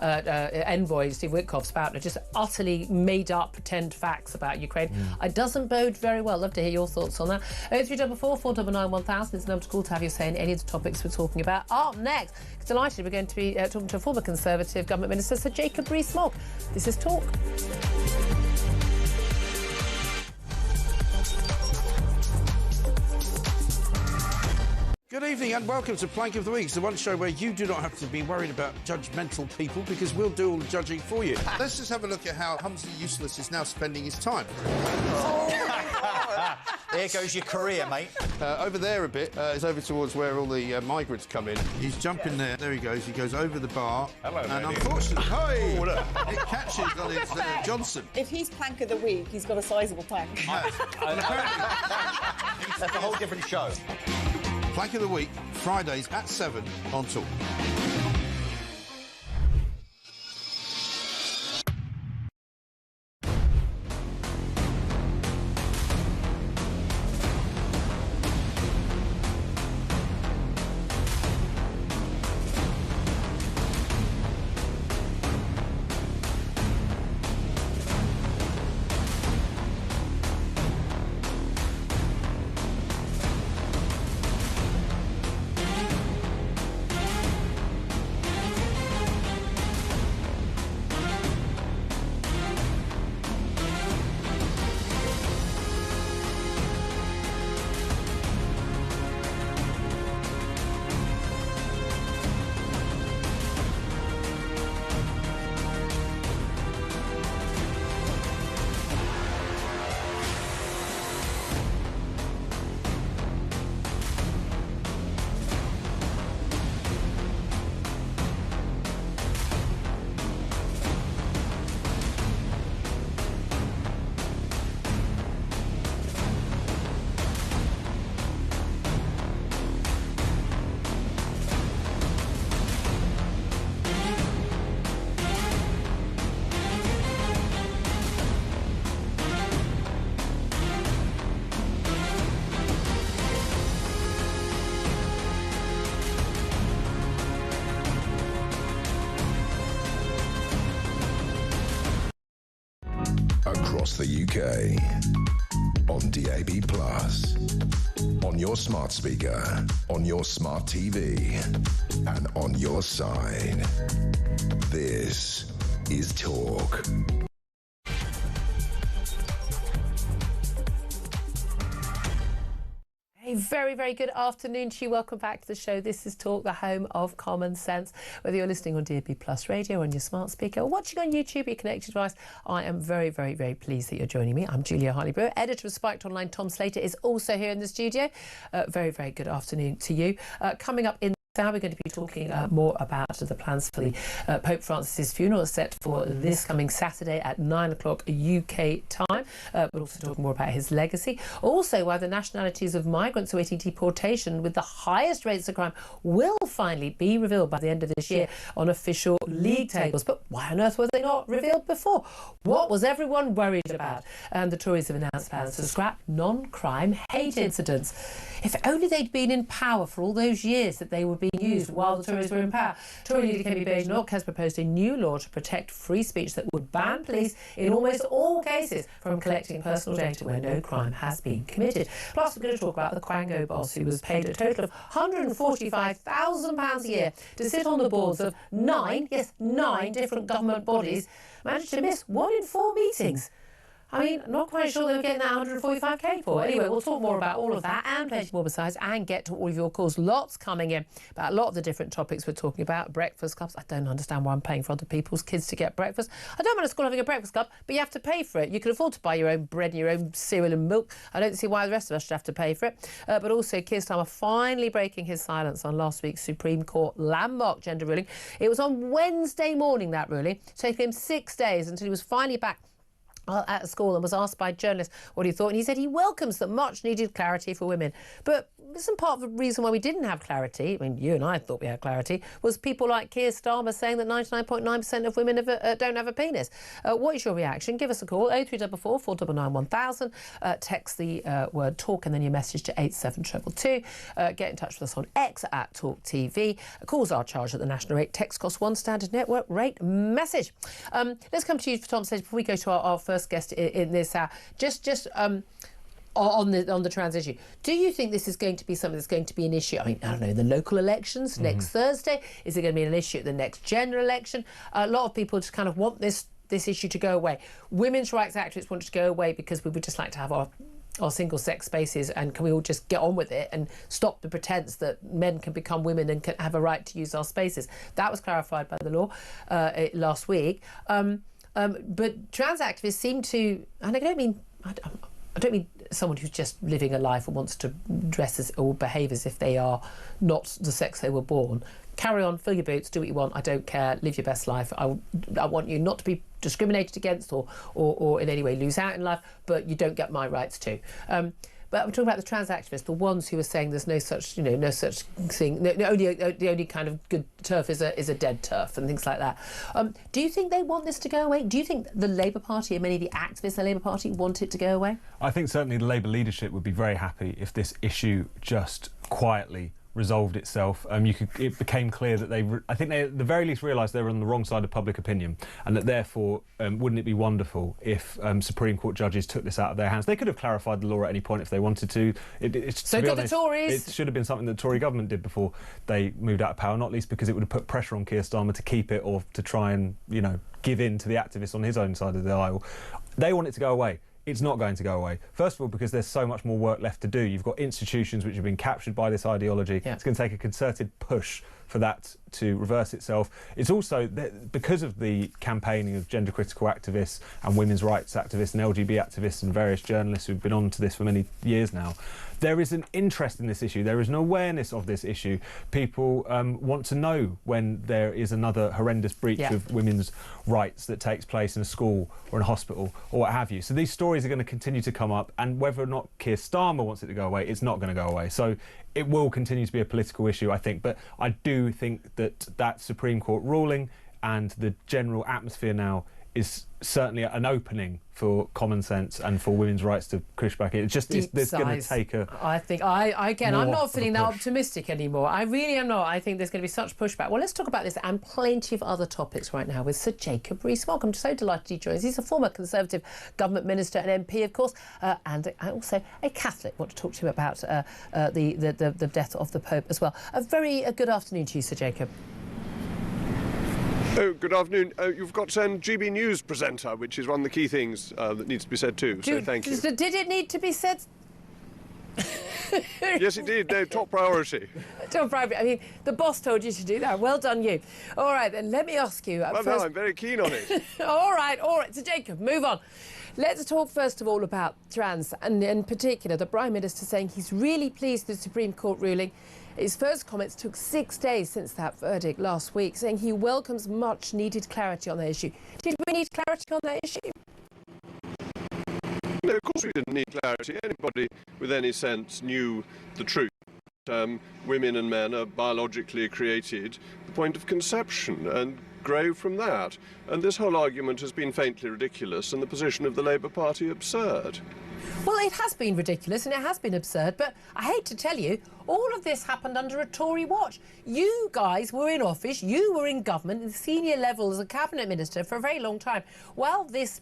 envoy, Steve Witkoff's about, just utterly made up pretend facts about Ukraine. It doesn't bode very well. Love to hear your thoughts on that. 0344 499 1000 is the number to call to have your say in any of the topics we're talking about. Up next, delighted we're going to be talking to a former Conservative government minister, Sir Jacob Rees-Mogg. This is Talk. Good evening and welcome to Plank of the Week. It's the one show where you do not have to be worried about judgmental people, because we'll do all the judging for you. Let's just have a look at how Humphrey Useless is now spending his time. There goes your career, mate. Over there a bit is over towards where all the migrants come in. He's jumping there. There he goes. He goes over the bar. Hello, and unfortunately, it catches on his Johnson. If he's Plank of the Week, he's got a sizable plank. That's a whole different show. Plank of the Week, Fridays at 7 on Talk. across the UK. On DAB+, on your smart speaker, on your smart TV, and on your side. This is Talk. A very, very good afternoon to you. Welcome back to the show. This is Talk, the home of common sense. Whether you're listening on DAB+ radio, on your smart speaker, or watching on YouTube, your connected device, I am very, very, very pleased that you're joining me. I'm Julia Hartley-Brewer, editor of Spiked Online. Tom Slater is also here in the studio. Very, very good afternoon to you. Coming up in now we're going to be talking more about the plans for the Pope Francis's funeral set for this coming Saturday at 9 o'clock UK time. We'll also talk more about his legacy. Also, why the nationalities of migrants awaiting deportation with the highest rates of crime will finally be revealed by the end of this year on official league tables. But why on earth were they not revealed before? What was everyone worried about? And the Tories have announced plans to scrap non-crime hate incidents. If only they'd been in power for all those years that they were being used while the Tories were in power. Tory leader Kemi Badenoch has proposed a new law to protect free speech that would ban police in almost all cases from collecting personal data where no crime has been committed. Plus, we're going to talk about the Quango boss who was paid a total of £145,000 a year to sit on the boards of nine different government bodies, managed to miss 1 in 4 meetings. I mean, not quite sure they were getting that 145k for. Anyway, we'll talk more about all of that and plenty more besides, and get to all of your calls. Lots coming in about a lot of the different topics we're talking about. Breakfast clubs. I don't understand why I'm paying for other people's kids to get breakfast. I don't mind a school having a breakfast club, but you have to pay for it. You can afford to buy your own bread and your own cereal and milk. I don't see why the rest of us should have to pay for it. But also, Keir Starmer finally breaking his silence on last week's Supreme Court landmark gender ruling. It was on Wednesday morning, that ruling. Taking him 6 days until he was finally back at school and was asked by journalists what he thought, and he said he welcomes the much needed clarity for women. But isn't part of the reason why we didn't have clarity, I mean, you and I thought we had clarity, was people like Keir Starmer saying that 99.9% of women don't have a penis. What is your reaction? Give us a call, 0344 499 1000. Text the word talk and then your message to 87222. Get in touch with us on X at Talk TV. Calls are charged at the national rate. Text costs £1 standard network rate message. Let's come to you, Tom Slater, before we go to our first guest in this hour. On the trans issue, do you think this is going to be something that's going to be an issue? I mean, I don't know, the local elections next Thursday, is it going to be an issue at the next general election? A lot of people just kind of want this issue to go away. Women's rights activists want it to go away because we would just like to have our single-sex spaces, and can we all just get on with it and stop the pretence that men can become women and can have a right to use our spaces? That was clarified by the law last week. But trans activists seem to, and I don't mean someone who's just living a life and wants to dress as or behave as if they are not the sex they were born. Carry on, fill your boots, do what you want. I don't care. Live your best life. I want you not to be discriminated against or in any way lose out in life, but you don't get my rights too. But I'm talking about the trans activists, the ones who are saying there's no such thing. The only kind of good turf is a dead turf and things like that. Do you think they want this to go away? Do you think the Labour Party and many of the activists in the Labour Party want it to go away? I think certainly the Labour leadership would be very happy if this issue just quietly resolved itself. It became clear that they at the very least realised they were on the wrong side of public opinion, and that therefore wouldn't it be wonderful if Supreme Court judges took this out of their hands? They could have clarified the law at any point if they wanted to. So did the Tories. It should have been something that the Tory government did before they moved out of power, not least because it would have put pressure on Keir Starmer to keep it or to try and give in to the activists on his own side of the aisle. They want it to go away. It's not going to go away. First of all, because there's so much more work left to do. You've got institutions which have been captured by this ideology. Yeah. It's going to take a concerted push for that to reverse itself. It's also because of the campaigning of gender critical activists and women's rights activists and LGBT activists and various journalists who've been on to this for many years now. There is an interest in this issue. There is an awareness of this issue. People want to know when there is another horrendous breach of women's rights that takes place in a school or in a hospital or what have you. So these stories are going to continue to come up, and whether or not Keir Starmer wants it to go away, it's not going to go away. So it will continue to be a political issue, I think. But I do think that Supreme Court ruling and the general atmosphere now is certainly an opening for common sense and for women's rights to push back. It's just there's going to take a. I think I'm not feeling that optimistic anymore. I really am not. I think there's going to be such pushback. Well, let's talk about this and plenty of other topics right now with Sir Jacob Rees. Welcome. So delighted he joins. He's a former Conservative government minister and MP, of course, and also a Catholic. I want to talk to him about the death of the Pope as well. A very good afternoon to you, Sir Jacob. Oh, good afternoon. You've got GB News presenter, which is one of the key things that needs to be said too, so thank you. Did it need to be said? Yes, it did. No, top priority. Top priority. I mean, the boss told you to do that. Well done, you. All right, then, let me ask you... Well, no, I'm very keen on it. All right. So, Jacob, move on. Let's talk, first of all, about trans, and in particular, the Prime Minister saying he's really pleased with the Supreme Court ruling. His first comments took 6 days since that verdict last week, saying he welcomes much-needed clarity on the issue. Did we need clarity on that issue? No, of course we didn't need clarity. Anybody with any sense knew the truth. Women and men are biologically created at the point of conception and grow from that. And this whole argument has been faintly ridiculous and the position of the Labour Party absurd. Well, it has been ridiculous and it has been absurd, but I hate to tell you, all of this happened under a Tory watch. You guys were in office, you were in government, in senior level as a cabinet minister for a very long time. While this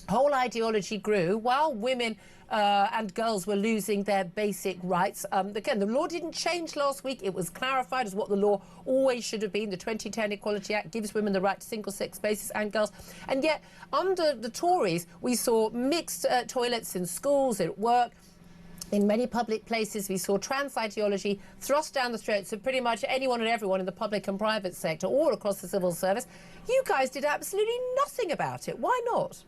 whole ideology grew, while women and girls were losing their basic rights. Again, the law didn't change last week. It was clarified as what the law always should have been. The 2010 Equality Act gives women the right to single-sex basis and girls. And yet, under the Tories, we saw mixed toilets in schools, at work. In many public places, we saw trans ideology thrust down the throats of pretty much anyone and everyone in the public and private sector, all across the civil service. You guys did absolutely nothing about it. Why not?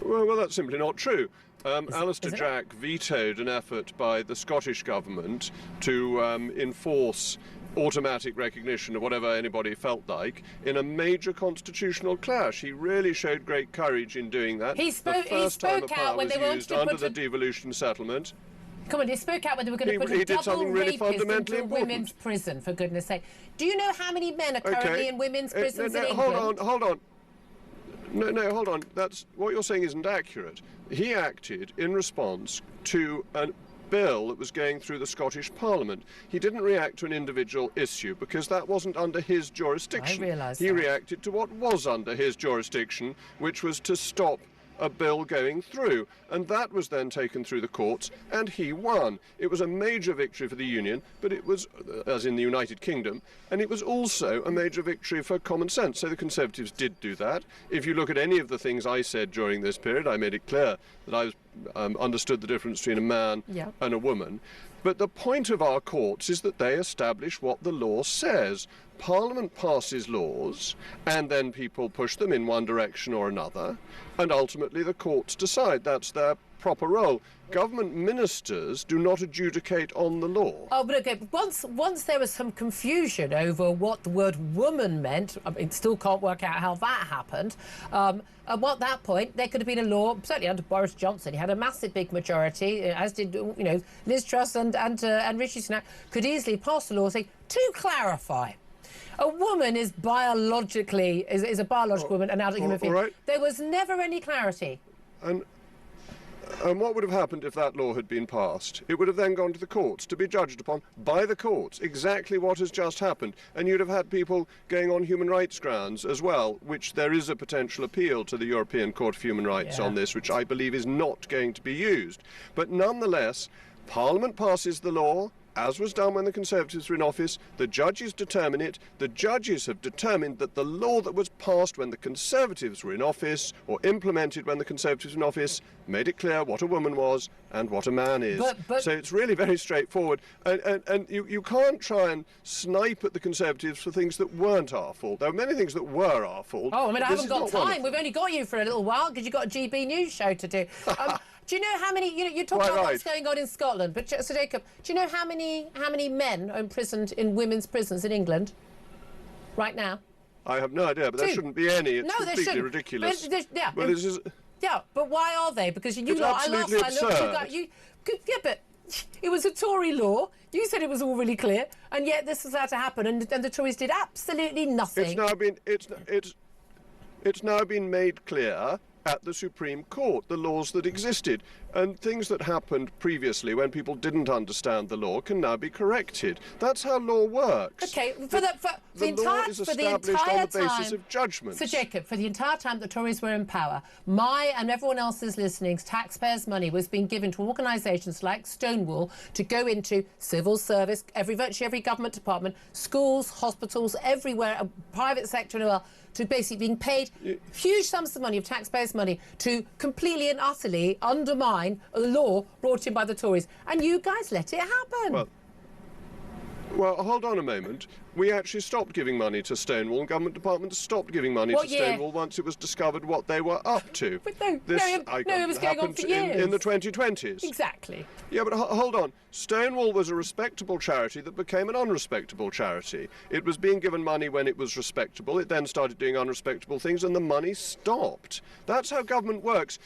Well, that's simply not true. Alistair Jack vetoed an effort by the Scottish government to enforce automatic recognition of whatever anybody felt like in a major constitutional clash. He really showed great courage in doing that. He spoke out when they were used under the devolution settlement. Come on, he spoke out when they were going to put a double rapist into a women's prison, for goodness sake. Do you know how many men are currently in women's prisons in England? Hold on. No, hold on. That's what you're saying isn't accurate. He acted in response to a bill that was going through the Scottish Parliament. He didn't react to an individual issue because that wasn't under his jurisdiction. I realise that. He reacted to what was under his jurisdiction, which was to stop a bill going through, and that was then taken through the courts, and he won. It was a major victory for the Union, but it was, as in the United Kingdom, and it was also a major victory for common sense. So the Conservatives did do that. If you look at any of the things I said during this period, I made it clear that I understood the difference between a man and a woman. But the point of our courts is that they establish what the law says. Parliament passes laws, and then people push them in one direction or another, and ultimately the courts decide. That's their proper role. Government ministers do not adjudicate on the law. Oh, but okay, once there was some confusion over what the word woman meant, I mean, still can't work out how that happened. At that point, there could have been a law, certainly under Boris Johnson. He had a massive big majority, as did, Liz Truss and Rishi Sunak, could easily pass a law saying, to clarify, a woman is biologically, is a biological woman, an adult human being. Right. There was never any clarity. And what would have happened if that law had been passed? It would have then gone to the courts to be judged upon by the courts, exactly what has just happened. And you'd have had people going on human rights grounds as well, which there is a potential appeal to the European Court of Human Rights on this, which I believe is not going to be used. But nonetheless, Parliament passes the law, as was done when the Conservatives were in office. The judges determine it. The judges have determined that the law that was passed when the Conservatives were in office, or implemented when the Conservatives were in office, made it clear what a woman was and what a man is. So it's really very straightforward. And you can't try and snipe at the Conservatives for things that weren't our fault. There are many things that were our fault. Oh, I mean, I haven't got time. We've only got you for a little while because you've got a GB News show to do. Do you know how many? You talk about what's going on in Scotland, but Sir Jacob, do you know how many men are imprisoned in women's prisons in England right now? I have no idea, but there shouldn't be any. It's completely ridiculous. But why are they? Because you lot, absolutely absurd. But it was a Tory law. You said it was all really clear, and yet this has had to happen, and the Tories did absolutely nothing. It's now been It's now been made clear at the Supreme Court, the laws that existed. And things that happened previously when people didn't understand the law can now be corrected. That's how law works. Okay, the law is established on the basis of judgment. So, Jacob, for the entire time the Tories were in power, my and everyone else's listening's taxpayers' money was being given to organisations like Stonewall to go into civil service, virtually every government department, schools, hospitals, everywhere, private sector as well, to basically being paid huge sums of money, of taxpayers' money, to completely and utterly undermine a law brought in by the Tories. And you guys let it happen. Well, hold on a moment. We actually stopped giving money to Stonewall, and government departments stopped giving money to Stonewall once it was discovered what they were up to. But it was going on for years. In the 2020s. Exactly. Yeah, but hold on. Stonewall was a respectable charity that became an unrespectable charity. It was being given money when it was respectable. It then started doing unrespectable things, and the money stopped. That's how government works.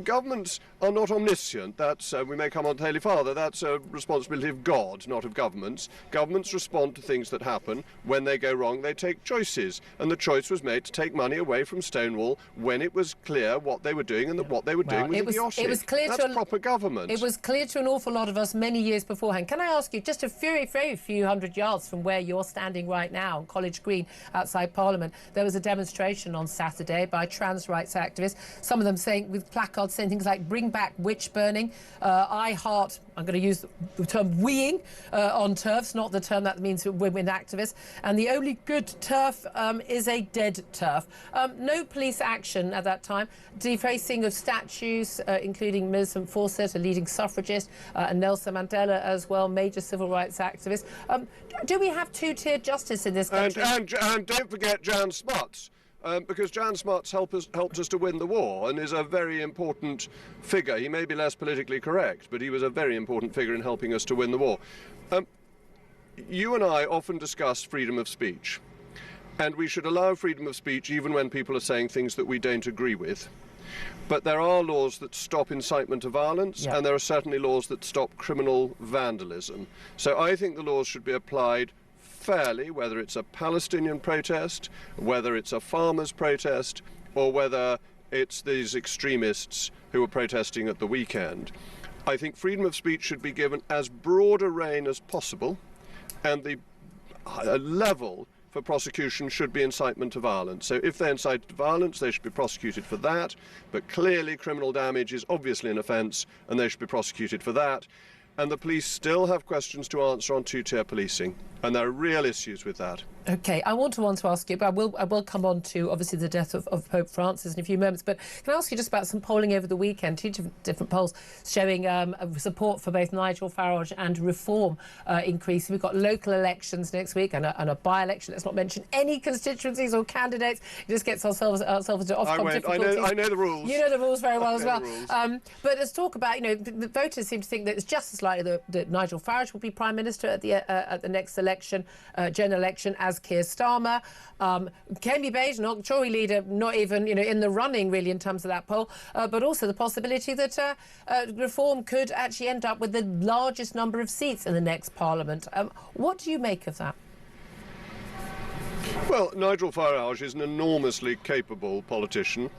Governments are not omniscient. That's we may come on to Holy Father. That's a responsibility of God, not of governments. Governments respond to things that happen. When they go wrong, they take choices. And the choice was made to take money away from Stonewall when it was clear what they were doing and that what they were doing was idiotic. It was clear That's proper government. It was clear to an awful lot of us many years beforehand. Can I ask you, just a very, very few hundred yards from where you're standing right now, on College Green, outside Parliament, there was a demonstration on Saturday by trans rights activists, some of them saying, with placards saying things like, bring back witch burning, I heart, I'm going to use the term weeing on TERFs, not the term that means women activists, and the only good TERF is a dead TERF. No police action at that time. Defacing of statues, including Millicent Fawcett, a leading suffragist, and Nelson Mandela as well, major civil rights activist. Do we have two-tiered justice in this country? And don't forget Jan Smuts. Because Jan Smuts helped us to win the war and is a very important figure. He may be less politically correct, but he was a very important figure in helping us to win the war. You and I often discuss freedom of speech, and we should allow freedom of speech even when people are saying things that we don't agree with. But there are laws that stop incitement to violence, and there are certainly laws that stop criminal vandalism. So I think the laws should be applied fairly, whether it's a Palestinian protest, whether it's a farmers' protest, or whether it's these extremists who are protesting at the weekend. I think freedom of speech should be given as broad a rein as possible, and the level for prosecution should be incitement to violence. So if they incite to violence, they should be prosecuted for that, but clearly criminal damage is obviously an offence, and they should be prosecuted for that. And the police still have questions to answer on two-tier policing, and there are real issues with that. OK, I want to ask you, but I will come on to, obviously, the death of Pope Francis in a few moments. But can I ask you just about some polling over the weekend? Two different polls showing support for both Nigel Farage and reform increasing. We've got local elections next week and a by-election. Let's not mention any constituencies or candidates. It just gets ourselves into Ofcom difficulties. I know the rules. You know the rules very well as well. But let's talk about, the voters seem to think that it's just as likely that Nigel Farage will be Prime Minister at the next election, general election, as Keir Starmer. Kemi Badenoch, Tory leader, not even in the running really in terms of that poll, but also the possibility that reform could actually end up with the largest number of seats in the next Parliament. What do you make of that? Well, Nigel Farage is an enormously capable politician,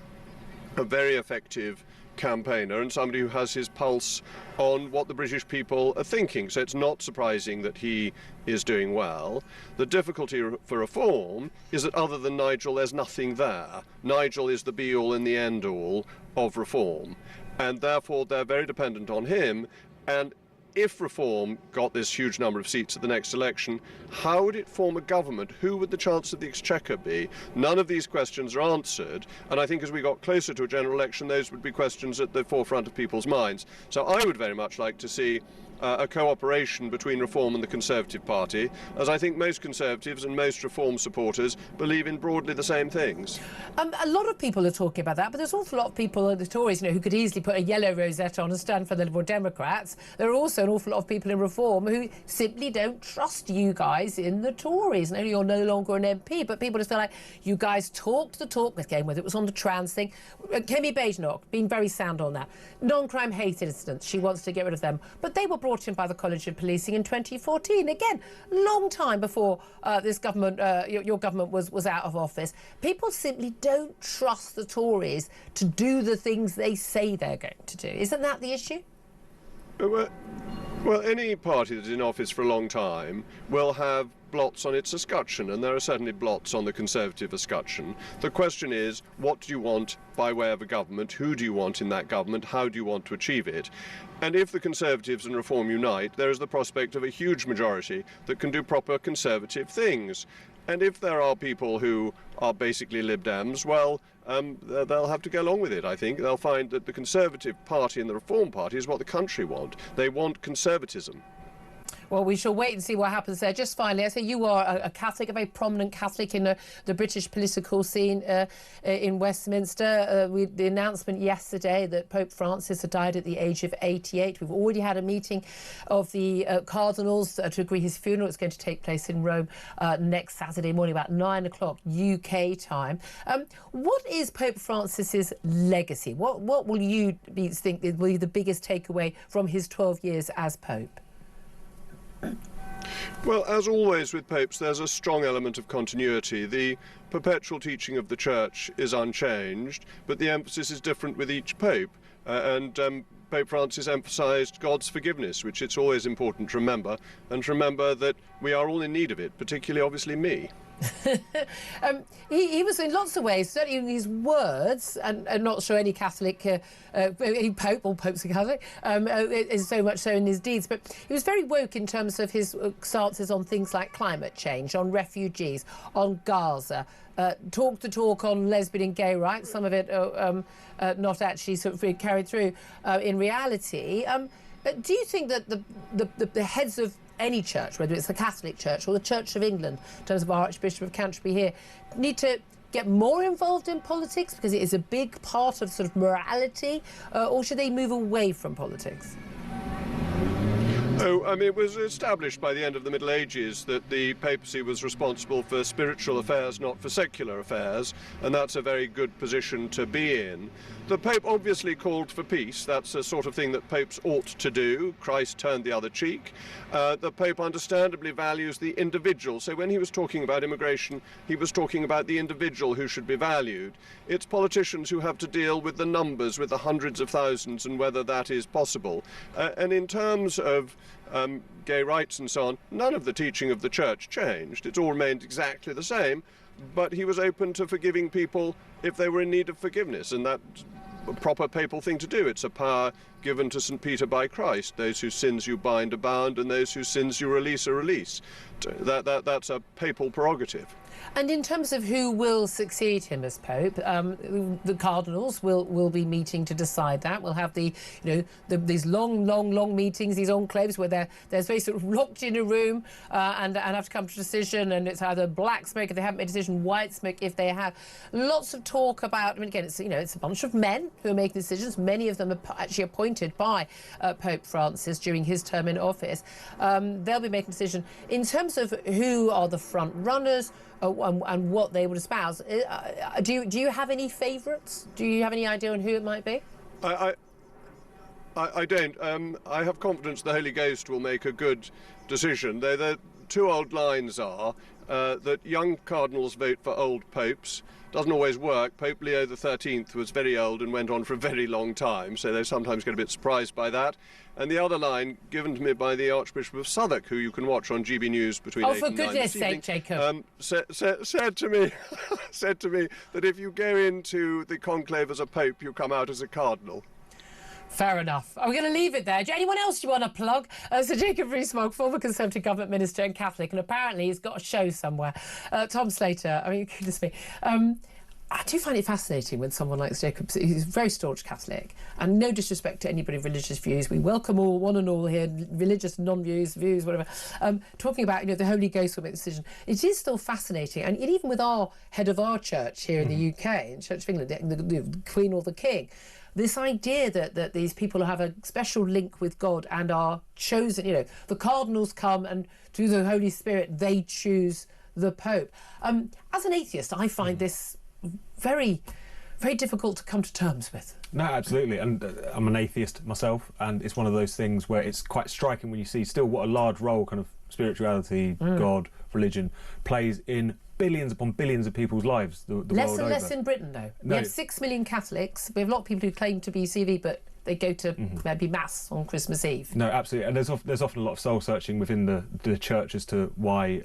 a very effective campaigner, and somebody who has his pulse on what the British people are thinking. So it's not surprising that he is doing well. The difficulty for reform is that other than Nigel, there's nothing there. Nigel is the be-all and the end-all of reform, and therefore they're very dependent on him. And if reform got this huge number of seats at the next election, how would it form a government? Who would the chance of the Exchequer be? None of these questions are answered, and I think as we got closer to a general election, those would be questions at the forefront of people's minds. So I would very much like to see a cooperation between Reform and the Conservative Party, as I think most Conservatives and most Reform supporters believe in broadly the same things. A lot of people are talking about that, but there's an awful lot of people, the Tories, who could easily put a yellow rosette on and stand for the Liberal Democrats. There are also an awful lot of people in Reform who simply don't trust you guys in the Tories. No, you're no longer an MP, but people just feel like you guys talked the talk, again, whether it was on the trans thing. Kemi Badenoch, being very sound on that. Non-crime hate incidents, she wants to get rid of them. But they were brought brought in by the College of Policing in 2014. Again, long time before this government, your government was out of office. People simply don't trust the Tories to do the things they say they're going to do. Isn't that the issue? Well, any party that's in office for a long time will have blots on its escutcheon, and there are certainly blots on the Conservative escutcheon. The question is, what do you want by way of a government? Who do you want in that government? How do you want to achieve it? And if the Conservatives and Reform unite, there is the prospect of a huge majority that can do proper Conservative things. And if there are people who are basically Lib Dems, well, they'll have to go along with it, I think. They'll find that the Conservative Party and the Reform Party is what the country want. They want conservatism. Well, we shall wait and see what happens there. Just finally, I say you are a Catholic, a very prominent Catholic in the British political scene in Westminster. The announcement yesterday that Pope Francis had died at the age of 88. We've already had a meeting of the cardinals to agree his funeral. It's going to take place in Rome next Saturday morning, about 9 o'clock UK time. What is Pope Francis's legacy? What will you think will be the biggest takeaway from his 12 years as Pope? Well, as always with popes, there's a strong element of continuity. The perpetual teaching of the Church is unchanged, but the emphasis is different with each pope. Pope Francis emphasised God's forgiveness, which it's always important to remember, and to remember that we are all in need of it, particularly, obviously, me. He was in lots of ways, certainly in his words, and I'm not sure any Catholic, any Pope, all Popes are Catholic, is so much so in his deeds, but he was very woke in terms of his stances on things like climate change, on refugees, on Gaza, talk the talk on lesbian and gay rights, some of it not actually sort of carried through in reality. Do you think that the heads of any church, whether it's the Catholic Church or the Church of England, in terms of our Archbishop of Canterbury here, need to get more involved in politics because it is a big part of sort of morality, or should they move away from politics? Oh, I mean, it was established by the end of the Middle Ages that the papacy was responsible for spiritual affairs, not for secular affairs, and that's a very good position to be in. The Pope obviously called for peace. That's the sort of thing that popes ought to do. Christ turned the other cheek. The Pope understandably values the individual. So when he was talking about immigration, he was talking about the individual who should be valued. It's politicians who have to deal with the numbers, with the hundreds of thousands, and whether that is possible. And in terms of gay rights and so on, none of the teaching of the Church changed. It's all remained exactly the same, but he was open to forgiving people if they were in need of forgiveness, and that's a proper papal thing to do. It's a power given to St. Peter by Christ. Those whose sins you bind are bound, and those whose sins you release are released. That's a papal prerogative. And in terms of who will succeed him as Pope, the cardinals will be meeting to decide that. We'll have these long meetings, these enclaves where they're very sort of locked in a room and have to come to a decision, and it's either black smoke if they haven't made a decision, white smoke if they have. Lots of talk about, I mean, again, it's a bunch of men who are making decisions. Many of them are actually appointed by Pope Francis during his term in office. They'll be making a decision. In terms of who are the front runners, and what they would espouse. Do you have any favourites? Do you have any idea on who it might be? I don't. I have confidence the Holy Ghost will make a good decision. The two old lines are that young cardinals vote for old popes. Doesn't always work. Pope Leo XIII was very old and went on for a very long time, so they sometimes get a bit surprised by that. And the other line, given to me by the Archbishop of Southwark, who you can watch on GB News between 8 and 9 this evening. Oh, for goodness sake, Jacob. Said to me that if you go into the conclave as a pope, you come out as a cardinal. Fair enough. I'm going to leave it there. Anyone else you want to plug? So Jacob Rees-Mogg, former Conservative government minister and Catholic, and apparently he's got a show somewhere. Tom Slater, I mean, goodness me. I do find it fascinating when someone like Jacob, he's a very staunch Catholic, and no disrespect to anybody's religious views. We welcome all, one and all here, religious, non-views, views, whatever. Talking about, the Holy Ghost will make the decision. It is still fascinating, and even with our head of our church here in the UK, in Church of England, the Queen or the King, this idea that these people have a special link with God and are chosen, the cardinals come and through the Holy Spirit they choose the Pope. As an atheist, I find this very, very difficult to come to terms with. No, absolutely, and I'm an atheist myself, and it's one of those things where it's quite striking when you see still what a large role kind of spirituality, God, religion plays in billions upon billions of people's lives the Less world and over. less in Britain, though. We No. have 6 million Catholics. We have a lot of people who claim to be CV, but they go to maybe Mass on Christmas Eve. No, absolutely, and there's often a lot of soul searching within the church as to why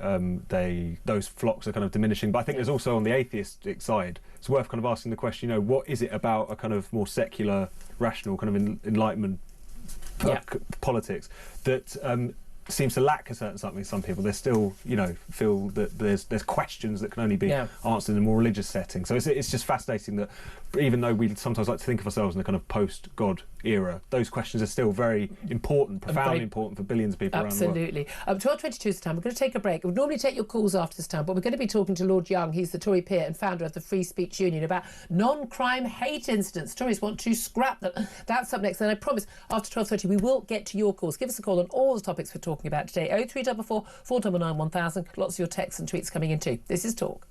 those flocks are kind of diminishing. But I think there's also on the atheistic side, it's worth kind of asking the question, you know, what is it about a kind of more secular, rational kind of enlightenment politics that seems to lack a certain something in some people. They still, you know, feel that there's questions that can only be answered in a more religious setting. So it's just fascinating that even though we sometimes like to think of ourselves in a kind of post-God era, those questions are still very important, profoundly important for billions of people around the world. Absolutely. 12:22 is the time. We're going to take a break. We'd normally take your calls after this time, but we're going to be talking to Lord Young. He's the Tory peer and founder of the Free Speech Union about non-crime hate incidents. Tories want to scrap them. That's up next. And I promise after 12:30 we will get to your calls. Give us a call on all the topics we're talking about today. 0344 499 1000. Lots of your texts and tweets coming in too. This is Talk.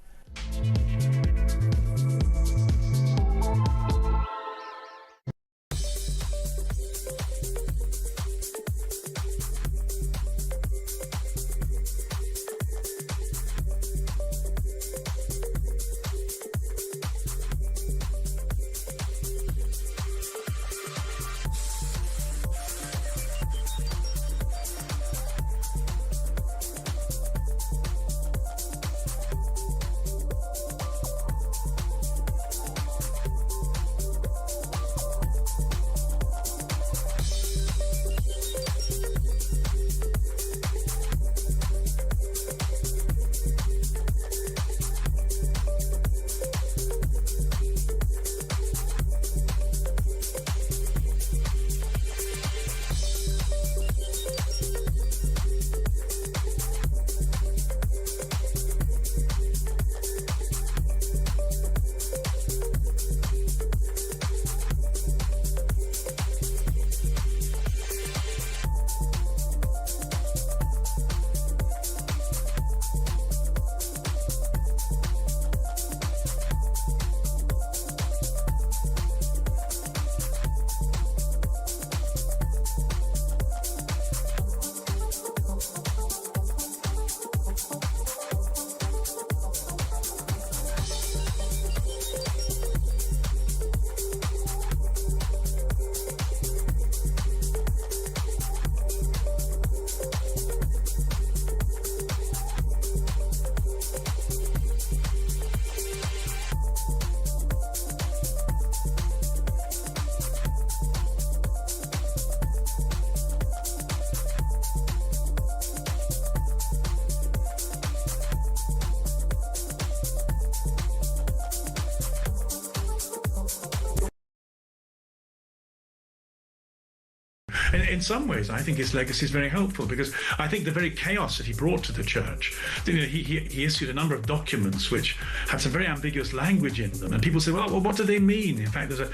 In some ways, I think his legacy is very helpful because I think the very chaos that he brought to the church, you know, he issued a number of documents which had some very ambiguous language in them. And people say, well, what do they mean? In fact, there's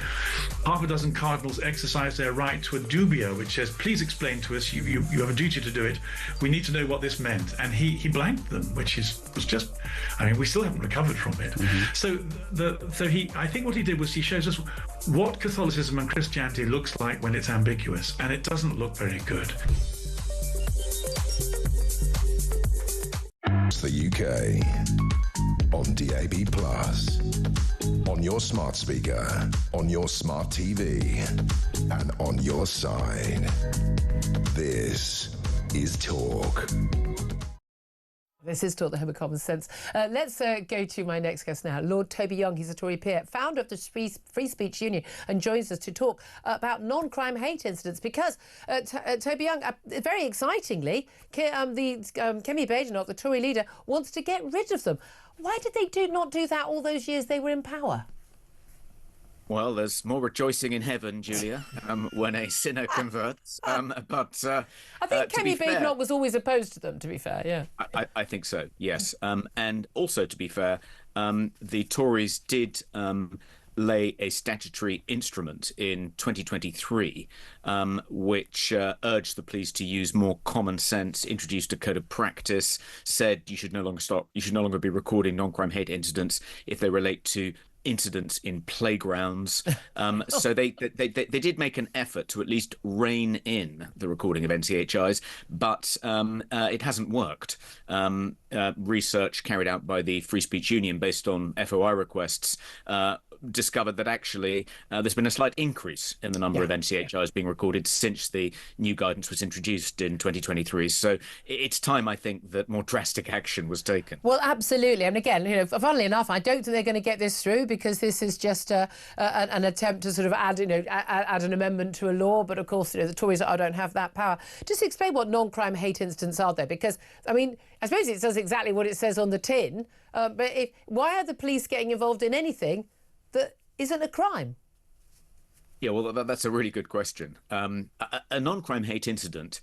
half a dozen cardinals exercise their right to a dubio, which says, please explain to us, you have a duty to do it. We need to know what this meant. And he blanked them, which was just, I mean, we still haven't recovered from it. So I think what he did was he shows us what Catholicism and Christianity looks like when it's ambiguous, and it doesn't look very good. It's the UK on DAB+, on your smart speaker, on your smart TV, and on your side. This is Talk. This is Talk, the Home of Common Sense. Let's go to my next guest now, Lord Toby Young. He's a Tory peer, founder of the Free Speech Union, and joins us to talk about non-crime hate incidents. Because, Toby Young, very excitingly, Kemi Badenoch, the Tory leader, wants to get rid of them. Why did they not do that all those years they were in power? Well, there's more rejoicing in heaven, Julia, when a sinner converts. I think Kemi Badenoch was always opposed to them, to be fair, yeah. I think so, yes. And also, to be fair, the Tories did lay a statutory instrument in 2023 which urged the police to use more common sense, introduced a code of practice, said you should no longer be recording non-crime hate incidents if they relate to incidents in playgrounds. So they did make an effort to at least rein in the recording of NCHIs, but it hasn't worked. Research carried out by the Free Speech Union based on FOI requests discovered that actually there's been a slight increase in the number of NCHIs being recorded since the new guidance was introduced in 2023. So it's time, I think, that more drastic action was taken. Well, absolutely. And again, you know, funnily enough, I don't think they're going to get this through because this is just an attempt to sort of add an amendment to a law. But of course, you know, the Tories don't have that power. Just explain what non-crime hate incidents are there, because I mean, I suppose it says exactly what it says on the tin. But why are the police getting involved in anything that isn't a crime? Yeah, well, that's a really good question. A non-crime hate incident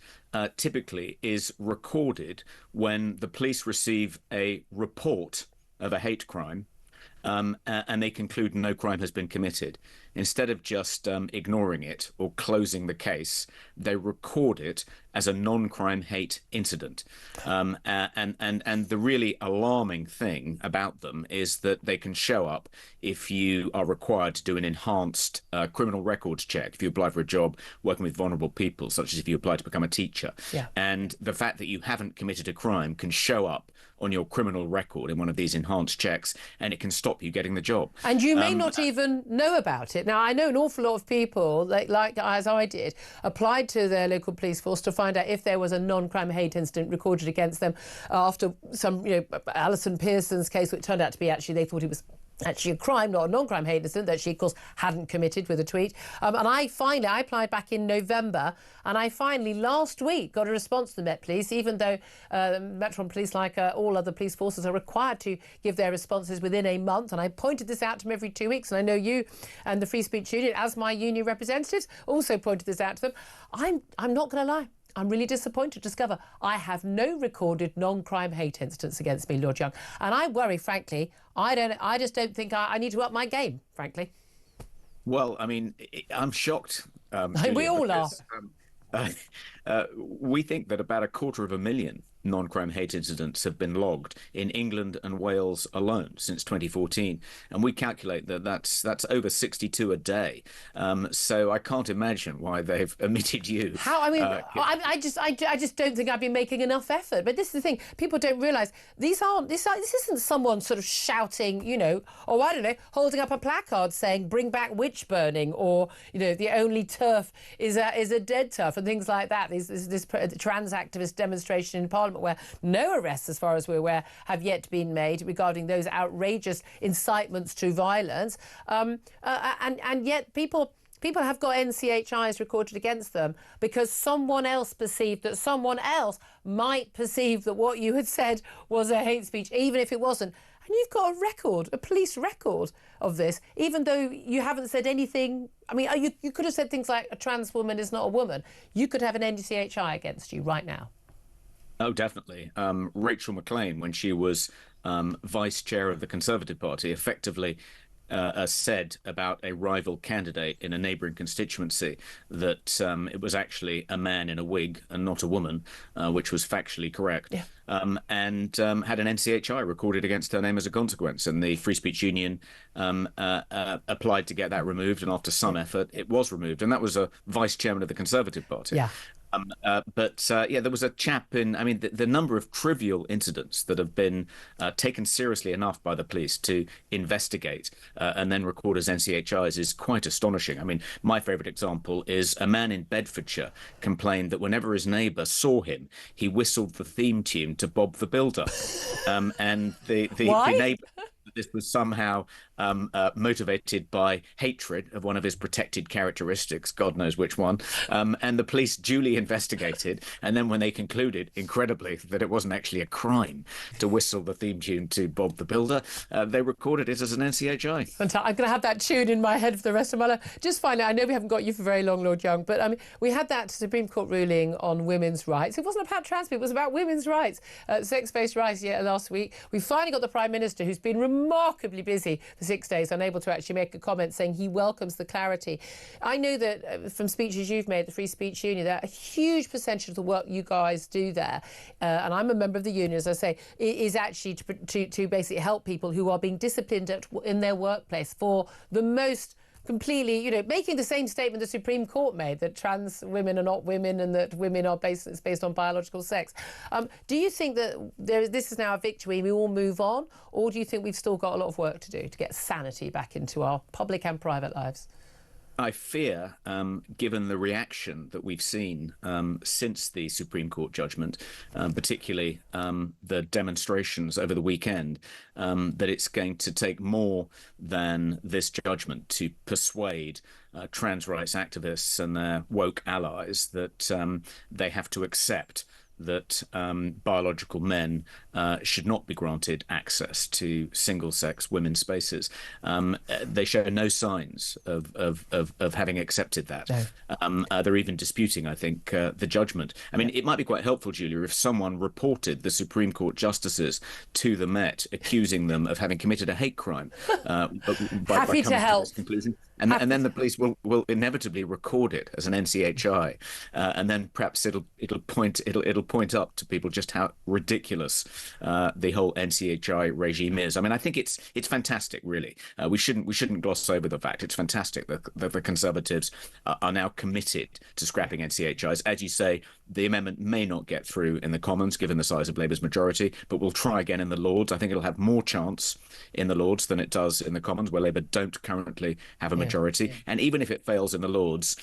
typically is recorded when the police receive a report of a hate crime and they conclude no crime has been committed. Instead of just ignoring it or closing the case, they record it as a non-crime hate incident. And the really alarming thing about them is that they can show up if you are required to do an enhanced criminal records check, if you apply for a job working with vulnerable people, such as if you apply to become a teacher. Yeah. And the fact that you haven't committed a crime can show up on your criminal record in one of these enhanced checks, and it can stop you getting the job. And you may not even know about it. Now, I know an awful lot of people, like as I did, applied to their local police force to find out if there was a non-crime hate incident recorded against them after some, you know, Alison Pearson's case, which turned out to be actually, they thought it was actually a crime, not a non-crime hate incident, that she, of course, hadn't committed with a tweet. And I applied back in November, and I finally, last week, got a response to the Met Police, even though Metron Police, like all other police forces, are required to give their responses within a month. And I pointed this out to them every 2 weeks, and I know you and the Free Speech Union, as my union representatives, also pointed this out to them. I'm not going to lie. I'm really disappointed to discover I have no recorded non-crime hate incidents against me, Lord Young. And I worry, frankly, I just don't think I need to up my game, frankly. Well, I mean, I'm shocked. We all are. We think that about 250,000 non-crime hate incidents have been logged in England and Wales alone since 2014, and we calculate that that's over 62 a day. So I can't imagine why they've omitted you. How? I mean, I just don't think I've been making enough effort. But this is the thing: people don't realise this isn't someone sort of shouting, you know, or I don't know, holding up a placard saying "Bring back witch burning," or you know, the only turf is a dead turf, and things like that. This trans activist demonstration in Parliament, where no arrests, as far as we're aware, have yet been made regarding those outrageous incitements to violence. And yet people have got NCHIs recorded against them because someone else perceived that someone else might perceive that what you had said was a hate speech, even if it wasn't. And you've got a record, a police record of this, even though you haven't said anything. I mean, you could have said things like a trans woman is not a woman. You could have an NCHI against you right now. Oh, definitely. Rachel McLean, when she was vice chair of the Conservative Party, effectively said about a rival candidate in a neighbouring constituency that it was actually a man in a wig and not a woman, which was factually correct. Yeah. And had an NCHI recorded against her name as a consequence. And the Free Speech Union applied to get that removed, and after some effort, it was removed. And that was a vice chairman of the Conservative Party. Yeah. Yeah, there was a chap the number of trivial incidents that have been taken seriously enough by the police to investigate and then record as NCHIs is quite astonishing. I mean, my favourite example is a man in Bedfordshire complained that whenever his neighbour saw him, he whistled the theme tune to Bob the Builder. And the neighbour, this was somehow motivated by hatred of one of his protected characteristics, God knows which one. And the police duly investigated. And then when they concluded, incredibly, that it wasn't actually a crime to whistle the theme tune to Bob the Builder, they recorded it as an NCHI. I'm going to have that tune in my head for the rest of my life. Just finally, I know we haven't got you for very long, Lord Young, but I mean, we had that Supreme Court ruling on women's rights. It wasn't about trans people, it was about women's rights, sex-based rights last week. We finally got the Prime Minister, who's been remarkably busy for 6 days, unable to actually make a comment, saying he welcomes the clarity. I know that from speeches you've made, the Free Speech Union, that a huge percentage of the work you guys do there, and I'm a member of the union, as I say, is actually to basically help people who are being disciplined in their workplace for the most completely, making the same statement the Supreme Court made, that trans women are not women and that women are based on biological sex. Do you think that this is now a victory and we all move on, or do you think we've still got a lot of work to do to get sanity back into our public and private lives? I fear, given the reaction that we've seen since the Supreme Court judgment, particularly the demonstrations over the weekend, that it's going to take more than this judgment to persuade trans rights activists and their woke allies that they have to accept that biological men should not be granted access to single-sex women's spaces. They show no signs of having accepted that. No. They're even disputing, I think, the judgment. I mean, it might be quite helpful, Julia, if someone reported the Supreme Court justices to the Met, accusing them of having committed a hate crime. Happy to help. To this conclusion. And then the police will inevitably record it as an NCHI, and then perhaps it'll point up to people just how ridiculous the whole NCHI regime is. I mean, I think it's fantastic, really. We shouldn't gloss over the fact it's fantastic that the Conservatives are now committed to scrapping NCHIs. As you say, the amendment may not get through in the Commons, given the size of Labour's majority, but we'll try again in the Lords. I think it'll have more chance in the Lords than it does in the Commons, where Labour don't currently have a majority. And even if it fails in the Lords,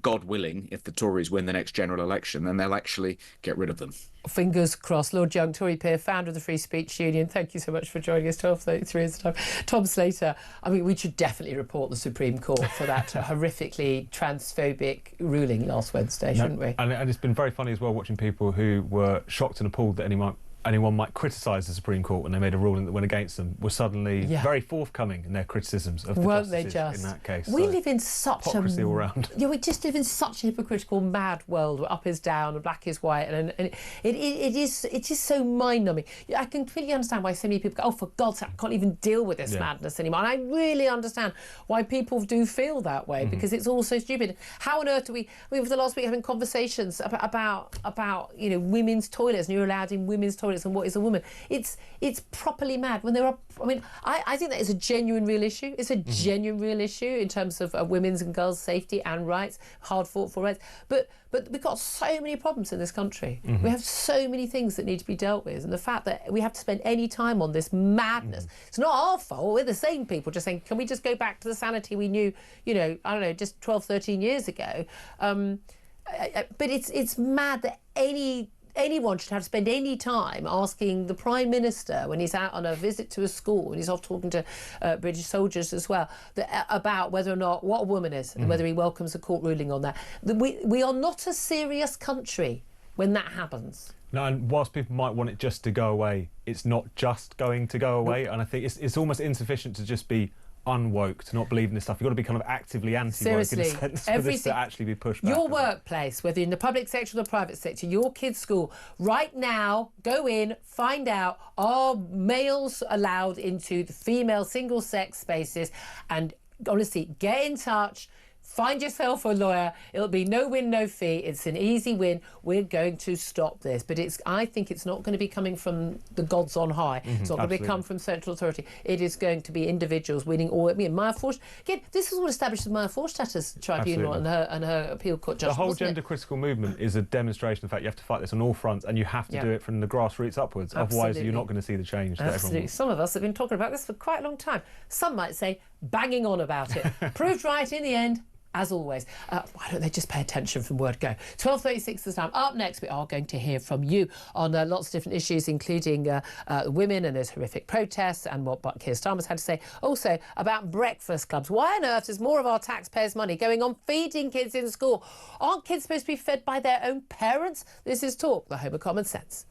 God willing, if the Tories win the next general election, then they'll actually get rid of them. Fingers crossed. Lord Young, Tory peer, founder of the Free Speech Union, thank you so much for joining us. 12:33 is the time. Tom Slater, I mean, we should definitely report the Supreme Court for that horrifically transphobic ruling last Wednesday, shouldn't we? And it's been very funny as well, watching people who were shocked and appalled that anyone might criticise the Supreme Court when they made a ruling that went against them, were suddenly very forthcoming in their criticisms of the justices in that case. We live in such hypocrisy all round. Yeah, we just live in such a hypocritical, mad world where up is down and black is white, and it is so mind-numbing. I can completely understand why so many people go, oh, for God's sake, I can't even deal with this madness anymore. And I really understand why people do feel that way, because it's all so stupid. How on earth do we over the last week having conversations about women's toilets, and you're allowed in women's toilets, and what is a woman? It's properly mad when there are. I mean, I think that is a genuine real issue. It's a genuine real issue in terms of women's and girls' safety and rights, hard fought for rights. But we've got so many problems in this country. We have so many things that need to be dealt with, and the fact that we have to spend any time on this madness, it's not our fault. We're the same people just saying, can we just go back to the sanity we knew, I don't know, just 12, 13 years ago? But it's mad that anyone should have to spend any time asking the Prime Minister when he's out on a visit to a school, and he's off talking to British soldiers as well, about whether or not what a woman is and whether he welcomes a court ruling on that. We are not a serious country when that happens. No, and whilst people might want it just to go away, it's not just going to go away. And I think it's almost insufficient to just be unwoke, to not believe in this stuff. You've got to be kind of actively anti-woke in a sense for this to actually be pushed back. Your workplace, whether in the public sector or the private sector, your kid's school, right now, go in, find out, are males allowed into the female single-sex spaces? And honestly, get in touch. Find yourself a lawyer. It'll be no win, no fee. It's an easy win. We're going to stop this. But I think it's not going to be coming from the gods on high. It's not going to come from central authority. It is going to be individuals winning all. I mean, Maya Forstadt, again, this is what established the Maya Forstadt Tribunal and her appeal court judgment. The whole gender critical movement is a demonstration of the fact you have to fight this on all fronts, and you have to do it from the grassroots upwards. Otherwise, you're not going to see the change that everyone wants. Some of us have been talking about this for quite a long time. Some might say banging on about it. Proved right in the end. As always, why don't they just pay attention from word go? 12:36 this time. Up next, we are going to hear from you on lots of different issues, including women and those horrific protests and what Keir Starmer's had to say. Also about breakfast clubs. Why on earth is more of our taxpayers' money going on feeding kids in school? Aren't kids supposed to be fed by their own parents? This is Talk, the home of common sense.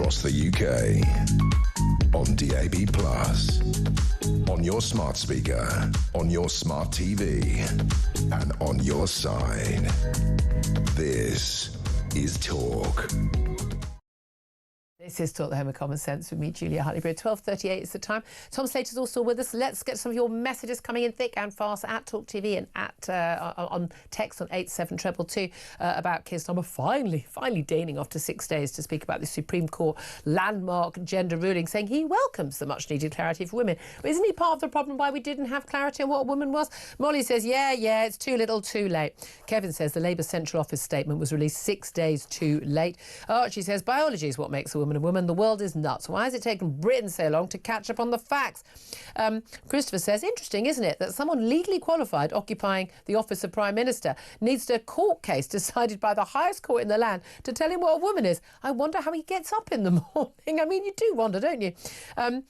across the UK. On DAB+, on your smart speaker, on your smart TV, and on your side. This is Talk. This is Talk, the Home of Common Sense with me, Julia Hartley-Brewer. 12:38 is the time. Tom Slater's also with us. Let's get some of your messages coming in thick and fast at Talk TV and at on text on 87222 about Keir Starmer finally deigning after 6 days to speak about the Supreme Court landmark gender ruling, saying he welcomes the much-needed clarity for women. But isn't he part of the problem why we didn't have clarity on what a woman was? Molly says, yeah, it's too little, too late. Kevin says the Labour Central Office statement was released 6 days too late. Archie says biology is what makes a woman a woman. The world is nuts. Why has it taken Britain so long to catch up on the facts? Christopher says, interesting, isn't it, that someone legally qualified occupying the office of Prime Minister needs a court case decided by the highest court in the land to tell him what a woman is. I wonder how he gets up in the morning. I mean, you do wonder, don't you?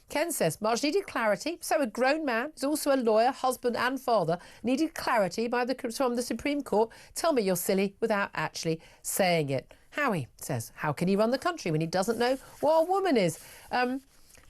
Ken says, much needed clarity. So a grown man who's also a lawyer, husband and father needed clarity from the Supreme Court. Tell me you're silly without actually saying it. Howie says, how can he run the country when he doesn't know what a woman is?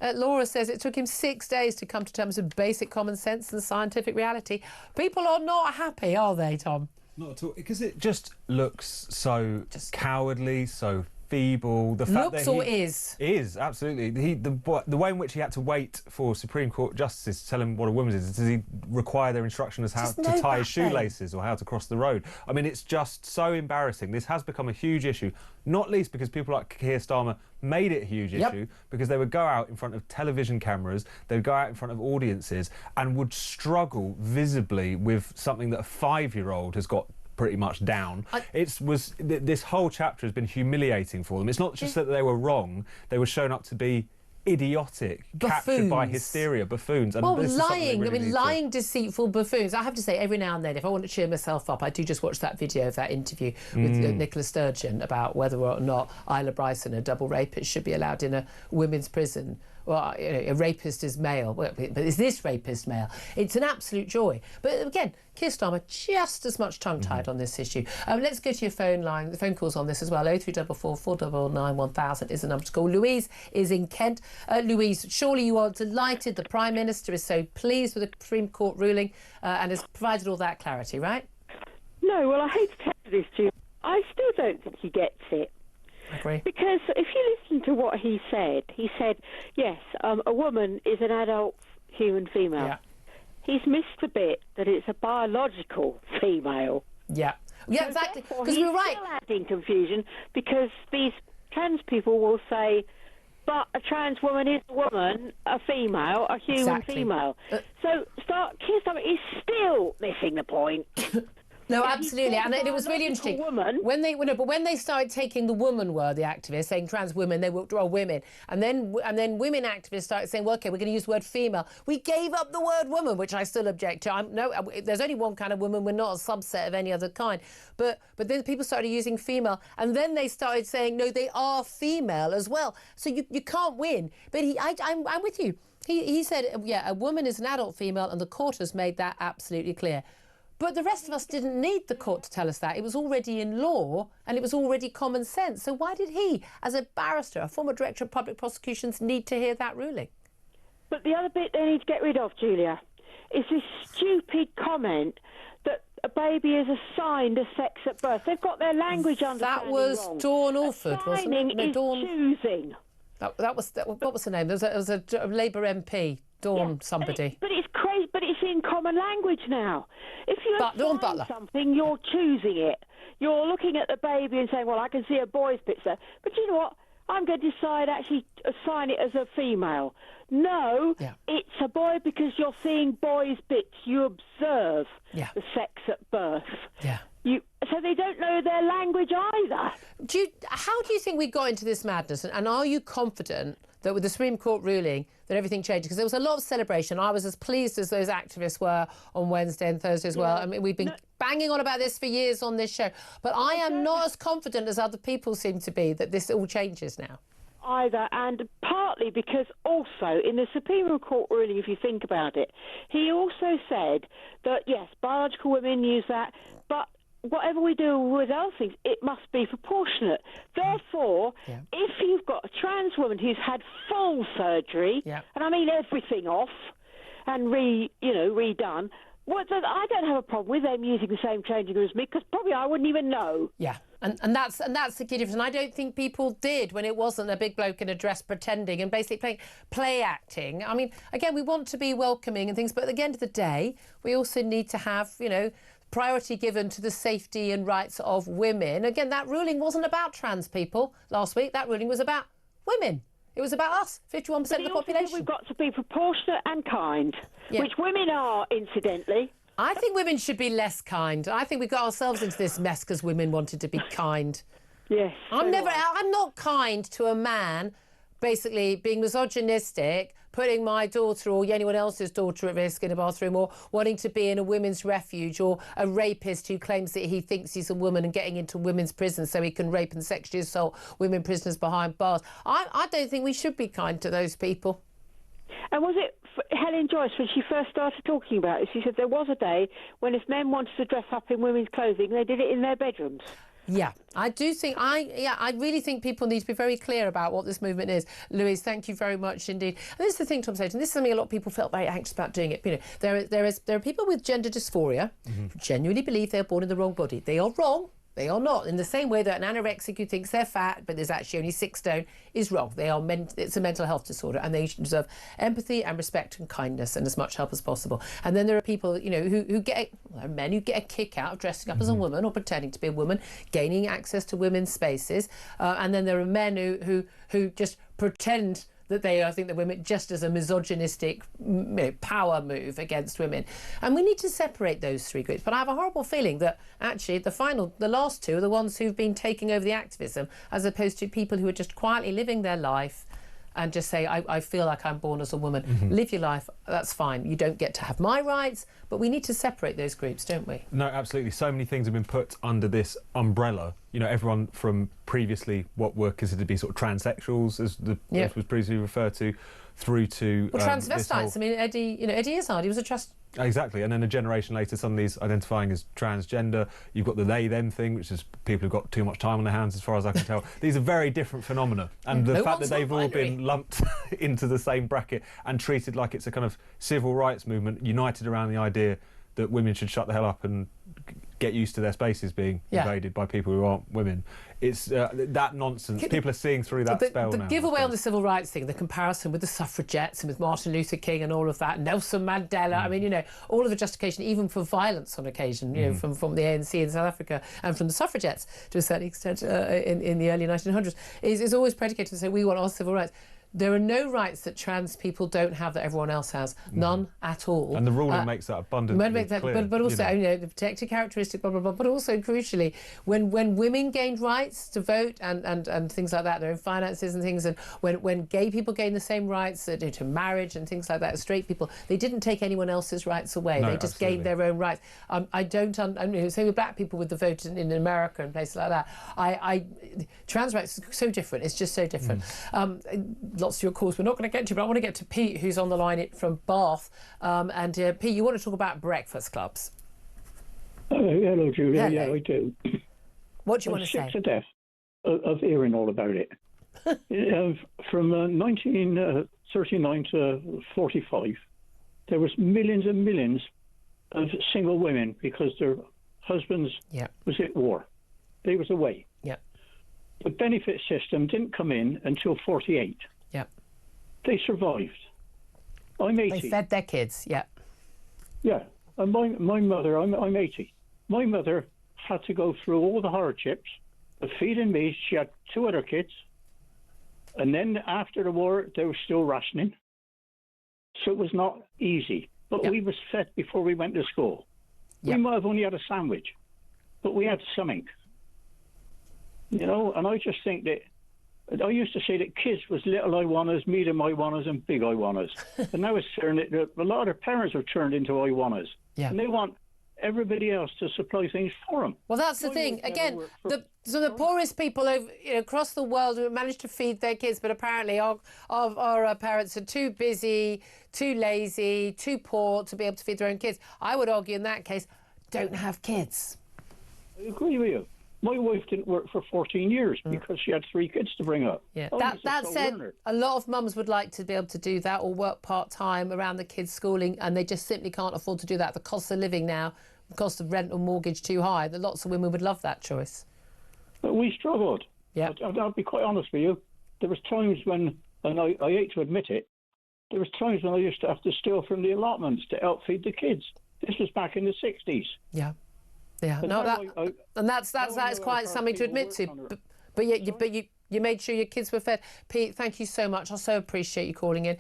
Laura says it took him 6 days to come to terms with basic common sense and scientific reality. People are not happy, are they, Tom? Not at all, because it just looks so cowardly, so feeble. The fact looks that or is? Is, absolutely. The way in which he had to wait for Supreme Court justices to tell him what a woman is, does he require their instruction as how to tie his shoelaces or how to cross the road? I mean, it's just so embarrassing. This has become a huge issue, not least because people like Keir Starmer made it a huge issue, because they would go out in front of television cameras, they would go out in front of audiences and would struggle visibly with something that a 5-year-old has got pretty much down. This whole chapter has been humiliating for them. It's not just that they were wrong, they were shown up to be idiotic, captured by hysteria, buffoons. And lying, deceitful buffoons. I have to say, every now and then, if I want to cheer myself up, I do just watch that video of that interview with Nicola Sturgeon about whether or not Isla Bryson, a double rapist, should be allowed in a women's prison. Well, a rapist is male, but is this rapist male? It's an absolute joy. But again, Keir Starmer just as much tongue-tied on this issue. Let's go to your phone line. The phone call's on this as well. 0344 499 1000 is the number to call. Louise is in Kent. Louise, surely you are delighted the Prime Minister is so pleased with the Supreme Court ruling and has provided all that clarity, right? No, well, I hate to tell you this to you. I still don't think he gets it. I agree. Because if you listen to what he said, yes, a woman is an adult human female. Yeah. He's missed the bit that it's a biological female. Yeah. Yeah, so exactly. Because we're right. Still adding confusion because these trans people will say, but a trans woman is a woman, a female, a human female. So Keir Starmer is still missing the point. No, absolutely, and it was really interesting. When they started taking the woman word, the activists saying trans women, they were all women, and then women activists started saying, well, okay, we're going to use the word female. We gave up the word woman, which I still object to. There's only one kind of woman. We're not a subset of any other kind. But then people started using female, and then they started saying no, they are female as well. So you can't win. But I'm with you. He said, yeah, a woman is an adult female, and the court has made that absolutely clear. But the rest of us didn't need the court to tell us that. It was already in law and it was already common sense. So why did he, as a barrister, a former director of public prosecutions, need to hear that ruling? But the other bit they need to get rid of, Julia, is this stupid comment that a baby is assigned a sex at birth. They've got their language understanding wrong. That was Dawn Alford, wasn't it? No, Dawn choosing. What was the name? There was a Labour MP, Dawn somebody. But it's crazy, but it's in common language now. If you assign something, you're choosing it. You're looking at the baby and saying, well, I can see a boy's bits there. But you know what? I'm going to decide actually assign it as a female. No, it's a boy because you're seeing boys' bits. You observe the sex at birth. Yeah. So they don't know their language either. How do you think we got into this madness? And are you confident that with the Supreme Court ruling that everything changed? Because there was a lot of celebration. I was as pleased as those activists were on Wednesday and Thursday as well. I mean, we've been banging on about this for years on this show. But I am not as confident as other people seem to be that this all changes now. Either, and partly because also in the Supreme Court ruling, if you think about it, he also said that, yes, biological women use that, but whatever we do with other things, it must be proportionate. Therefore, if you've got a trans woman who's had full surgery, and I mean everything off, and redone, I don't have a problem with them using the same changing room as me, because probably I wouldn't even know. Yeah. And that's the key difference. And I don't think people did when it wasn't a big bloke in a dress pretending and basically play acting. I mean, again, we want to be welcoming and things, but at the end of the day, we also need to have, priority given to the safety and rights of women. Again, that ruling wasn't about trans people last week. That ruling was about women. It was about us, 51% of the population. We've got to be proportionate and kind, which women are, incidentally. I think women should be less kind. I think we got ourselves into this mess because women wanted to be kind. Yes. I'm not kind to a man basically being misogynistic, putting my daughter or anyone else's daughter at risk in a bathroom, or wanting to be in a women's refuge, or a rapist who claims that he thinks he's a woman and getting into women's prisons so he can rape and sexually assault women prisoners behind bars. I don't think we should be kind to those people. And was it Helen Joyce, when she first started talking about it, she said there was a day when if men wanted to dress up in women's clothing, they did it in their bedrooms. Yeah, I do think, I really think people need to be very clear about what this movement is. Louise, thank you very much indeed. And this is the thing, Tom Slater, and this is something a lot of people felt very anxious about doing it. There are people with gender dysphoria who genuinely believe they're born in the wrong body. They are wrong. They are not. In the same way that an anorexic who thinks they're fat but there's actually only 6 stone is wrong. It's a mental health disorder, and they deserve empathy and respect and kindness and as much help as possible. And then there are people, men who get a kick out of dressing up as a woman or pretending to be a woman, gaining access to women's spaces. And then there are men who just pretend that they think that women just as a misogynistic power move against women. And we need to separate those three groups. But I have a horrible feeling that actually the last two are the ones who've been taking over the activism, as opposed to people who are just quietly living their life and just say, I feel like I'm born as a woman. Live your life, that's fine. You don't get to have my rights, but we need to separate those groups, don't we? No, absolutely. So many things have been put under this umbrella. Everyone from previously what were considered to be sort of transsexuals, as was previously referred to, through to... Well, transvestites. I mean, Eddie Izzard, he was a Exactly, and then a generation later, somebody's identifying as transgender. You've got the they-them thing, which is people who've got too much time on their hands, as far as I can tell. These are very different phenomena, and the fact that they've all been lumped into the same bracket and treated like it's a kind of civil rights movement, united around the idea that women should shut the hell up and get used to their spaces being invaded by people who aren't women. It's that nonsense. People are seeing through that spell now. The giveaway on the civil rights thing, the comparison with the suffragettes and with Martin Luther King and all of that, Nelson Mandela, I mean, all of the justification, even for violence on occasion, from the ANC in South Africa and from the suffragettes to a certain extent in the early 1900s, is always predicated to say we want our civil rights. There are no rights that trans people don't have that everyone else has. None at all. And the ruling makes that abundantly clear. But also, the protected characteristic, blah, blah, blah. But also, crucially, when women gained rights to vote and things like that, their own finances and things, and when gay people gained the same rights to marriage and things like that as straight people, they didn't take anyone else's rights away. No, they just gained their own rights. Same with black people with the vote in America and places like that. Trans rights are so different. It's just so different. Lots of your calls we're not going to get to, but I want to get to Pete, who's on the line from Bath. Pete, you want to talk about breakfast clubs? Hello, Julia. Hello. Yeah, I do. What do you want to say? I'm sick to death of hearing all about it. From 1939 to 45, there was millions and millions of single women because their husbands was at war. They was away. Yeah. The benefit system didn't come in until 48. Yeah. They survived. I'm 80. They fed their kids, yeah. Yeah. And my mother, I'm 80. My mother had to go through all the hardships of feeding me. She had 2 other kids. And then after the war, they were still rationing. So it was not easy. But we was fed before we went to school. We might have only had a sandwich, but we had something. And I just think that I used to say that kids was little Iwanas, medium Iwanas, and big Iwanas. And now it's turned a lot of their parents are turned into Iwanas. Yeah. And they want everybody else to supply things for them. Well, that's the thing. Again, the poorest people across the world who manage to feed their kids, but apparently our parents are too busy, too lazy, too poor to be able to feed their own kids. I would argue in that case, don't have kids. I agree with you. My wife didn't work for 14 years because she had 3 kids to bring up. Yeah. Oh, That said, a lot of mums would like to be able to do that or work part-time around the kids' schooling, and they just simply can't afford to do that. The cost of living now, the cost of rent or mortgage too high, that lots of women would love that choice. But we struggled. Yeah. I'll be quite honest with you. There was times when, and I hate to admit it, there was times when I used to have to steal from the allotments to help feed the kids. This was back in the 60s. Yeah. Yeah, But no, now that is quite something to admit to. But you made sure your kids were fed. Pete, thank you so much. I so appreciate you calling in.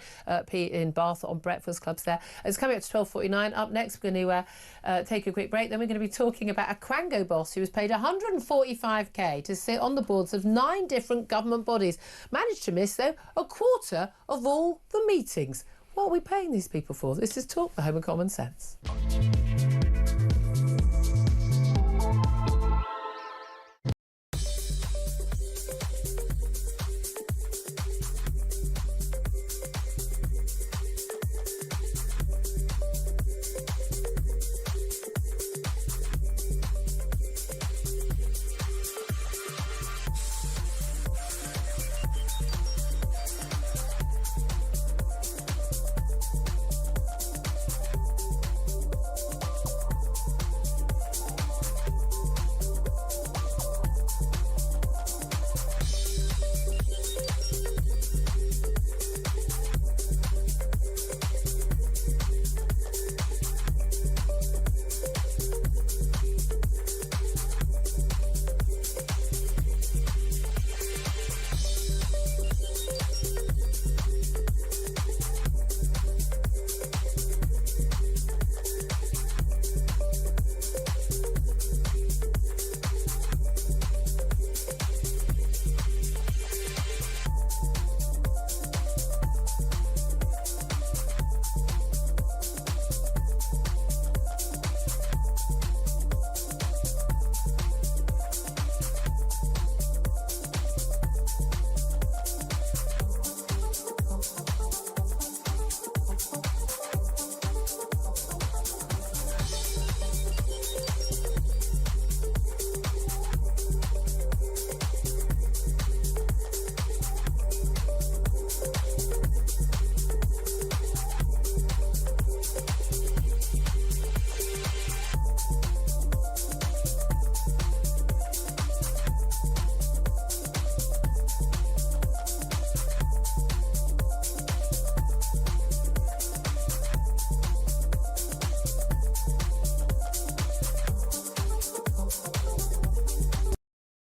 Pete in Bath on Breakfast Clubs there. It's coming up to 12:49. Up next, we're going to take a quick break. Then we're going to be talking about a Quango boss who was paid $145k to sit on the boards of 9 different government bodies. Managed to miss, though, a quarter of all the meetings. What are we paying these people for? This is Talk, the Home of Common Sense.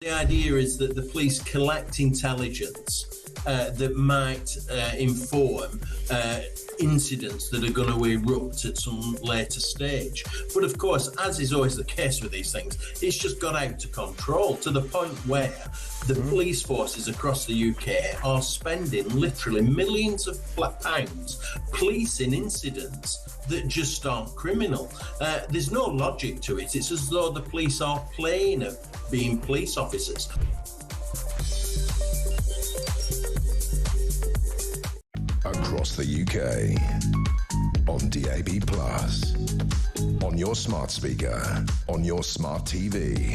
The idea is that the police collect intelligence that might inform incidents that are going to erupt at some later stage. But of course, as is always the case with these things, it's just got out of control to the point where the police forces across the UK are spending literally millions of pounds policing incidents that just aren't criminal. There's no logic to it. It's as though the police are playing at being police officers. Across the UK, on DAB+, on your smart speaker, on your smart TV,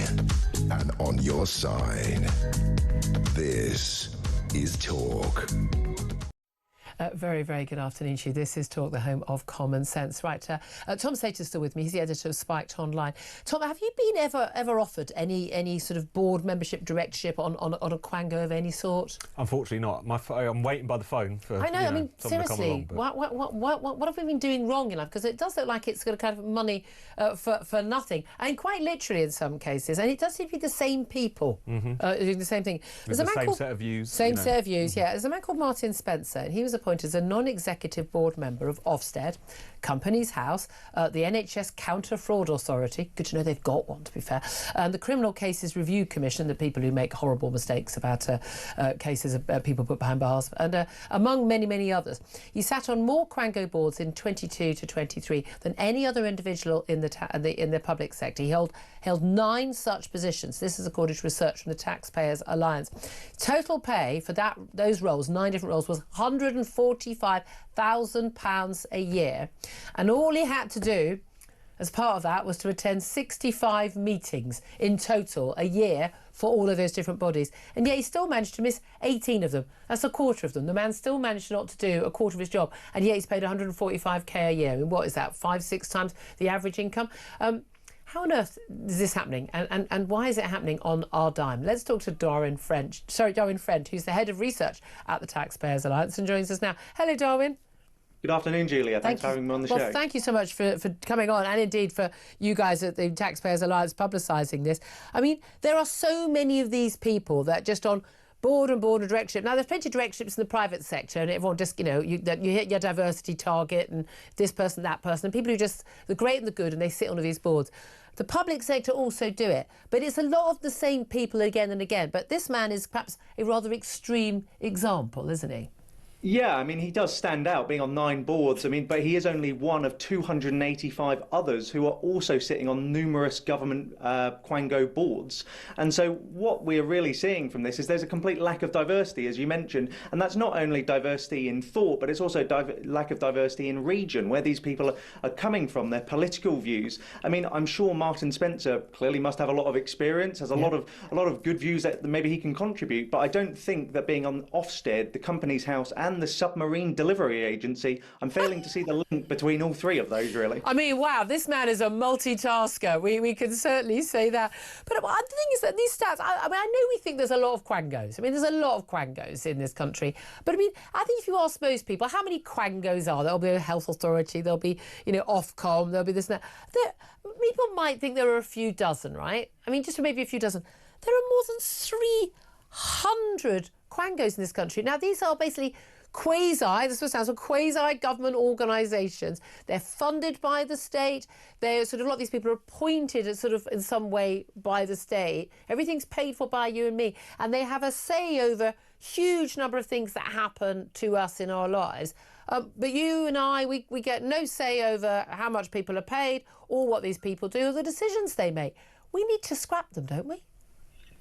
and on your side. This is Talk. Very, very good afternoon to you. This is Talk, the home of common sense. Right, Tom Slater is still with me. He's the editor of Spiked Online. Tom, have you been ever offered any sort of board membership, directorship on a Quango of any sort? Unfortunately not. I'm waiting by the phone for. I know. I mean, seriously, but... what have we been doing wrong in life? Because it does look like it's got kind of money for nothing, and quite literally in some cases. And it does seem to be the same people doing the same thing. There's a man same set of views. Same set of views. Yeah. There's a man called Martin Spencer, and he was appointed as a non-executive board member of Ofsted, Companies House, the NHS Counter-Fraud Authority. Good to know they've got one, to be fair. And the Criminal Cases Review Commission, the people who make horrible mistakes about cases of people put behind bars, and among many, many others. He sat on more Quango boards in 22 to 23 than any other individual in the public sector. He held 9 such positions. This is according to research from the Taxpayers Alliance. Total pay for those roles, 9 different roles, was £145,000 a year. And all he had to do as part of that was to attend 65 meetings in total a year for all of those different bodies. And yet he still managed to miss 18 of them. That's a quarter of them. The man still managed not to do a quarter of his job, and yet he's paid 145k a year. I mean, what is that, 5-6 times the average income? How on earth is this happening, and why is it happening on our dime? Let's talk to Darwin French, who's the head of research at the Taxpayers Alliance and joins us now. Hello, Darwin. Good afternoon, Julia. Thanks for having me on the show. Well, thank you so much for coming on, and indeed for you guys at the Taxpayers Alliance publicising this. I mean, there are so many of these people that just on board and directorship. Now, there's plenty of directorships in the private sector, and everyone just, you hit your diversity target and this person, that person, and people who just, the great and the good, and they sit on these boards. The public sector also do it, but it's a lot of the same people again and again. But this man is perhaps a rather extreme example, isn't he? Yeah, I mean, he does stand out being on 9 boards. I mean, but he is only one of 285 others who are also sitting on numerous government Quango boards. And so what we're really seeing from this is there's a complete lack of diversity, as you mentioned. And that's not only diversity in thought, but it's also lack of diversity in region, where these people are coming from, their political views. I mean, I'm sure Martin Spencer clearly must have a lot of experience, has a lot of good views that maybe he can contribute. But I don't think that being on Ofsted, the Companies House, and the Submarine Delivery Agency, I'm failing to see the link between all 3 of those, really. I mean, wow, this man is a multitasker. We can certainly say that. But the thing is that these stats, I mean, I know we think there's a lot of Quangos. I mean, there's a lot of Quangos in this country. But I mean, I think if you ask most people, how many Quangos are there? There'll be a health authority, there'll be, Ofcom, there'll be this and that. People might think there are a few dozen, right? I mean, just maybe a few dozen. There are more than 300 Quangos in this country. Now, these are basically this was sounds quasi-government organisations. They're funded by the state. They're a lot of these people are appointed as in some way by the state. Everything's paid for by you and me, and they have a say over huge number of things that happen to us in our lives. But you and I, we get no say over how much people are paid or what these people do or the decisions they make. We need to scrap them, don't we?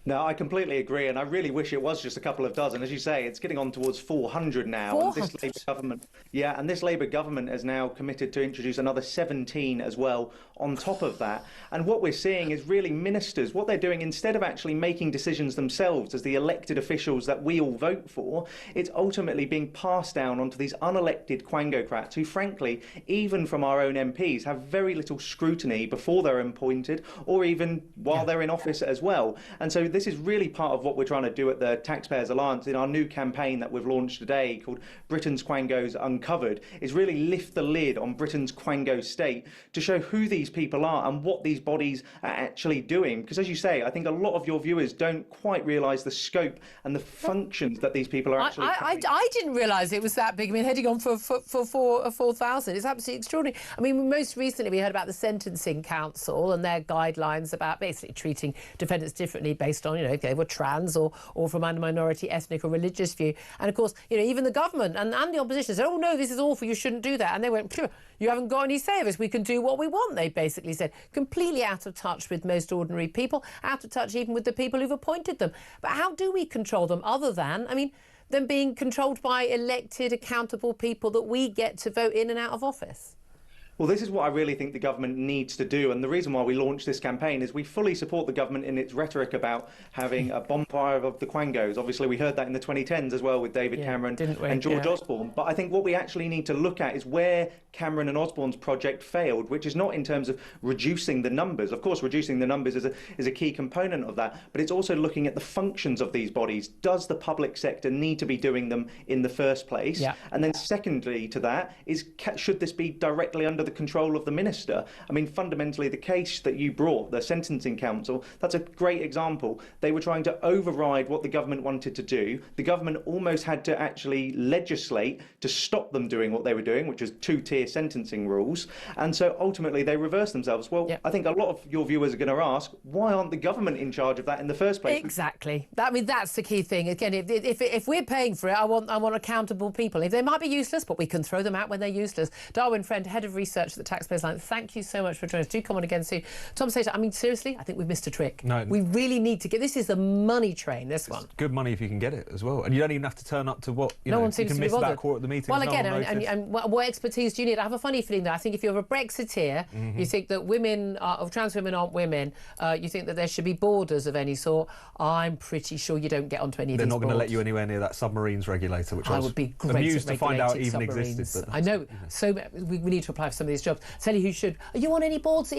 No, I completely agree, and I really wish it was just a couple of dozen. As you say, it's getting on towards 400 now. 400? And this Labour government, and this Labour government has now committed to introduce another 17 as well on top of that. And what we're seeing is really ministers, what they're doing, instead of actually making decisions themselves as the elected officials that we all vote for, it's ultimately being passed down onto these unelected Quangocrats who, frankly, even from our own MPs, have very little scrutiny before they're appointed or even while they're in office as well. And so this is really part of what we're trying to do at the Taxpayers Alliance in our new campaign that we've launched today called Britain's Quangos Uncovered, is really lift the lid on Britain's Quango state to show who these people are and what these bodies are actually doing. Because as you say, I think a lot of your viewers don't quite realise the scope and the functions that these people are actually I didn't realise it was that big. I mean, heading on for 4,000. It's absolutely extraordinary. I mean, most recently we heard about the Sentencing Council and their guidelines about basically treating defendants differently based on, if they were trans or from a minority, ethnic or religious view. And of course, even the government and the opposition said, oh no, this is awful, you shouldn't do that. And they went, phew, you haven't got any say of us, we can do what we want, they basically said. Completely out of touch with most ordinary people, out of touch even with the people who've appointed them. But how do we control them other than, them being controlled by elected, accountable people that we get to vote in and out of office? Well, this is what I really think the government needs to do. And the reason why we launched this campaign is we fully support the government in its rhetoric about having a bonfire of the Quangos. Obviously, we heard that in the 2010s as well with David Cameron and George Osborne. But I think what we actually need to look at is where Cameron and Osborne's project failed, which is not in terms of reducing the numbers. Of course, reducing the numbers is a key component of that. But it's also looking at the functions of these bodies. Does the public sector need to be doing them in the first place? Yeah. And then secondly to that is, should this be directly under the control of the minister? I mean, fundamentally, the case that you brought, the Sentencing Council, that's a great example. They were trying to override what the government wanted to do. The government almost had to actually legislate to stop them doing what they were doing, which was two-tier sentencing rules. And so ultimately they reversed themselves. Well, I think a lot of your viewers are going to ask, why aren't the government in charge of that in the first place? Exactly. That's the key thing. Again, if we're paying for it, I want accountable people. If they might be useless, but we can throw them out when they're useless. Darwin Friend, Head of Research research at the Taxpayers Line. Thank you so much for joining us. Do come on again soon. Tom Slater, I mean, seriously, I think we've missed a trick. No. We really need to get... This is the money train, this one. Good money if you can get it as well. And you don't even have to turn up to what... No one seems you can to be miss bothered. that court at the meeting. Well, again, and what expertise do you need? I have a funny feeling that I think if you're a Brexiteer, you think that trans women aren't women, you think that there should be borders of any sort. I'm pretty sure you don't get onto any of these They're not going to boards. let you anywhere near that submarines regulator, which I was would be great amused at to find out regulating even submarines. existed. But I know. So we need to apply for some of these jobs. Tell you who should. Are you on any boards, Ian?